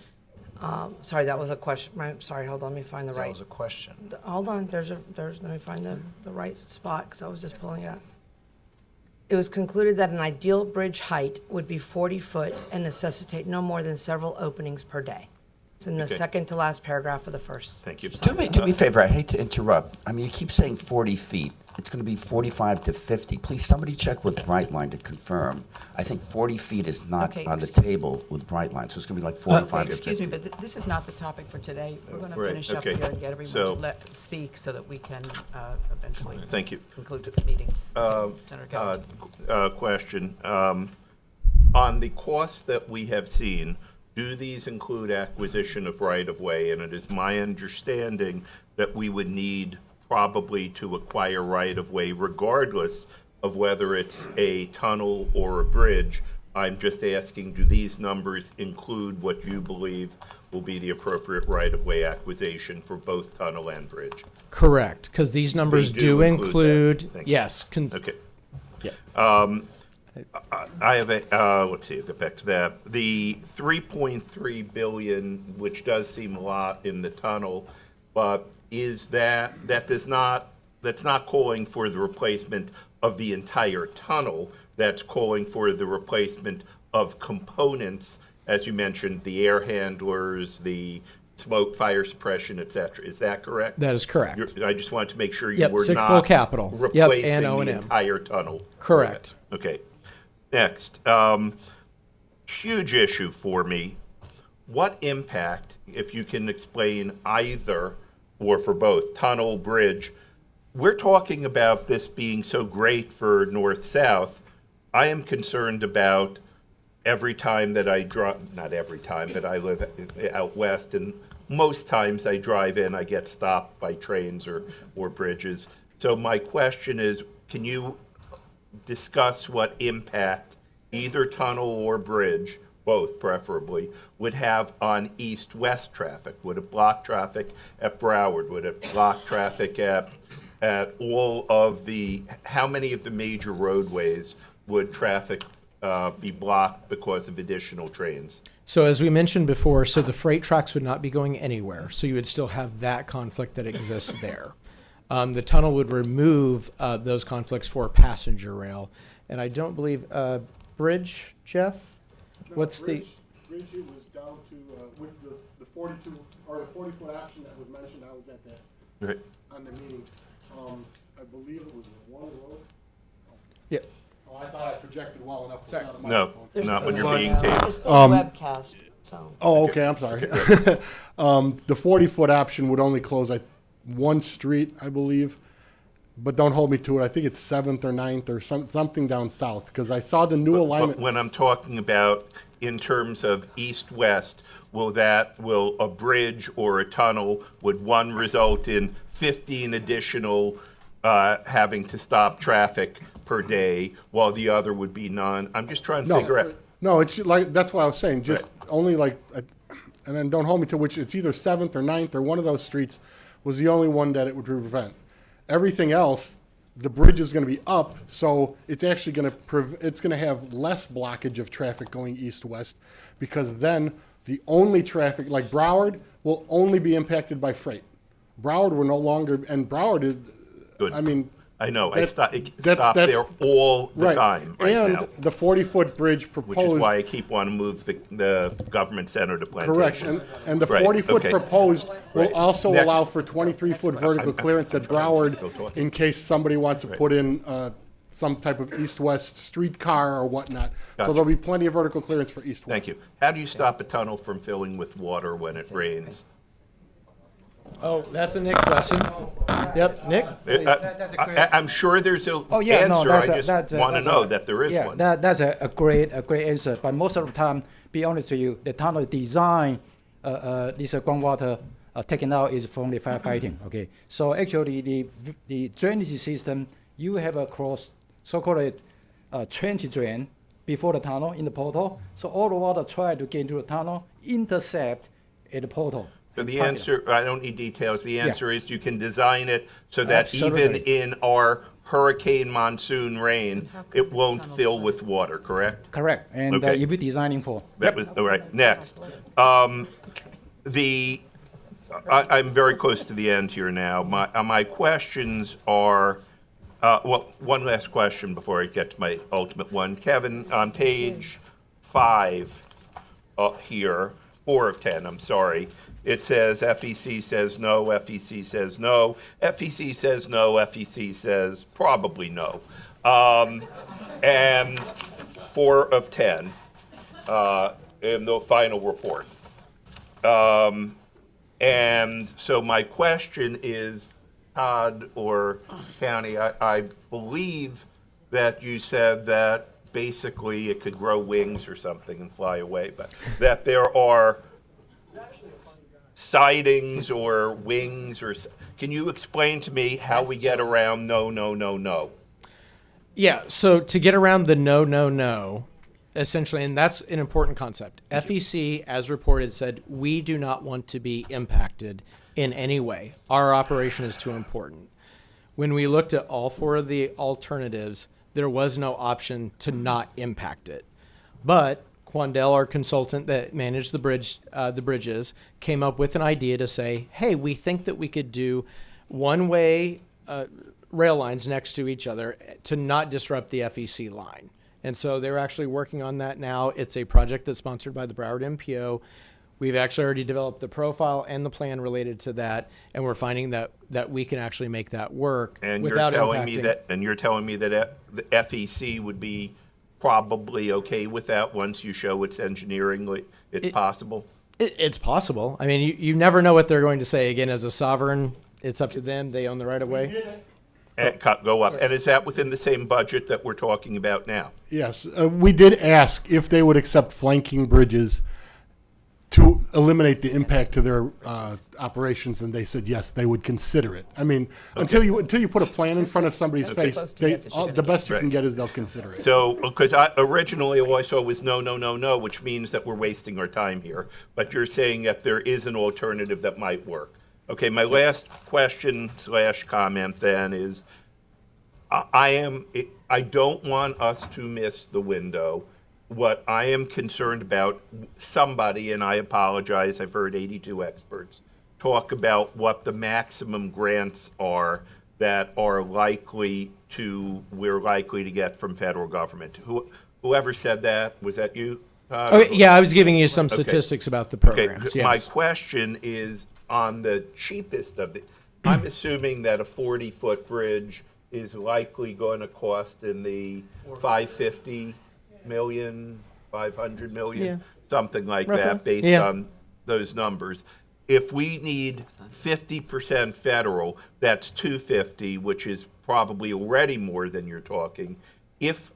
Sorry, that was a question. Sorry, hold on, let me find the right. That was a question. Hold on, let me find the right spot, because I was just pulling it up. It was concluded that an ideal bridge height would be 40 foot and necessitate no more than several openings per day. It's in the Okay. second to last paragraph of the first. Thank you. Do me a favor, I hate to interrupt. I mean, you keep saying 40 feet. It's going to be 45 to 50. Please, somebody check with Brightline to confirm. I think 40 feet is not Okay, on the table with Brightline, so it's going to be like 45 to 50. Excuse me, but this is not the topic for today. We're going to Right, finish up okay. here and get everyone So- to speak so that we can eventually Thank you. conclude the meeting. Senator Geller. Question. On the costs that we have seen, do these include acquisition of right-of-way? And it is my understanding that we would need probably to acquire right-of-way regardless of whether it's a tunnel or a bridge. I'm just asking, do these numbers include what you believe will be the appropriate right-of-way acquisition for both tunnel and bridge? Correct, because these numbers They do that. include, Thank you. yes. Okay. Yeah. I have a, let's see, get back to that. The 3.3 billion, which does seem a lot in the tunnel, but is that's not calling for the replacement of the entire tunnel. That's calling for the replacement of components, as you mentioned, the air handlers, the smoke, fire suppression, et cetera. Is that correct? That is correct. I just wanted to make sure you Yep, were cyclical not capital. Yep, replacing and the O&M. entire tunnel. Correct. Okay. Next, huge issue for me. What impact, if you can explain either or for both, tunnel, bridge, we're talking about this being so great for north-south. I am concerned about every time that I drive, not every time, but I live out west, and most times I drive in, I get stopped by trains or bridges. So my question is, can you discuss what impact either tunnel or bridge, both preferably, would have on east-west traffic? Would it block traffic at Broward? Would it block traffic at all of the, how many of the major roadways would traffic be blocked because of additional trains? So as we mentioned before, so the freight tracks would not be going anywhere. So you would still have that conflict that exists there. The tunnel would remove those conflicts for passenger rail. And I don't believe, bridge, Jeff? What's bridge was down to, with the 42, or the 40-foot option that was mentioned, I was at that, right, on the meeting. I believe it was one road. Yeah. Oh, I thought I projected well enough without a No, microphone. not when you're being taped. Webcast, so. Oh, okay, I'm sorry. The 40-foot option would only close one street, I believe, but don't hold me to it. I think it's 7th or 9th or something down south, because I saw the new alignment. But when I'm talking about in terms of east-west, will a bridge or a tunnel, would one result in 15 additional having to stop traffic per day, while the other would be none? I'm just trying to figure out. No, it's like, that's why I was saying, just only like, and then don't hold me to which, it's either 7th or 9th or one of those streets was the only one that it would prevent. Everything else, the bridge is going to be up, so it's actually going to it's going to have less blockage of traffic going east-west, because then the only traffic, like Broward, will only be impacted by freight. Broward will no longer, and Broward is, Good. I mean, I know, That's- it stopped there all the time right and now. the 40-foot bridge proposed. Which is why I keep wanting to move the government center to Plantation. Correct, and the Right, 40-foot okay. proposed will Right. also Next. allow for 23-foot vertical clearance at Broward in case somebody wants to put in some type of east-west streetcar or whatnot. Gotcha. So there'll be plenty of vertical clearance for east-west. Thank you. How do you stop a tunnel from filling with water when it rains? Oh, that's a Nick question. Yep, Nick? I'm sure there's a Oh yeah, no, answer. that's I just want to know that there is yeah, one. that's a great answer. But most of the time, be honest with you, the tunnel design, this groundwater taken out is from the firefighting. Okay, so actually the drainage system, you have a so-called trench drain before the tunnel in the portal. So all the water try to get into the tunnel, intercept at the portal. So the answer, I don't need details, the Yeah. answer is you can design it so that even Absolutely. in our hurricane monsoon rain, it won't fill with water, correct? Correct, and Okay. you'll be designing for. That was, all right, next. I'm very close to the end here now. My questions are, well, one last question before I get to my ultimate one. Kevin, on page 5 here, 4 of 10, I'm sorry, it says FEC says no, FEC says no, FEC says no, FEC says probably no. And 4 of 10 in the final report. And so my question is, Todd or County, I believe that you said that basically it could grow wings or something and fly away, but that there are sidings or wings or, can you explain to me how we get around no, no, no, no? Yeah, so to get around the no, essentially, and that's an important concept. FEC, as reported, said we do not want to be impacted in any way. Our operation is too important. When we looked at all 4 of the alternatives, there was no option to not impact it. But Quandel, our consultant that managed the bridges, came up with an idea to say, hey, we think that we could do one-way rail lines next to each other to not disrupt the FEC line. And so they're actually working on that now. It's a project that's sponsored by the Broward MPO. We've actually already developed the profile and the plan related to that, and we're finding that we can actually make that work And without you're telling me impacting. that, and you're telling me that the FEC would be probably okay with that once you show it's engineeringly, it's possible? It's possible. I mean, you never know what they're going to say. Again, as a sovereign, it's up to them. They own the right of way. And go up. And is that within the same budget that we're talking about now? Yes, we did ask if they would accept flanking bridges to eliminate the impact to their operations, and they said yes, they would consider it. I mean, until you put a plan in front of somebody's face, the best you can get is they'll consider it. So, because originally all I saw was no, no, no, no, which means that we're wasting our time here. But you're saying that there is an alternative that might work. Okay, my last question / comment then is, I don't want us to miss the window. What I am concerned about, somebody, and I apologize, I've heard 82 experts talk about what the maximum grants are that are we're likely to get from federal government. Whoever said that, was that you? Okay, yeah, I was giving you some statistics about the programs. Okay. Yes. My question is on the cheapest of it. I'm assuming that a 40-foot bridge is likely going to cost in the 550 million, 500 million, Yeah. something like Roughly. that, based Yeah. on those numbers. If we need 50% federal, that's 250, which is probably already more than you're talking. If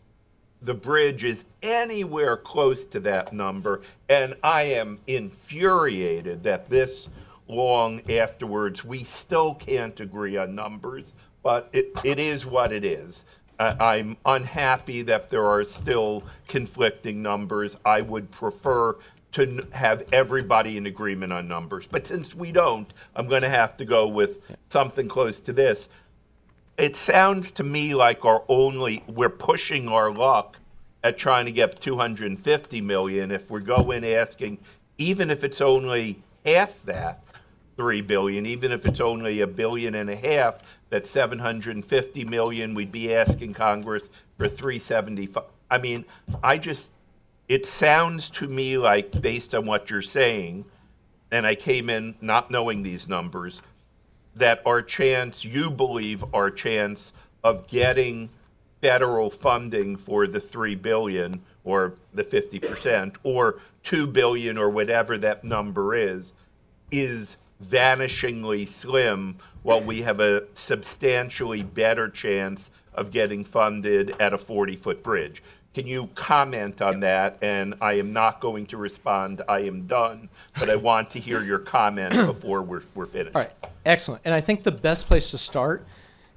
the bridge is anywhere close to that number, and I am infuriated that this long afterwards we still can't agree on numbers, but it is what it is. I'm unhappy that there are still conflicting numbers. I would prefer to have everybody in agreement on numbers. But since we don't, I'm going to have to go with something close to this. It sounds to me like we're pushing our luck at trying to get 250 million. If we go in asking, even if it's only half that, 3 billion, even if it's only $1.5 billion, that's 750 million, we'd be asking Congress for 375. I mean, it sounds to me like, based on what you're saying, and I came in not knowing these numbers, that you believe our chance of getting federal funding for the 3 billion or the 50% or 2 billion or whatever that number is vanishingly slim, while we have a substantially better chance of getting funded at a 40-foot bridge. Can you comment on that? And I am not going to respond. I am done. But I want to hear your comment before we're finished. All right, excellent. And I think the best place to start,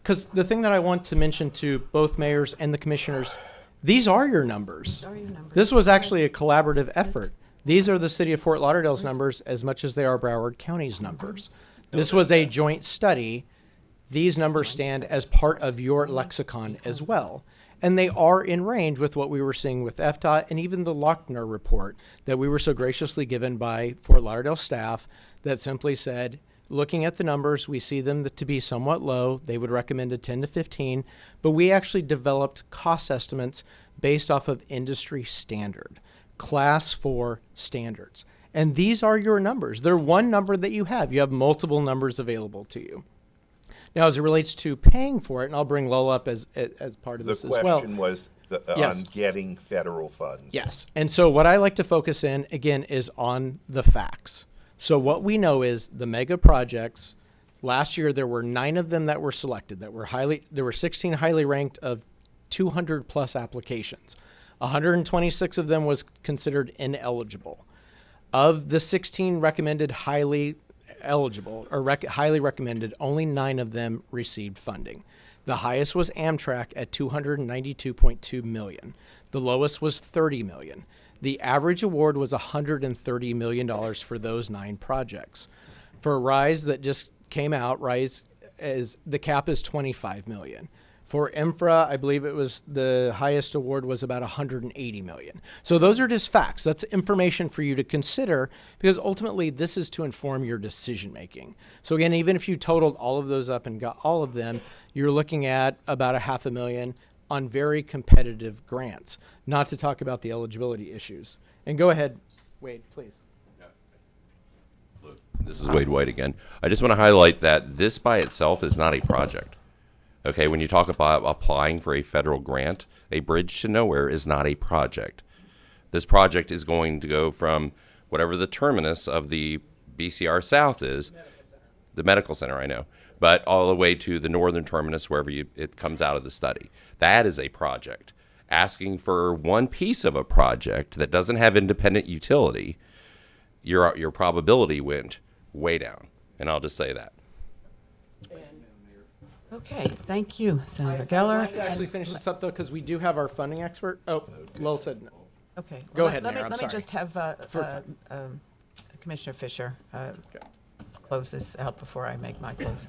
because the thing that I want to mention to both mayors and the commissioners, these are your numbers. This was actually a collaborative effort. These are the city of Fort Lauderdale's numbers as much as they are Broward County's numbers. This was a joint study. These numbers stand as part of your lexicon as well. And they are in range with what we were seeing with FDOT and even the Lochner report that we were so graciously given by Fort Lauderdale staff that simply said, looking at the numbers, we see them to be somewhat low. They would recommend a 10 to 15, but we actually developed cost estimates based off of industry standard, class 4 standards. And these are your numbers. They're one number that you have. You have multiple numbers available to you. Now, as it relates to paying for it, and I'll bring Lola up as part of this as well. The question was Yes. on getting federal funds. Yes. And so what I like to focus in, again, is on the facts. So what we know is the mega projects, last year there were 9 of them that were selected, there were 16 highly ranked of 200 plus applications. 126 of them was considered ineligible. Of the 16 recommended highly eligible or highly recommended, only 9 of them received funding. The highest was Amtrak at $292.2 million. The lowest was $30 million. The average award was $130 million for those 9 projects. For RISE that just came out, RISE the cap is $25 million. For infra, I believe it was the highest award was about $180 million. So those are just facts. That's information for you to consider because ultimately this is to inform your decision making. So again, even if you totaled all of those up and got all of them, you're looking at about $500,000 on very competitive grants, not to talk about the eligibility issues. And go ahead, Wade, please. This is Wade White again. I just want to highlight that this by itself is not a project. Okay, when you talk about applying for a federal grant, a bridge to nowhere is not a project. This project is going to go from whatever the terminus of the BCR South is, the medical center, I know, but all the way to the northern terminus wherever it comes out of the study. That is a project. Asking for one piece of a project that doesn't have independent utility, your probability went way down, and I'll just say that. Okay, thank you, Senator I'd Geller. like to actually finish this up, though, because we do have our funding expert. Oh, Lowell said no. Okay. Go well, ahead, let Mayor, me, I'm let sorry. me just have Commissioner Fisher close this out before I make my close.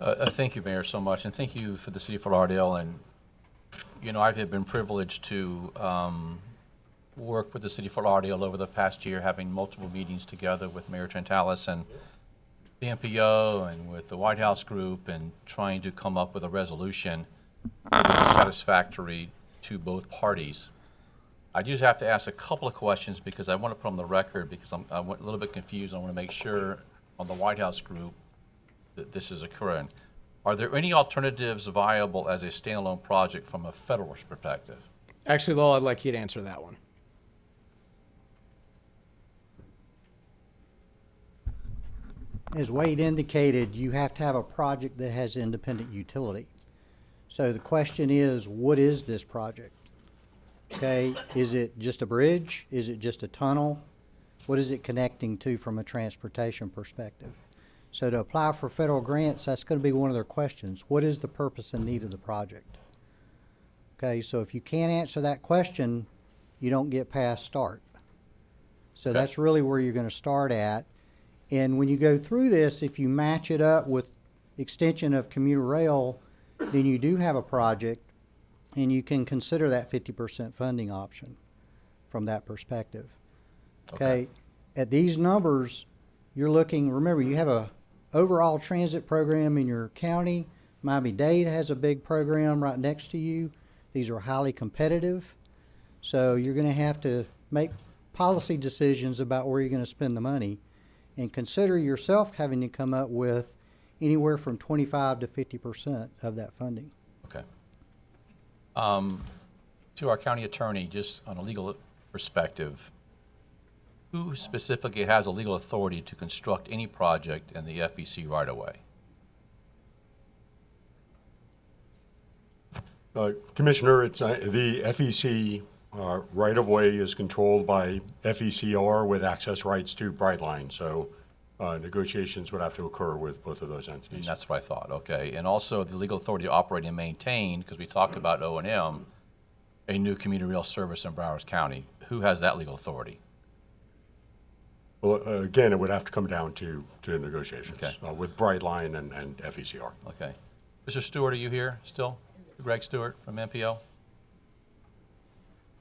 Thank you, Mayor, so much, and thank you for the City of Fort Lauderdale. And, you know, I've been privileged to work with the City of Fort Lauderdale over the past year, having multiple meetings together with Mayor Trentalis and the MPO and with the White House group, and trying to come up with a resolution that is satisfactory to both parties. I do have to ask a couple of questions because I want to put on the record, because I'm a little bit confused. I want to make sure on the White House group that this is occurring. Are there any alternatives viable as a standalone project from a federal perspective? Actually, Lowell, I'd like you to answer that one. As Wade indicated, you have to have a project that has independent utility. So the question is, what is this project? Okay, is it just a bridge? Is it just a tunnel? What is it connecting to from a transportation perspective? So to apply for federal grants, that's going to be one of their questions. What is the purpose and need of the project? Okay, so if you can't answer that question, you don't get past start. So that's really where you're going to start at. And when you go through this, if you match it up with extension of commuter rail, then you do have a project, and you can consider that 50% funding option from that perspective. Okay. At these numbers, you're looking, remember, you have a overall transit program in your county. Miami-Dade has a big program right next to you. These are highly competitive. So you're going to have to make policy decisions about where you're going to spend the money, and consider yourself having to come up with anywhere from 25 to 50% of that funding. Okay. To our county attorney, just on a legal perspective, who specifically has a legal authority to construct any project in the FEC right-of-way? Commissioner, it's the FEC right-of-way is controlled by FECR with access rights to Brightline. So negotiations would have to occur with both of those entities. And that's what I thought, okay. And also the legal authority to operate and maintain, because we talked about O&M, a new commuter rail service in Broward County. Who has that legal authority? Well, again, it would have to come down to negotiations with Brightline and FECR. Okay. Mr. Stewart, are you here still? Greg Stewart from MPO?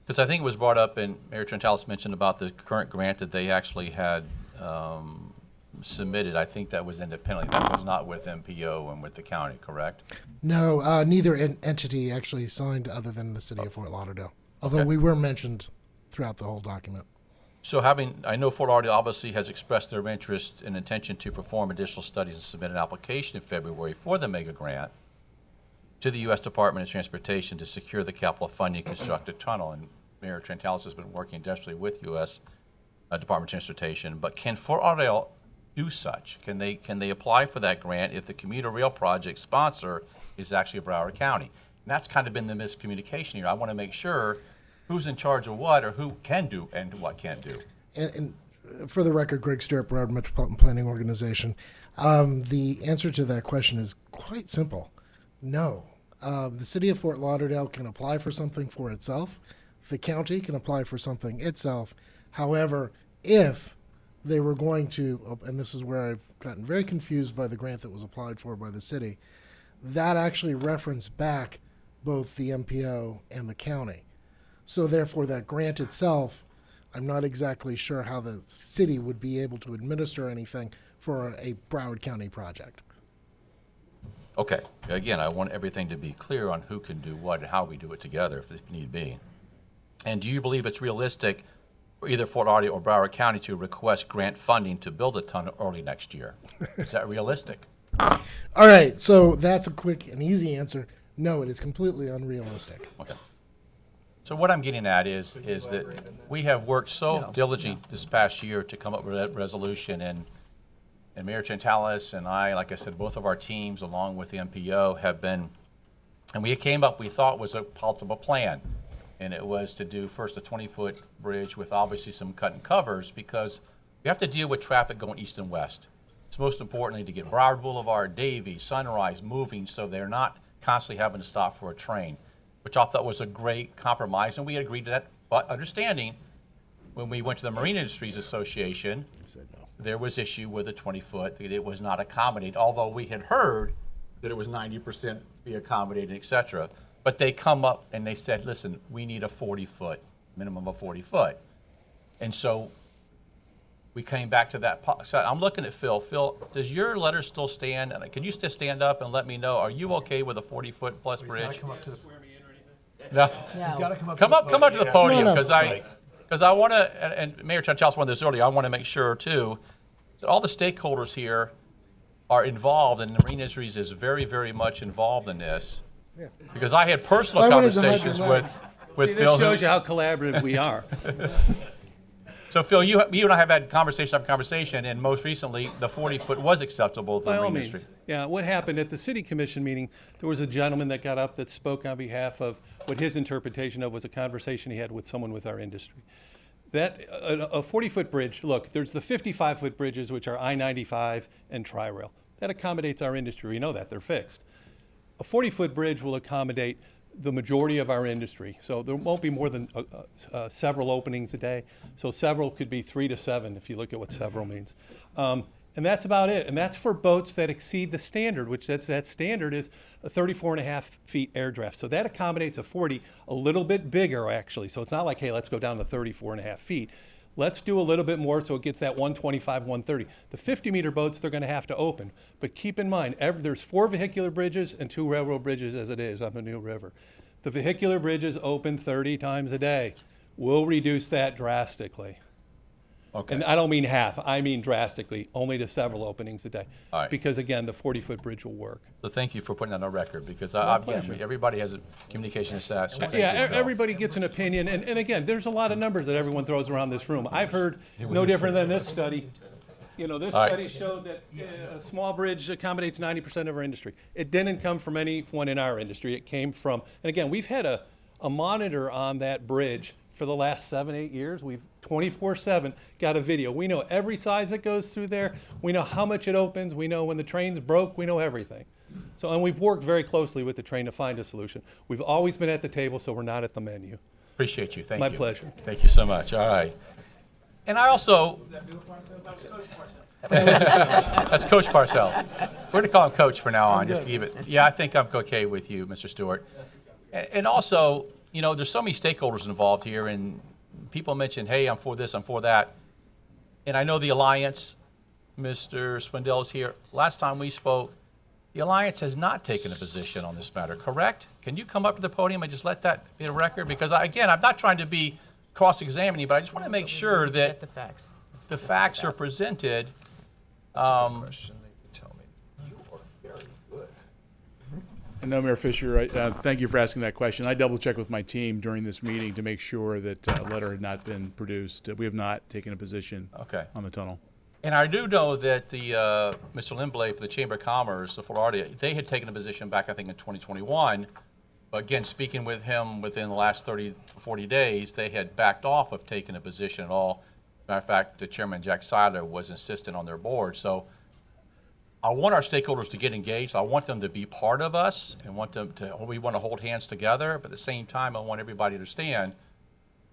Because I think it was brought up, and Mayor Trentalis mentioned about the current grant that they actually had submitted. I think that was independently. That was not with MPO and with the county, correct? No, neither entity actually signed other than the city of Fort Lauderdale, although we were mentioned throughout the whole document. So I know Fort Lauderdale obviously has expressed their interest and intention to perform additional studies and submit an application in February for the mega grant to the U.S. Department of Transportation to secure the capital funding to construct a tunnel. And Mayor Trentalis has been working desperately with U.S. Department of Transportation. But can Fort Lauderdale do such? Can they apply for that grant if the commuter rail project sponsor is actually Broward County? And that's kind of been the miscommunication here. I want to make sure who's in charge of what, or who can do and what can't do. And for the record, Greg Stewart, Broward Metropolitan Planning Organization. The answer to that question is quite simple. No. The city of Fort Lauderdale can apply for something for itself. The county can apply for something itself. However, if they were going to, and this is where I've gotten very confused by the grant that was applied for by the city, that actually referenced back both the MPO and the county. So therefore, that grant itself, I'm not exactly sure how the city would be able to administer anything for a Broward County project. Okay, again, I want everything to be clear on who can do what and how we do it together if need be. And do you believe it's realistic for either Fort Lauderdale or Broward County to request grant funding to build a tunnel early next year? Is that realistic? All right, so that's a quick and easy answer. No, it is completely unrealistic. Okay. So what I'm getting at is that we have worked so diligently this past year to come up with that resolution, and Mayor Chantalis and I, like I said, both of our teams, along with the MPO, have been, and we came up, we thought was a possible plan. And it was to do first a 20-foot bridge with obviously some cut and covers, because we have to deal with traffic going east and west. It's most importantly to get Broward Boulevard, Davie, Sunrise moving so they're not constantly having to stop for a train, which I thought was a great compromise, and we agreed to that, but understanding when we went to the Marine Industries Association, there was issue with a 20-foot, that it was not accommodated, although we had heard that it was 90% be accommodated, et cetera. But they come up and they said, listen, we need a 40-foot, minimum of 40-foot. And so we came back to that. So I'm looking at Phil. Phil, does your letter still stand? And can you still stand up and let me know, are you okay with a 40-foot plus bridge? No. He's got to come up. Come up to the podium, No, no. because I want to, and Mayor Chantalis wanted this earlier, I want to make sure too, that all the stakeholders here are involved, and the Marine Industries is very, very much involved in this. Because I had personal I wanted to hide conversations your legs. with See, Phil. this shows you how collaborative we are. So Phil, you and I have had conversation after conversation, and most recently, the 40-foot was acceptable to the By all Marine means. Industry. Yeah, what happened at the city commission meeting, there was a gentleman that got up that spoke on behalf of what his interpretation of was a conversation he had with someone with our industry. That, a 40-foot bridge, look, there's the 55-foot bridges, which are I-95 and Tri-Rail. That accommodates our industry. We know that, they're fixed. A 40-foot bridge will accommodate the majority of our industry. So there won't be more than several openings a day. So several could be 3 to 7 if you look at what several means. And that's about it. And that's for boats that exceed the standard, which that standard is a 34.5 feet air draft. So that accommodates a 40, a little bit bigger actually. So it's not like, hey, let's go down to 34.5 feet. Let's do a little bit more so it gets that 125, 130. The 50-meter boats, they're going to have to open. But keep in mind, there's 4 vehicular bridges and 2 railroad bridges as it is on the New River. The vehicular bridges open 30 times a day. We'll reduce that drastically. Okay. And I don't mean half, I mean drastically, only to several openings a day. All right. Because again, the 40-foot bridge will work. So thank you for putting that on record, because pleasure. everybody has a communication stat. So thank Yeah, you, Phil. everybody gets an opinion, and again, there's a lot of numbers that everyone throws around this room. I've heard no different than this study. You know, this All right. study showed that a small bridge accommodates 90% of our industry. It didn't come from anyone in our industry. It came from, and again, we've had a monitor on that bridge for the last 7, 8 years. We've 24/7 got a video. We know every size that goes through there. We know how much it opens. We know when the train's broke. We know everything. So, and we've worked very closely with the train to find a solution. We've always been at the table, so we're not at the menu. Appreciate you. Thank My you. pleasure. Thank you so much. All right. And I also. That's Coach Parcells. We're going to call him Coach for now on, just to keep it. Yeah, I think I'm okay with you, Mr. Stewart. And also, you know, there's so many stakeholders involved here, and people mention, hey, I'm for this, I'm for that. And I know the Alliance, Mr. Swindell is here. Last time we spoke, the Alliance has not taken a position on this matter, correct? Can you come up to the podium and just let that be a record? Because, again, I'm not trying to be cross-examining, but I just want to make sure that the facts. the facts are presented. No, Mayor Fisher, thank you for asking that question. I double-checked with my team during this meeting to make sure that a letter had not been produced. We have not taken a position on the tunnel. And I do know that the Mr. Lindblad for the Chamber of Commerce of Florida, they had taken a position back, I think, in 2021. But again, speaking with him within the last 30, 40 days, they had backed off of taking a position at all. Matter of fact, the Chairman, Jack Seiler, was insistent on their board. So I want our stakeholders to get engaged. I want them to be part of us, and we want to hold hands together. But at the same time, I want everybody to understand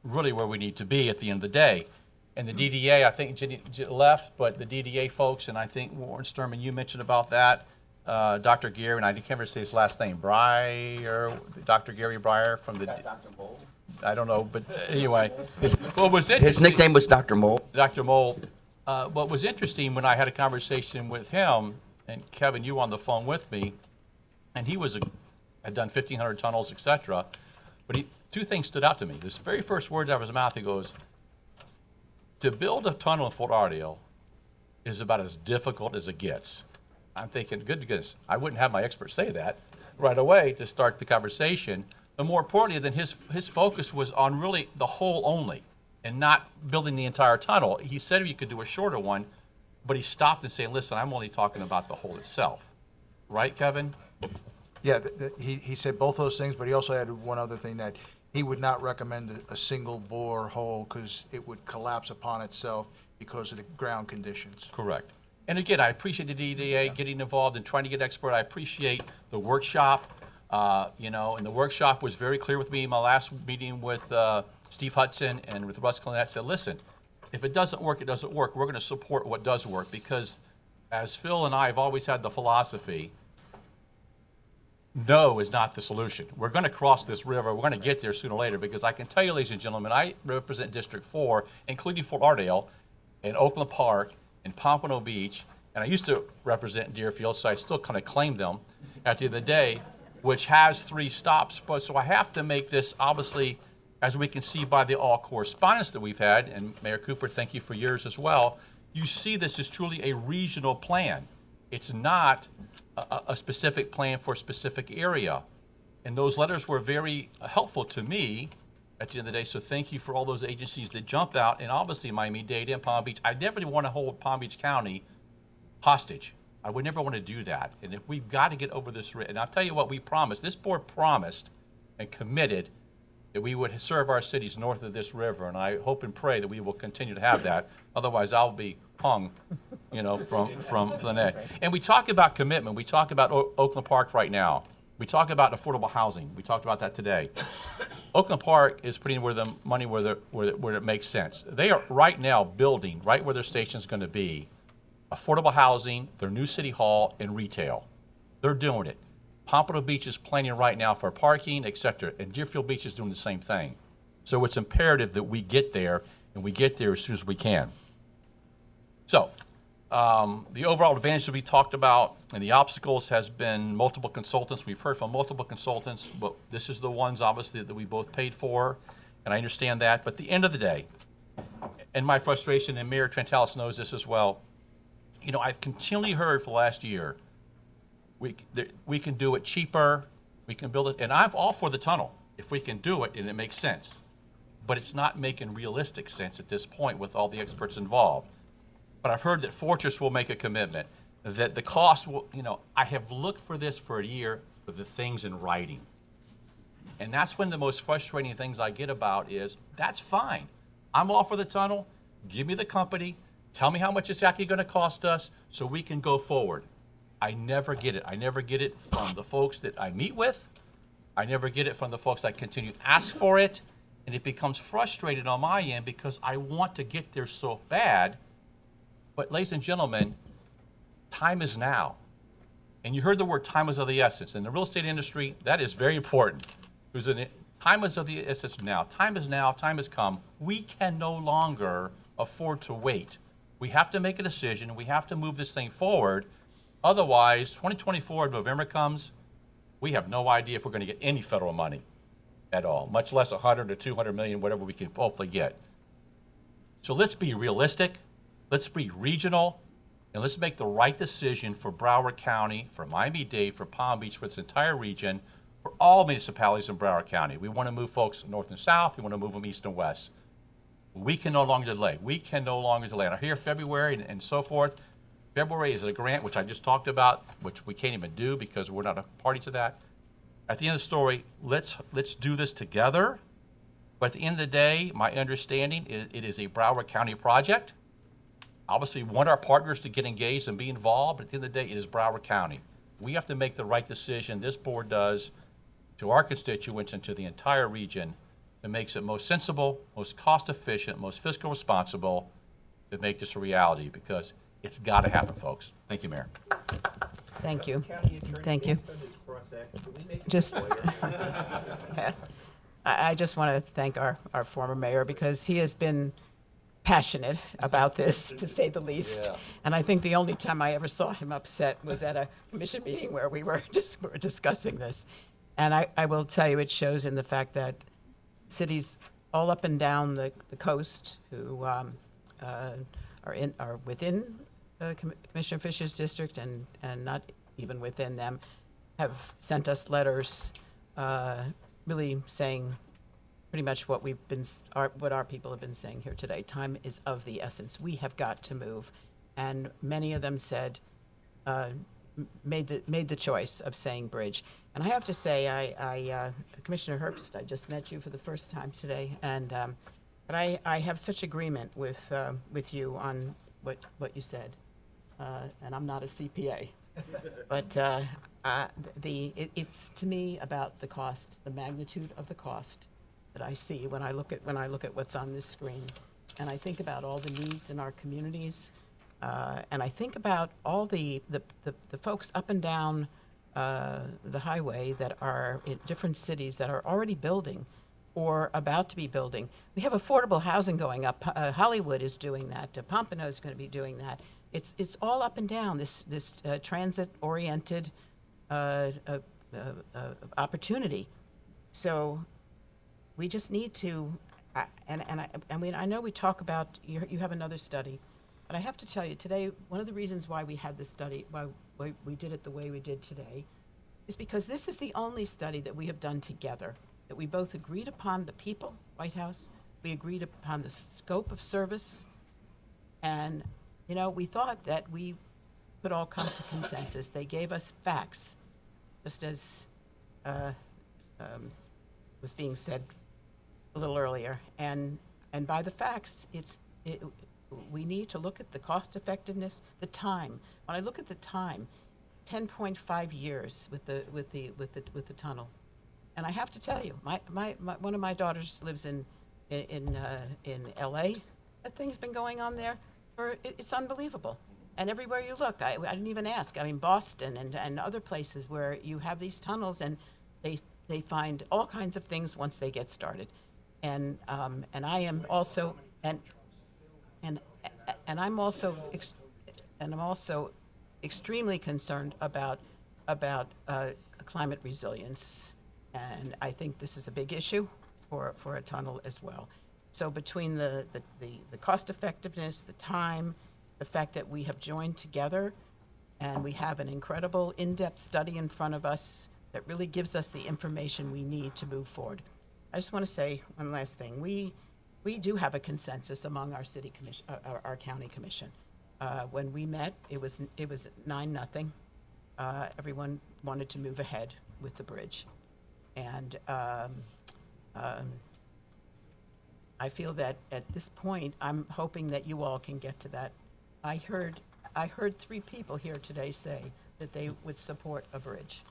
really where we need to be at the end of the day. And the DDA, I think Jenny left, but the DDA folks, and I think Warren Sturman, you mentioned about that. Dr. Gary, and I can't ever say his last name, Breyer, Dr. Gary Breyer from the. Dr. Mole. I don't know, but anyway, his nickname was Dr. Mole. Dr. Mole. What was interesting when I had a conversation with him, and Kevin, you were on the phone with me, and he had done 1,500 tunnels, et cetera. But two things stood out to me. His very first words out of his mouth, he goes, to build a tunnel in Fort Lauderdale is about as difficult as it gets. I'm thinking, good goodness, I wouldn't have my expert say that right away to start the conversation. But more importantly, then his focus was on really the hole only and not building the entire tunnel. He said you could do a shorter one, but he stopped and said, listen, I'm only talking about the hole itself. Right, Kevin? Yeah, he said both those things, but he also added one other thing, that he would not recommend a single bore hole because it would collapse upon itself because of the ground conditions. Correct. And again, I appreciate the DDA getting involved and trying to get expert. I appreciate the workshop, and the workshop was very clear with me in my last meeting with Steve Hudson and with Russ Clinette. Said, listen, if it doesn't work, it doesn't work. We're going to support what does work because, as Phil and I have always had the philosophy, no is not the solution. We're going to cross this river. We're going to get there sooner or later because I can tell you, ladies and gentlemen, I represent District 4, including Fort Lauderdale and Oakland Park and Pompano Beach, and I used to represent Deerfield, so I still kind of claim them at the end of the day, which has 3 stops. But so I have to make this, obviously, as we can see by the all correspondence that we've had, and Mayor Cooper, thank you for yours as well, you see this is truly a regional plan. It's not a specific plan for a specific area. And those letters were very helpful to me at the end of the day, so thank you for all those agencies that jumped out, and obviously Miami-Dade and Palm Beach. I never want to hold Palm Beach County hostage. I would never want to do that. And if we've got to get over this, and I'll tell you what we promised, this board promised and committed that we would serve our cities north of this river, and I hope and pray that we will continue to have that. Otherwise, I'll be hung, from the neck. And we talk about commitment. We talk about Oakland Park right now. We talk about affordable housing. We talked about that today. Oakland Park is putting where the money where it makes sense. They are right now building right where their station is going to be, affordable housing, their new city hall, and retail. They're doing it. Pompano Beach is planning right now for parking, et cetera, and Deerfield Beach is doing the same thing. So it's imperative that we get there, and we get there as soon as we can. So the overall advantage that we talked about and the obstacles has been multiple consultants. We've heard from multiple consultants, but this is the ones obviously that we both paid for, and I understand that. But at the end of the day, and my frustration, and Mayor Trentalis knows this as well, I've continually heard for the last year, we can do it cheaper, we can build it, and I'm all for the tunnel if we can do it and it makes sense. But it's not making realistic sense at this point with all the experts involved. But I've heard that Fortress will make a commitment, that the cost will, I have looked for this for a year for the things in writing. And that's when the most frustrating things I get about is, that's fine. I'm all for the tunnel, give me the company, tell me how much it's actually going to cost us so we can go forward. I never get it. I never get it from the folks that I meet with. I never get it from the folks that continue to ask for it. And it becomes frustrating on my end because I want to get there so bad. But ladies and gentlemen, time is now. And you heard the word time is of the essence. In the real estate industry, that is very important. Time is of the essence now. Time is now. Time has come. We can no longer afford to wait. We have to make a decision. We have to move this thing forward. Otherwise, 2024, November comes, we have no idea if we're going to get any federal money at all, much less 100 or 200 million, whatever we can hopefully get. So let's be realistic. Let's be regional, and let's make the right decision for Broward County, for Miami-Dade, for Palm Beach, for this entire region, for all municipalities in Broward County. We want to move folks north and south. We want to move them east and west. We can no longer delay. We can no longer delay. And I hear February and so forth. February is a grant, which I just talked about, which we can't even do because we're not a party to that. At the end of the story, let's do this together. But at the end of the day, my understanding is it is a Broward County project. Obviously, we want our partners to get engaged and be involved, but at the end of the day, it is Broward County. We have to make the right decision, this board does, to our constituents and to the entire region that makes it most sensible, most cost-efficient, most fiscal responsible to make this a reality, because it's got to happen, folks. Thank you, Mayor. Thank you. Thank you. Just, I just want to thank our former mayor because he has been passionate about this, to say the least. Yeah. And I think the only time I ever saw him upset was at a commission meeting where we were discussing this. And I will tell you, it shows in the fact that cities all up and down the coast who are within Commissioner Fisher's district and not even within them have sent us letters really saying pretty much what what our people have been saying here today. Time is of the essence. We have got to move. And many of them said, made the choice of saying bridge. And I have to say, Commissioner Herbst, I just met you for the first time today, and but I have such agreement with you on what you said, and I'm not a CPA, but it's to me about the cost, the magnitude of the cost that I see when I look at what's on this screen, and I think about all the needs in our communities, and I think about all the folks up and down the highway that are in different cities that are already building or about to be building. We have affordable housing going up. Hollywood is doing that. Pompano is going to be doing that. It's all up and down this transit-oriented opportunity. So we just need to, I know we talk about, you have another study, but I have to tell you today, one of the reasons why we had this study, why we did it the way we did today, is because this is the only study that we have done together, that we both agreed upon the people, White House, we agreed upon the scope of service, and, we thought that we could all come to consensus. They gave us facts, just as was being said a little earlier, and by the facts, we need to look at the cost effectiveness, the time. When I look at the time, 10.5 years with the tunnel, and I have to tell you, one of my daughters lives in L.A. That thing's been going on there, it's unbelievable. And everywhere you look, I didn't even ask. I mean, Boston and other places where you have these tunnels, and they find all kinds of things once they get started. And I am also and I'm also extremely concerned about climate resilience, and I think this is a big issue for a tunnel as well. So between the cost effectiveness, the time, the fact that we have joined together, and we have an incredible in-depth study in front of us that really gives us the information we need to move forward. I just want to say one last thing. We do have a consensus among our city commission, our county commission. When we met, it was 9-0. Everyone wanted to move ahead with the bridge, and I feel that at this point, I'm hoping that you all can get to that. I heard 3 people here today say that they would support a bridge.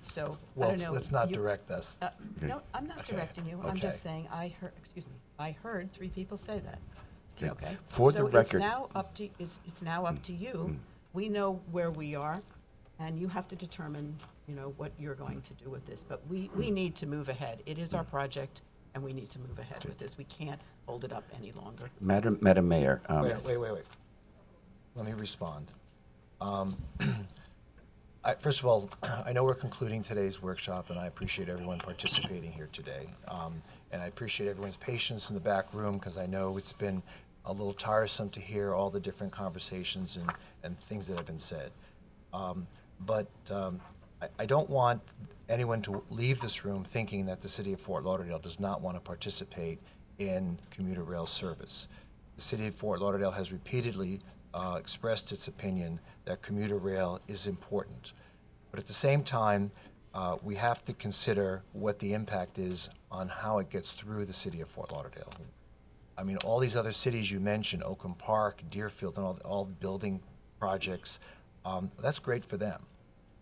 So I don't know. Let's not direct us. No, I'm not directing you. I'm just saying I heard 3 people say that. Okay. For the So record, it's now up to you. We know where we are, and you have to determine, what you're going to do with this. But we need to move ahead. It is our project, and we need to move ahead with this. We can't hold it up any longer. Madam Mayor. Wait. Let me respond. First of all, I know we're concluding today's workshop, and I appreciate everyone participating here today. And I appreciate everyone's patience in the back room, because I know it's been a little tiresome to hear all the different conversations and things that have been said. But I don't want anyone to leave this room thinking that the city of Fort Lauderdale does not want to participate in commuter rail service. The city of Fort Lauderdale has repeatedly expressed its opinion that commuter rail is important. But at the same time, we have to consider what the impact is on how it gets through the city of Fort Lauderdale. I mean, all these other cities you mentioned, Oakland Park, Deerfield, and all building projects, that's great for them.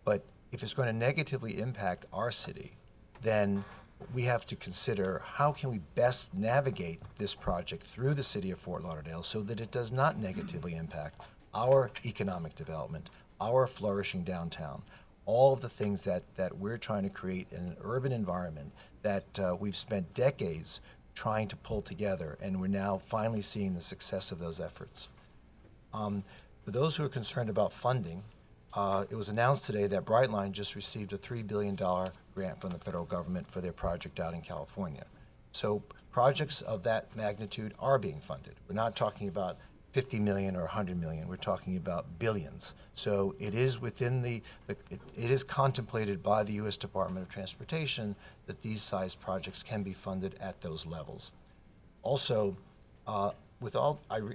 But if it's going to negatively impact our city, then we have to consider how can we best navigate this project through the city of Fort Lauderdale so that it does not negatively impact our economic development, our flourishing downtown, all of the things that we're trying to create in an urban environment that we've spent decades trying to pull together, and we're now finally seeing the success of those efforts. For those who are concerned about funding, it was announced today that Brightline just received a $3 billion grant from the federal government for their project out in California. So projects of that magnitude are being funded. We're not talking about 50 million or 100 million. We're talking about billions. So it is within it is contemplated by the U.S. Department of Transportation that these size projects can be funded at those levels. Also, I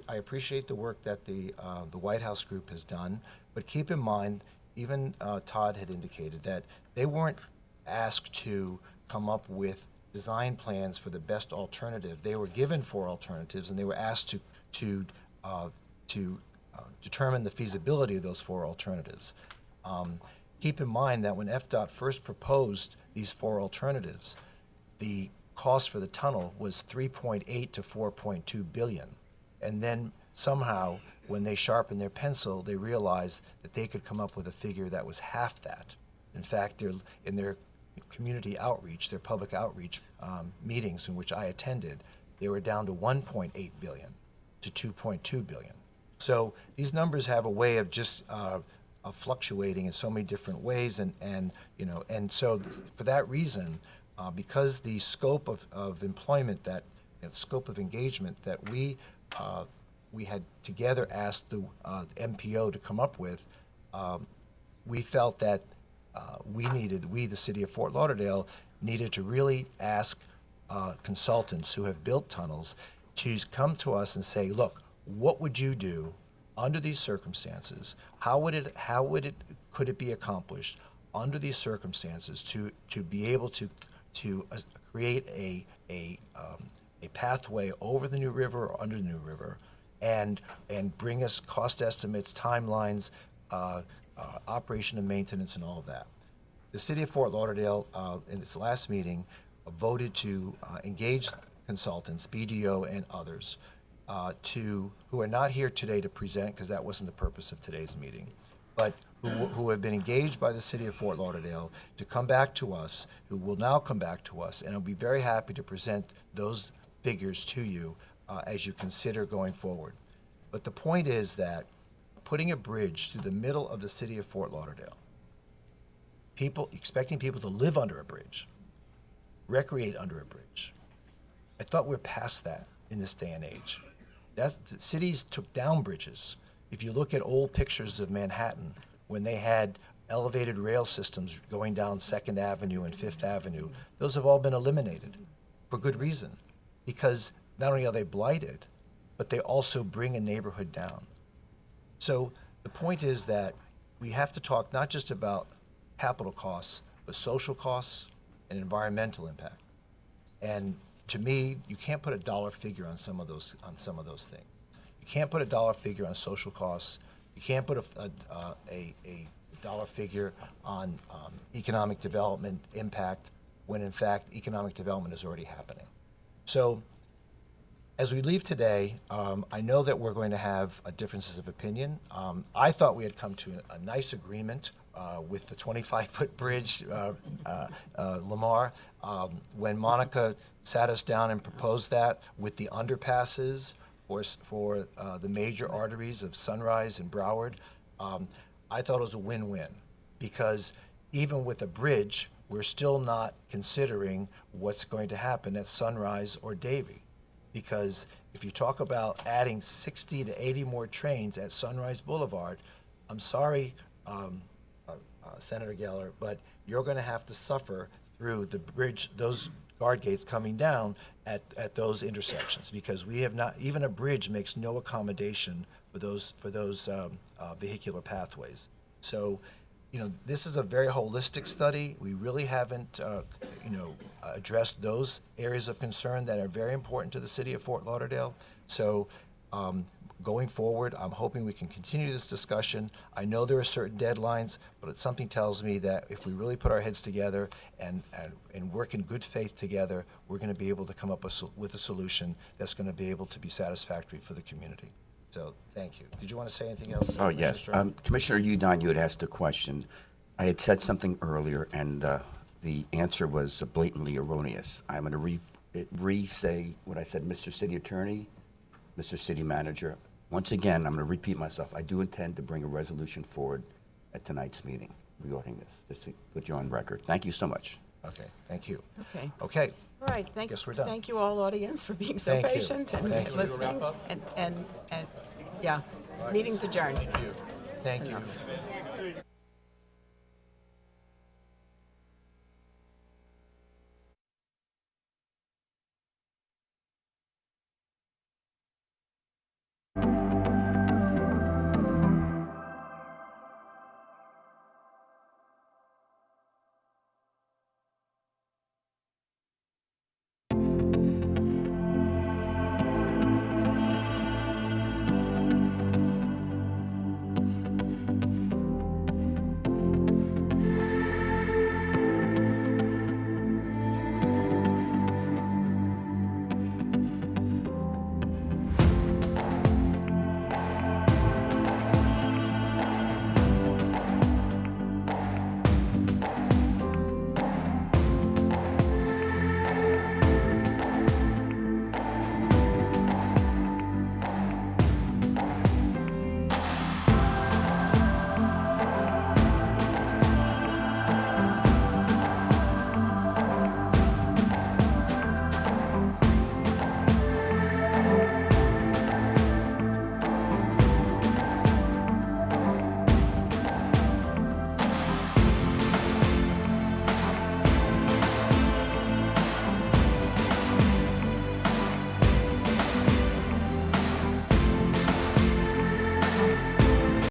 appreciate the work that the White House group has done, but keep in mind, even Todd had indicated that they weren't asked to come up with design plans for the best alternative. They were given 4 alternatives, and they were asked to determine the feasibility of those 4 alternatives. Keep in mind that when FDOT first proposed these 4 alternatives, the cost for the tunnel was 3.8 to 4.2 billion. And then somehow, when they sharpened their pencil, they realized that they could come up with a figure that was half that. In fact, in their community outreach, their public outreach meetings in which I attended, they were down to 1.8 billion to 2.2 billion. So these numbers have a way of just of fluctuating in so many different ways, and so for that reason, because the scope of employment scope of engagement that we had together asked the MPO to come up with, we felt that we, the city of Fort Lauderdale, needed to really ask consultants who have built tunnels to come to us and say, look, what would you do under these circumstances? Could it be accomplished under these circumstances to be able to create a pathway over the New River or under the New River, and bring us cost estimates, timelines, operation and maintenance, and all of that. The city of Fort Lauderdale, in its last meeting, voted to engage consultants, BDO and others, who are not here today to present, because that wasn't the purpose of today's meeting, but who have been engaged by the city of Fort Lauderdale to come back to us, who will now come back to us, and I'll be very happy to present those figures to you as you consider going forward. But the point is that putting a bridge through the middle of the city of Fort Lauderdale, expecting people to live under a bridge, recreate under a bridge, I thought we're past that in this day and age. Cities took down bridges. If you look at old pictures of Manhattan, when they had elevated rail systems going down 2nd Avenue and 5th Avenue, those have all been eliminated for good reason, because not only are they blighted, but they also bring a neighborhood down. So the point is that we have to talk not just about capital costs, but social costs and environmental impact. And to me, you can't put a dollar figure on some of those things. You can't put a dollar figure on social costs. You can't put a dollar figure on economic development impact, when in fact economic development is already happening. So as we leave today, I know that we're going to have differences of opinion. I thought we had come to a nice agreement with the 25-foot bridge, Lamar. When Monica sat us down and proposed that with the underpasses for the major arteries of Sunrise and Broward, I thought it was a win-win, because even with a bridge, we're still not considering what's going to happen at Sunrise or Davie. Because if you talk about adding 60 to 80 more trains at Sunrise Boulevard, I'm sorry, Senator Geller, but you're going to have to suffer through the bridge, those guard gates coming down at those intersections, because we have not, even a bridge makes no accommodation for those vehicular pathways. So, this is a very holistic study. We really haven't, addressed those areas of concern that are very important to the city of Fort Lauderdale. So, going forward, I'm hoping we can continue this discussion. I know there are certain deadlines, but something tells me that if we really put our heads together and work in good faith together, we're going to be able to come up with a solution that's going to be able to be satisfactory for the community. So, thank you. Did you want to say anything else? Oh, yes. Commissioner Udine, you had asked a question. I had said something earlier, and the answer was blatantly erroneous. I'm going to re-say what I said, Mr. City Attorney, Mr. City Manager. Once again, I'm going to repeat myself. I do intend to bring a resolution forward at tonight's meeting regarding this, just to put you on record. Thank you so much. Okay, thank you. Okay. Okay. All right, Guess we're done. thank you all, audience, for being so Thank you. patient and Thank you. listening. And, yeah, meeting's adjourned. Thank you. Enough.